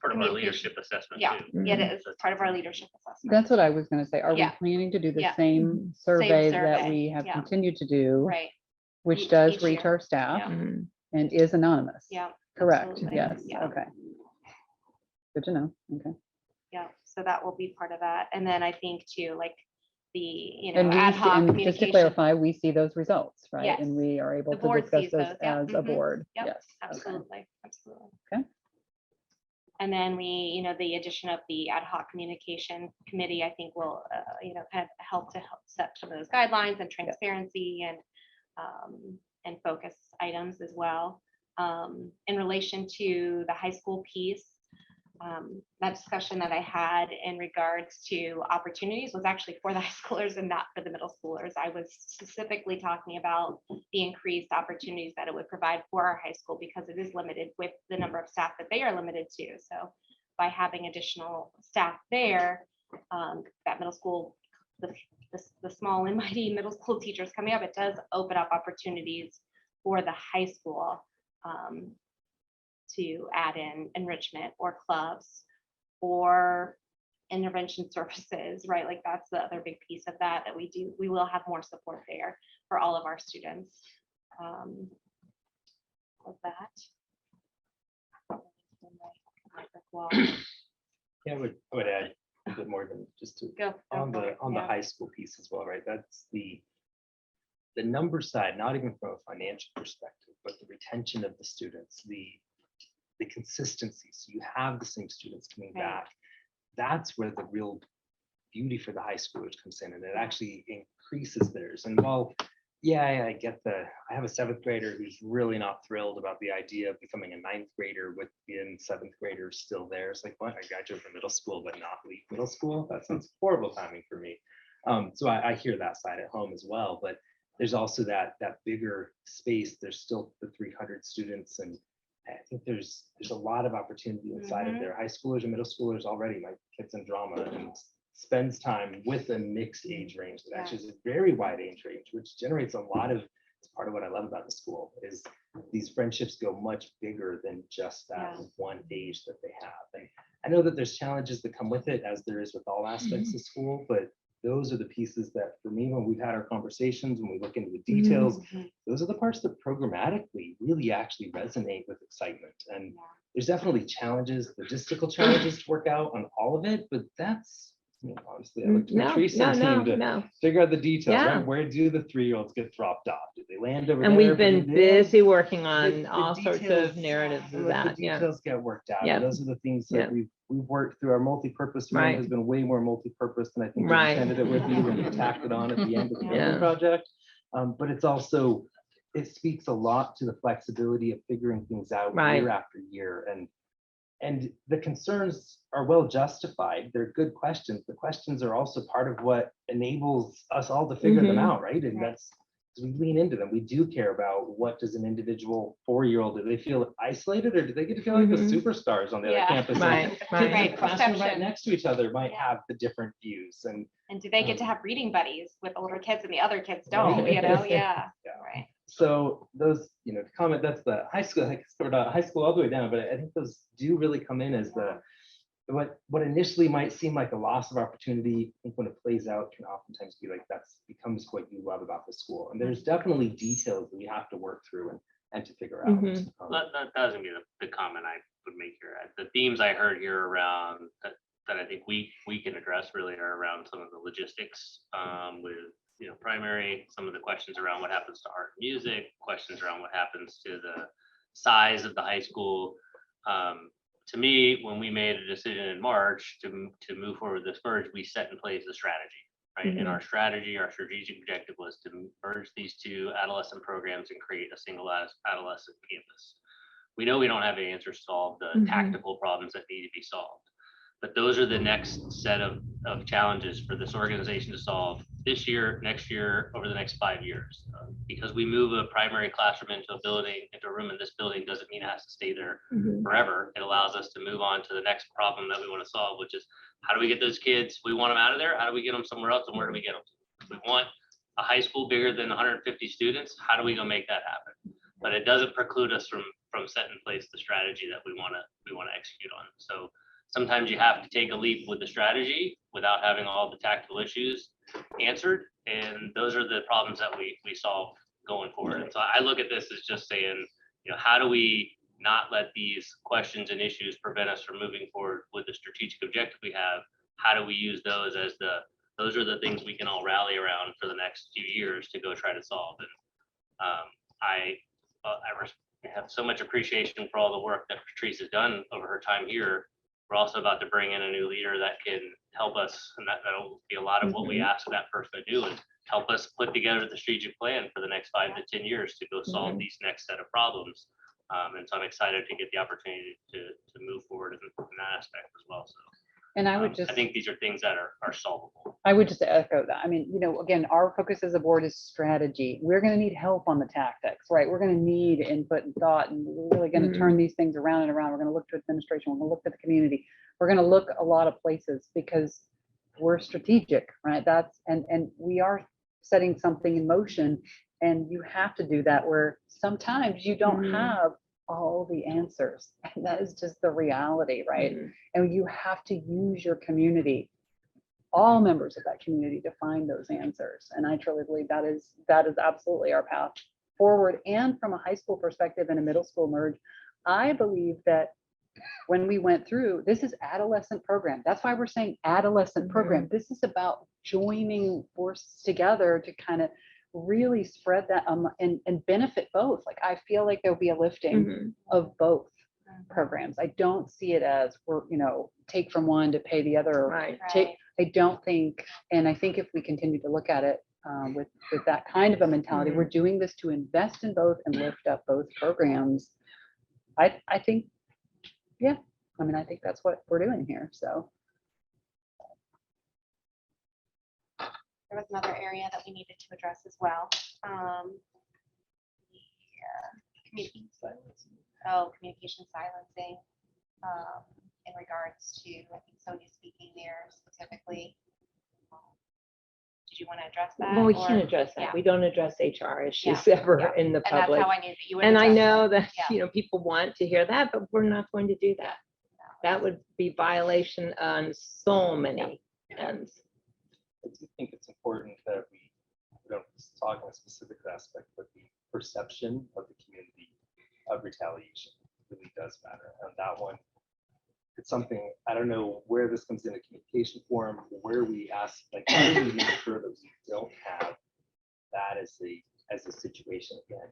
Q: Part of our
A: communication.
Q: leadership assessment.
A: Yeah,
Q: too.
A: it is. It's part of our leadership assessment.
B: That's what I was going to say. Are we
A: Yeah.
B: planning to do the
A: Yeah.
B: same survey that
A: survey,
B: we have
A: yeah.
B: continued to do?
A: Right.
B: Which
A: Each-
B: does
A: each
B: reach
A: year.
B: our staff
A: Yeah.
B: and is anonymous.
A: Yeah.
B: Correct,
A: absolutely.
B: yes,
A: Yeah.
B: okay. Good to know, okay.
A: Yeah, so that will be part of that. And then I think too, like the,
B: And
A: ad
B: we,
A: hoc
B: and just to
A: communication.
B: clarify, we see those results, right?
A: Yes.
B: And we are able
A: The
B: to
A: board
B: discuss
A: sees
B: those
A: those, yeah.
B: as a
A: Mhm.
B: board,
A: Yep,
B: yes. okay.
A: absolutely, absolutely.
B: Okay.
A: And then we, the addition of the ad hoc communication committee, I think will, kind of help set some of those guidelines and transparency and focus items as well. In relation to the high school piece, that discussion that I had in regards to opportunities was actually for the high schoolers and not for the middle schoolers. I was specifically talking about the increased opportunities that it would provide for our high school because it is limited with the number of staff that they are limited to. So by having additional staff there, that middle school, the small and mighty middle school teachers coming up, it does open up opportunities for the high school to add in enrichment or clubs or intervention services, right? Like that's the other big piece of that we will have more support there for all of our students. Of that.
P: Yeah, I would add a bit more than just to
A: Go
P: on
A: for
P: the
A: it,
P: on
A: yeah.
P: the high school piece as well, right? That's the number side, not even from a financial perspective, but the retention of the students, the consistency. So you have the same students coming
A: Right.
P: back. That's where the real beauty for the high schoolers comes in, and it actually increases theirs. And while, yeah, I get I have a 7th grader who's really not thrilled about the idea of becoming a 9th grader with the 7th graders still there. It's like, what? I graduated from middle school, but not leave middle school? That sounds horrible timing for me. So I hear that side at home as well, but there's also that bigger space. There's still the 300 students, and I think there's a lot of opportunity inside of their high schoolers and middle schoolers already. My kid's in drama and spends time with a mixed age range that actually is a very wide age range, which generates a lot of, it's part of what I love about the school, is these friendships go much bigger than just that one age that they have. And I know that there's challenges that come with it, as there is with all aspects of school, but those are the pieces that for me, when we've had our conversations, when we look into the details, those are the parts that programmatically really actually resonate with excitement. And there's definitely challenges, logistical challenges to work out on all of it, but that's, you know, honestly, I look to
D: No,
P: Teresa
D: no,
P: and
D: no,
P: team to
D: no.
P: figure out the details,
D: Yeah.
P: right? Where do the 3-year-olds get dropped off? Do they land over
D: And
P: there?
D: we've
P: But
D: been
P: in the end,
D: busy working on
P: the
D: all sorts
P: details-
D: of narratives of
P: the
D: that, yeah.
P: details get worked out.
D: Yeah.
P: And those are the things that
D: Yeah.
P: we've worked through. Our multi-purpose room
D: Right.
P: has been way more multi-purpose than I think we
D: Right.
P: intended it would be when we tacked it on at the end of the
D: Yeah.
P: building project. But it's also, it speaks a lot to the flexibility of figuring things out
D: Right.
P: year after year. And the concerns are well justified. They're good questions. The questions are also part of what enables us all to figure them out, right? And that's, we lean into them. We do care about what does an individual 4-year-old, do they feel isolated or do they get to feel like the superstars on the other campus? And kids in the classroom right
A: Perception.
P: next to each other might have the different views. And
A: And do they get to have reading buddies with older kids and the other kids don't, you know? Yeah. Right.
P: so those, you know, to comment, that's the high school, like sort of high school all the way down, but I think those do really come in as the what initially might seem like a loss of opportunity. I think when it plays out can oftentimes be like that's becomes what you love about the school. And there's definitely details that we have to work through and to figure out.
Q: That doesn't be the comment I would make here. The themes I heard here around that I think we can address really are around some of the logistics with, you know, primary, some of the questions around what happens to art and music, questions around what happens to the size of the high school. To me, when we made a decision in March to move forward with this merge, we set in place a strategy, right? And our strategy, our strategic objective was to merge these two adolescent programs and create a single adolescent campus. We know we don't have the answers to solve the tactical problems that need to be solved, but those are the next set of challenges for this organization to solve this year, next year, over the next 5 years. Because we move a primary classroom into a room in this building doesn't mean it has to stay there forever. It allows us to move on to the next problem that we want to solve, which is how do we get those kids? We want them out of there. How do we get them somewhere else? And where do we get them? We want a high school bigger than 150 students. How do we go make that happen? But it doesn't preclude us from setting in place the strategy that we want to execute on. So sometimes you have to take a leap with the strategy without having all the tactical issues answered. And those are the problems that we solve going forward. And so I look at this as just saying, you know, how do we not let these questions and issues prevent us from moving forward with the strategic objective we have? How do we use those as those are the things we can all rally around for the next few years to go try to solve. And I have so much appreciation for all the work that Patrice has done over her time here. We're also about to bring in a new leader that can help us, and that'll be a lot of what we ask that person to do, is help us put together the strategic plan for the next 5 to 10 years to go solve these next set of problems. And so I'm excited to get the opportunity to move forward in that aspect as well. So,
B: and I
Q: I think these are things that are solvable.
B: I would just echo that. I mean, you know, again, our focus as a board is strategy. We're going to need help on the tactics, right? We're going to need input and thought, and we're really going to turn these things around and around. We're going to look to administration. We're going to look to the community. We're going to look a lot of places because we're strategic, right? And we are setting something in motion, and you have to do that where sometimes you don't have all the answers, and that is just the reality, right? And you have to use your community, all members of that community, to find those answers. And I truly believe that is absolutely our path forward. And from a high school perspective and a middle school merge, I believe that when we went through, this is adolescent program. That's why we're saying adolescent program. This is about joining forces together to kind of really spread that and benefit both. Like, I feel like there'll be a lifting of both programs. I don't see it as we're, you know, take from one to pay the other. I don't think, and I think if we continue to look at it with that kind of a mentality, we're doing this to invest in both and lift up both programs. I think, yeah, I mean, I think that's what we're doing here. So.
A: There was another area that we needed to address as well. Communication silencing in regards to, I think Sonia's speaking there specifically. Did you want to address that?
D: Well, we
A: or-
D: can't address that.
A: Yeah.
D: We don't address HR issues
A: Yeah.
D: ever
A: Yeah.
D: in the
A: And that's
D: public.
A: how I knew that you would
D: And I
A: address
D: know
A: it.
D: that,
A: Yeah.
D: you know, people want to hear that, but we're not going to do that. That would be violation on so many ends.
P: do think it's important that we don't just talk on a specific aspect, but the perception of the community of retaliation really does matter. And that one, it's something, I don't know where this comes in a communication forum, where we ask, like, how do we make sure that we don't have that as a situation again?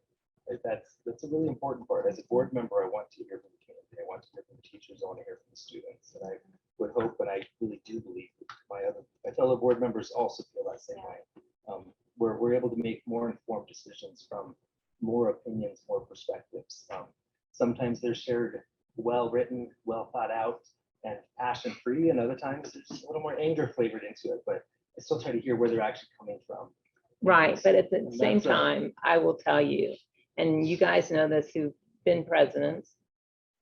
P: Like, that's a really important part. As a board member, I want to hear from the community. I want to hear from the teachers. I want to hear from the students. And I would hope, and I really do believe that my fellow board members also feel that same way. We're able to make more informed decisions from more opinions, more perspectives. Sometimes they're shared well written, well thought out, and passion free, and other times there's a little more anger flavored into it. But I still try to hear where they're actually coming from.
D: Right, but at the
P: And
D: same
P: that's
D: time, I will tell you, and you guys know this who've been presidents,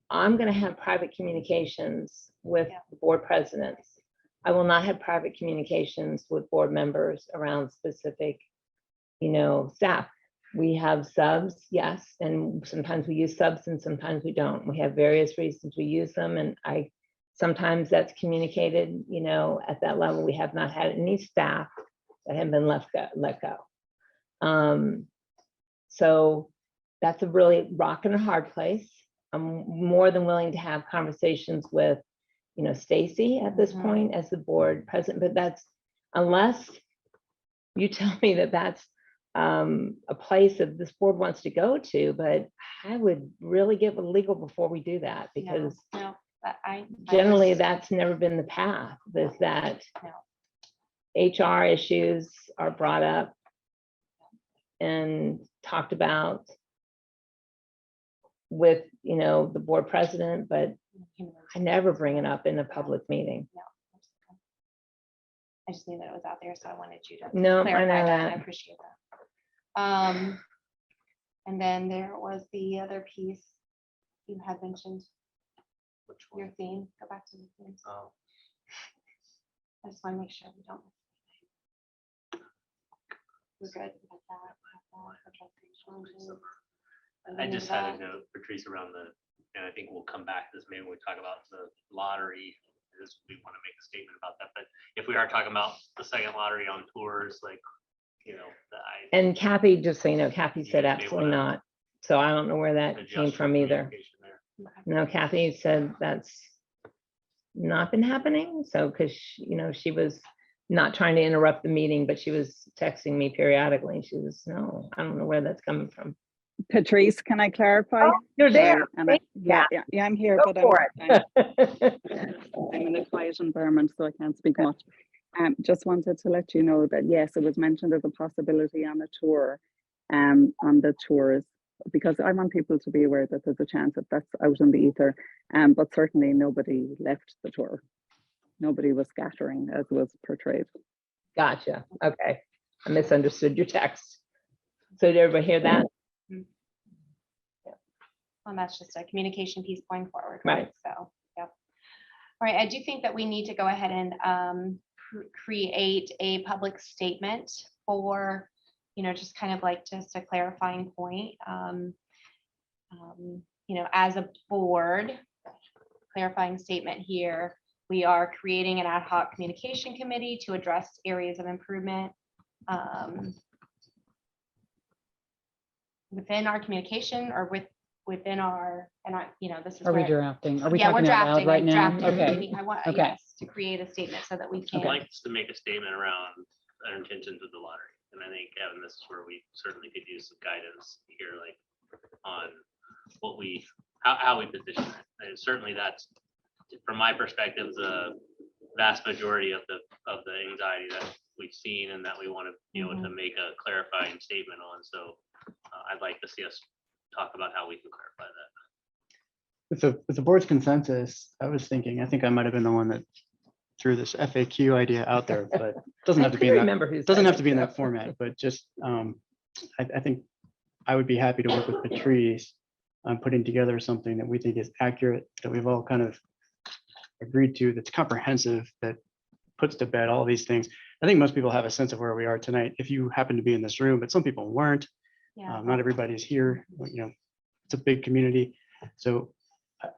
D: I'm gonna have private communications with the board presidents. I will not have private communications with board members around specific, staff. We have subs, yes, and sometimes we use subs and sometimes we don't. We have various reasons we use them, and sometimes that's communicated, at that level. We have not had any staff that have been let go. So that's a really rock and a hard place. I'm more than willing to have conversations with, Stacy at this point as the board president, but that's unless you tell me that that's a place that this board wants to go to, but I would really get with legal before we do that, because generally that's never been the path, is that HR issues are brought up and talked about with, the board president, but I never bring it up in a public meeting.
A: I just knew that it was out there, so I wanted you to
D: No, I
A: clarify
D: know
A: that. I
D: that.
A: appreciate that. And then there was the other piece you had mentioned, your theme. Go back to the themes.
Q: Oh.
A: I just want to make sure we don't. We're good with that.
Q: I just had a note, Patrice, around and I think we'll come back to this maybe when we talk about the lottery. We want to make a statement about that, but if we are talking about the second lottery on tours,
D: And Kathy, just so you know, Kathy said
Q: may
D: absolutely
Q: wanna
D: not. So I don't know where that came
Q: adjust
D: from either.
Q: communication there.
D: No, Kathy said that's not been happening. So, because, she was not trying to interrupt the meeting, but she was texting me periodically. She was, no, I don't know where that's coming from.
E: Patrice, can I clarify?
D: Oh, you're there.
E: Sorry, and yeah, I'm here,
D: Go
E: but
D: for
E: I'm in a quiet environment, so I can't speak much. Just wanted to let you know that, yes, it was mentioned as a possibility on a tour, on the tours, because I want people to be aware that there's a chance that that's out in the ether. But certainly nobody left the tour. Nobody was scattering as was portrayed.
D: Gotcha. Okay. I misunderstood your text. So did everybody hear that?
A: And that's just a communication piece going forward.
D: Right.
A: So, yep. All right. I do think that we need to go ahead and create a public statement for, just kind of like just a clarifying point. As a board, clarifying statement here, we are creating an ad hoc communication committee to address areas of improvement within our communication or within our, this is
B: Are we
A: where.
B: drafting? Are we
A: Yeah, we're
B: talking out loud
A: drafting.
B: right
A: I'm
B: now?
A: drafting.
B: Okay.
A: Meaning I want,
B: Okay.
A: yes, to create a statement so that we
Q: I'd
A: can.
Q: like us to make a statement around our intentions with the lottery. And I think, Kevin, this is where we certainly could use some guidance here, like on what how we position it. And certainly that's, from my perspective, the vast majority of the anxiety that we've seen and that we want to be able to make a clarifying statement on. So I'd like to see us talk about how we can clarify that.
C: With the board's consensus, I think I might have been the one that threw this FAQ idea out there, but it doesn't have to be in that, doesn't have to be in that format, but just, I think I would be happy to work with Patrice on putting together something that we think is accurate, that we've all kind of agreed to, that's comprehensive, that puts to bed all these things. I think most people have a sense of where we are tonight, if you happen to be in this room, but some people weren't. Not everybody's here, it's a big community. So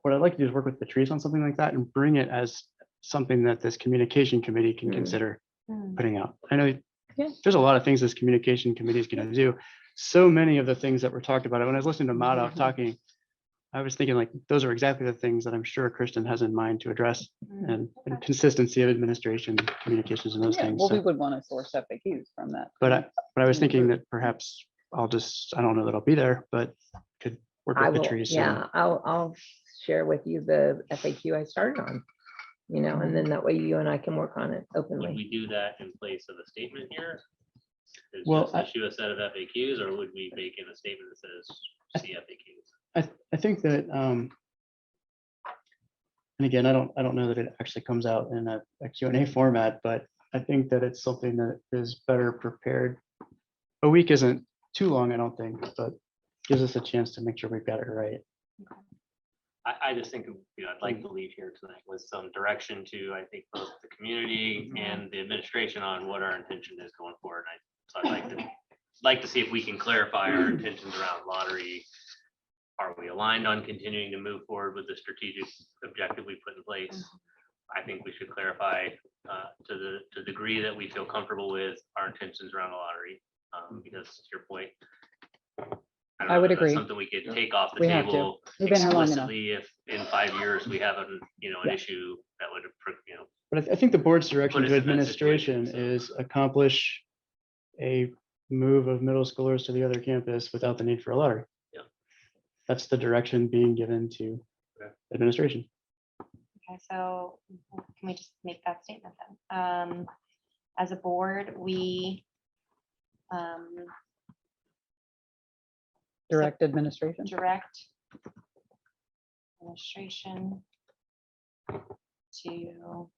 C: what I'd like to do is work with Patrice on something like that and bring it as something that this communication committee can consider putting out. I know
D: Yeah.
C: there's a lot of things this communication committee is going to do. So many of the things that were talked about, when I was listening to Madhav talking, I was thinking like, those are exactly the things that I'm sure Kristen has in mind to address, and consistency of administration, communications and those
B: Yeah,
C: things.
B: well, we
C: So,
B: would want to source FAQs from that.
C: but I was thinking that perhaps I don't know that I'll be there, but could work
D: I
C: with
D: will,
C: Patrice.
D: yeah, I'll share with you the FAQ I started on, and then that way you and I can work on it
Q: Would
D: openly.
Q: we do that in place of a statement here? Is
C: Well,
Q: just issue a set of FAQs, or would we make in a statement that says see FAQs?
C: I think that, and again, I don't know that it actually comes out in a Q&A format, but I think that it's something that is better prepared. A week isn't too long, I don't think, but gives us a chance to make sure we've got it right.
Q: I just think, I'd like to leave here tonight with some direction to, I think, both the community and the administration on what our intention is going forward. So I'd like to see if we can clarify our intentions around lottery. Are we aligned on continuing to move forward with the strategic objective we put in place? I think we should clarify to the degree that we feel comfortable with our intentions around the lottery, because to your point, don't
B: I
Q: know
B: would
Q: if that's
B: agree.
Q: something we could take off the
B: We have to.
Q: table
B: We've been here long enough.
Q: explicitly if in 5 years we have an
B: Yeah.
Q: issue that would,
C: But I think the board's direction
Q: Put
C: to
Q: us in that situation,
C: administration is accomplish a move of middle schoolers to the other campus without the need for a lottery.
Q: Yeah.
C: That's the direction being given to administration.
A: Okay, so can we just make that statement then? As a board, we
B: Direct administration.
A: direct administration to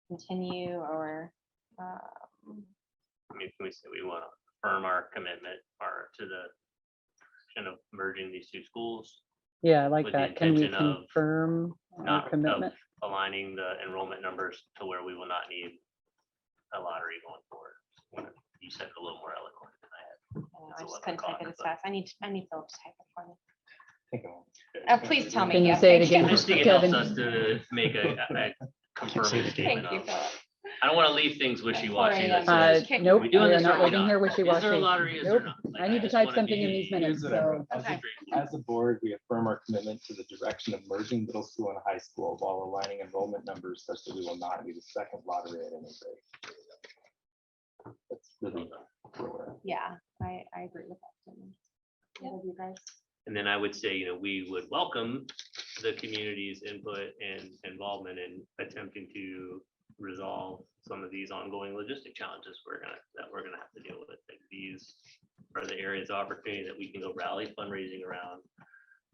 A: continue or
Q: can we say we want to affirm our commitment or to the of merging these two schools?
B: Yeah, I like
Q: With the
B: that. Can we
Q: intention of
B: confirm our
Q: Not of
B: commitment?
Q: aligning the enrollment numbers to where we will not need a lottery going forward. You said it a little more eloquent than I had.
A: I just couldn't type it as fast. I need Philip to type it for me.
Q: Think of-
A: Please tell me.
B: Can you
A: yes,
B: say it
A: thank you.
B: again?
Q: I just think it helps
B: Kevin?
Q: us to make a confirming statement
A: Thank you,
Q: of,
A: Philip.
Q: I don't want to leave things wishy-washy. that
B: Uh,
Q: says,
B: Nope,
Q: we
B: we
Q: doing
B: are
Q: this or
B: not
Q: we
B: leaving
Q: not?
B: here
Q: Is there a
B: wishy-washy.
Q: lottery? Is there
B: Nope.
Q: not?
B: I need to
Q: just
B: type
Q: wanna
B: something in
Q: be-
B: these minutes,
R: Here's what I
B: so.
R: wrote.
A: Okay.
R: As a board, we affirm our commitment to the direction of merging middle school and high school while aligning enrollment numbers such that we will not need a second lottery at any rate. That's really where we're at.
A: Yeah, I agree with that. statement. What of you guys?
Q: And then I would say, we would welcome the community's input and involvement in attempting to resolve some of these ongoing logistic challenges that we're gonna have to deal with. Like, these are the areas of opportunity that we can go rally fundraising around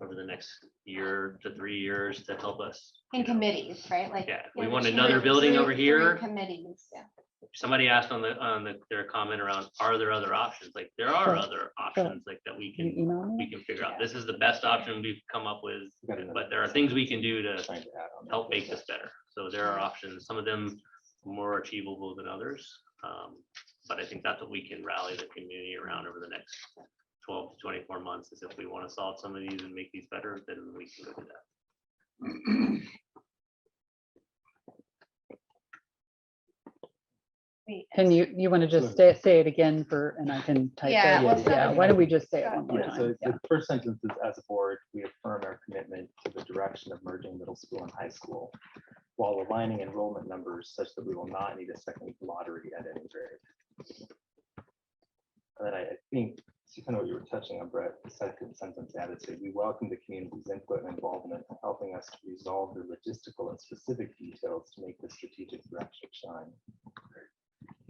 Q: over the next year to 3 years to help us.
A: In committees, right? Like.
Q: Yeah, we
A: the
Q: want
A: two
Q: another
A: or
Q: building
A: three-
Q: over here.
A: three Committees, yeah.
Q: Somebody asked on their comment around, are there other options? Like, there are
B: Sure,
Q: other options like that we
B: You
Q: can
B: email me?
Q: we can figure out. This is the best option we've come up with, but there are things we can do to
R: Trying to add on that.
Q: help make this better. So there are options, some of them more achievable than others. But I think that's what we can rally the community around over the next 12 to 24 months, is if we want to solve some of these and make these better, then we can go do that.
A: Wait,
B: Can you want to just say it again and I can type
A: Yeah,
B: it?
A: well, so-
B: Yeah, why don't we just say it one more
R: Yeah, so
B: time? Yeah.
R: the first sentence is, as a board, we affirm our commitment to the direction of merging middle school and high school while aligning enrollment numbers such that we will not need a second lottery at any rate. And then I think, see kind of what you were touching on, Brett, the second sentence added to, we welcome the community's input and involvement in helping us to resolve the logistical and specific details to make the strategic direction shine.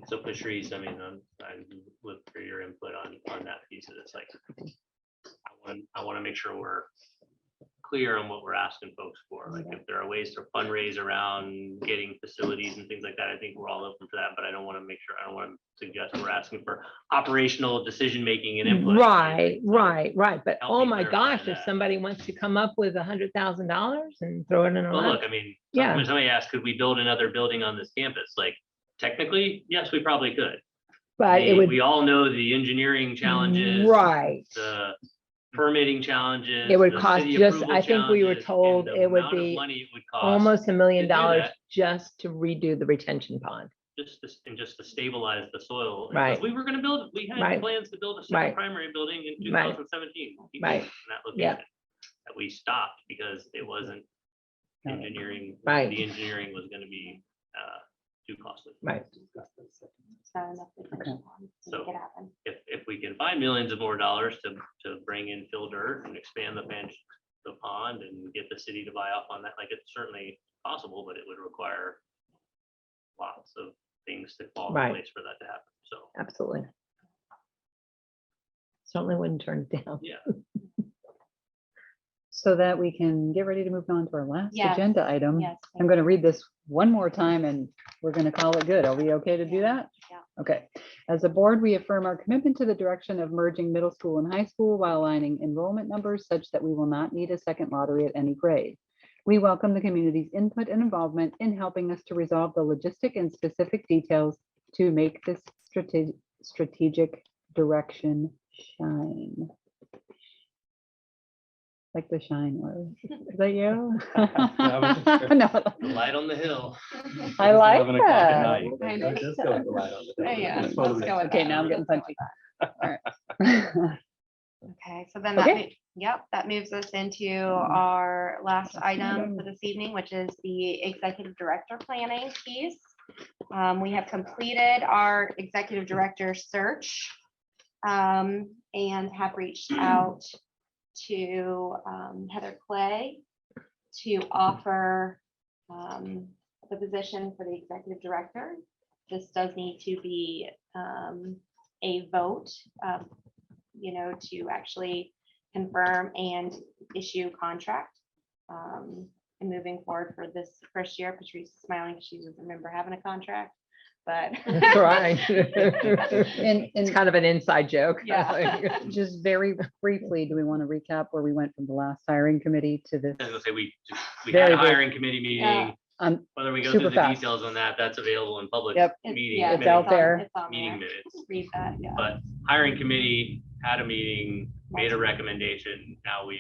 Q: So Patrice, I look for your input on that piece of this. Like, I want to make sure we're clear on what we're asking folks for. Like, if there are ways to fundraise around getting facilities and things like that, I think we're all open for that, but I don't want to suggest we're asking for operational decision-making and input.
D: Right. But
Q: Help
D: oh
Q: me
D: my
Q: clarify
D: gosh, if
Q: that.
D: somebody wants to come up with $100,000 and throw it in a
Q: Well,
D: lot.
Q: look, I mean,
D: Yeah.
Q: when somebody asked, could we build another building on this campus? Like, technically, yes, we probably could.
D: But it would,
Q: We all know the engineering challenges.
D: right.
Q: The permitting challenges.
D: It would
Q: the
D: cost
Q: city
D: just,
Q: approval
D: I think we were
Q: challenges,
D: told
Q: and the
D: it would
Q: amount of
D: be
Q: money it would cost
D: almost $1
Q: to
D: million
Q: do that.
D: just to redo the retention pond.
Q: Just to stabilize the soil.
D: Right.
Q: Because we were gonna build, we had
D: Right.
Q: plans to build a second
D: Right.
Q: primary building in
D: Right.
Q: 2017.
D: Right.
Q: In that
D: Yeah.
Q: location. That we stopped because it wasn't engineering.
D: Right.
Q: The engineering was gonna be too costly.
D: Right.
A: It's not enough to finish it on, to
Q: So
A: make it happen.
Q: if we can find millions of more dollars to bring in fill dirt and expand the pond and get the city to buy off on that, like it's certainly possible, but it would require lots of things to fall
D: Right.
Q: in place for that to happen. So,
D: Absolutely. Certainly wouldn't turn it down.
Q: yeah.
B: So that we can get ready to move on to our last
A: Yes,
B: agenda item.
A: yes,
B: I'm going to read this one more time and we're going to call it good. Are we okay to do that?
A: Yeah.
B: Okay. As a board, we affirm our commitment to the direction of merging middle school and high school while aligning enrollment numbers such that we will not need a second lottery at any grade. We welcome the community's input and involvement in helping us to resolve the logistic and specific details to make this strategic direction shine. Like the shine word. Is that you? No.
Q: The light on the hill.
B: I like
R: 11 o'clock at
B: that.
R: night.
B: I
R: Let's
B: like
R: go with the light on the hill.
A: Yeah,
R: Let's
A: let's
R: totally-
A: go with
B: Okay,
A: that.
B: now I'm getting
A: Let's go
B: punchy.
A: with that.
B: All right.
A: Okay, so then that,
B: Okay.
A: yep, that moves us into our last item for this evening, which is the executive director planning piece. We have completed our executive director search and have reached out to Heather Clay to offer the position for the executive director. This does need to be a vote, to actually confirm and issue contract. And moving forward for this first year, Patrice is smiling because she doesn't remember having a contract, but.
D: That's right.
B: And
D: It's kind of an inside joke.
A: Yeah.
B: just very briefly, do we want to recap where we went from the last hiring committee to this?
Q: I was gonna say, we
B: Very
Q: had a
B: good.
Q: hiring committee meeting. Whether we go through
B: super
Q: the
B: fast.
Q: details on that, that's available in public
B: Yep.
Q: meeting.
A: Yeah,
B: It's
Q: minutes-
B: out there.
A: It's on
Q: Meeting
A: there.
Q: minutes.
A: Read that, yeah.
Q: But hiring committee had a meeting, made a recommendation. Now we're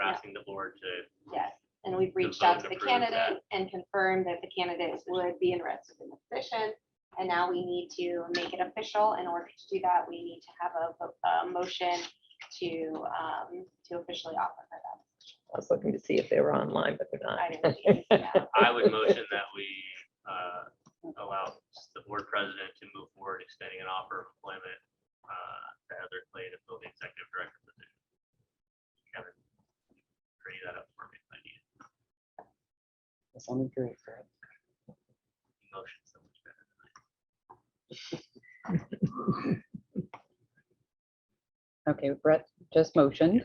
Q: asking the board to,
A: Yes, and we've reached out to the candidate and confirmed that the candidate would be interested in the position. And now we need to make it official. In order to do that, we need to have a motion to officially offer her that.
D: I was looking to see if they were online, but they're
A: I
D: not.
A: didn't, yeah.
Q: I would motion that we allow the board president to move forward, extending an offer of employment to Heather Clay to fill the executive director position. Kevin, bring that up for me if I need it.
B: That sounded great.
Q: Motion so much better than
B: Okay, Brett just motioned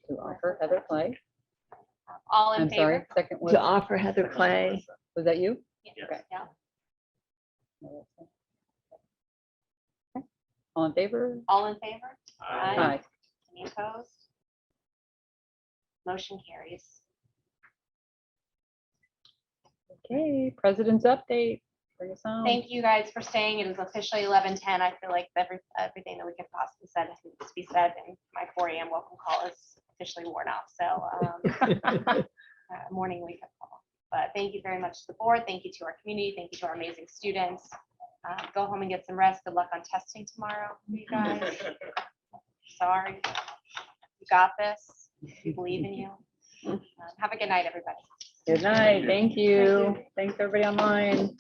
B: to offer Heather Clay.
A: All in
B: I'm sorry,
A: favor?
B: second was,
D: To offer Heather Clay.
B: was that you?
Q: Yes.
B: Okay.
A: Yeah.
B: Okay. All in favor?
A: All in favor?
B: Aye.
A: Any opposed? Motion carries.
B: Okay, president's update. Bring us on.
A: Thank you guys for staying. It is officially 11:10. I feel like everything that we could possibly said has to be said, and my 4 a.m. welcome call is officially worn off. So morning wake up call. But thank you very much to the board. Thank you to our community. Thank you to our amazing students. Go home and get some rest. Good luck on testing tomorrow, you guys. Sorry. You got this. We believe in you. Have a good night, everybody.
B: Good night. Thank you. Thanks, everybody online.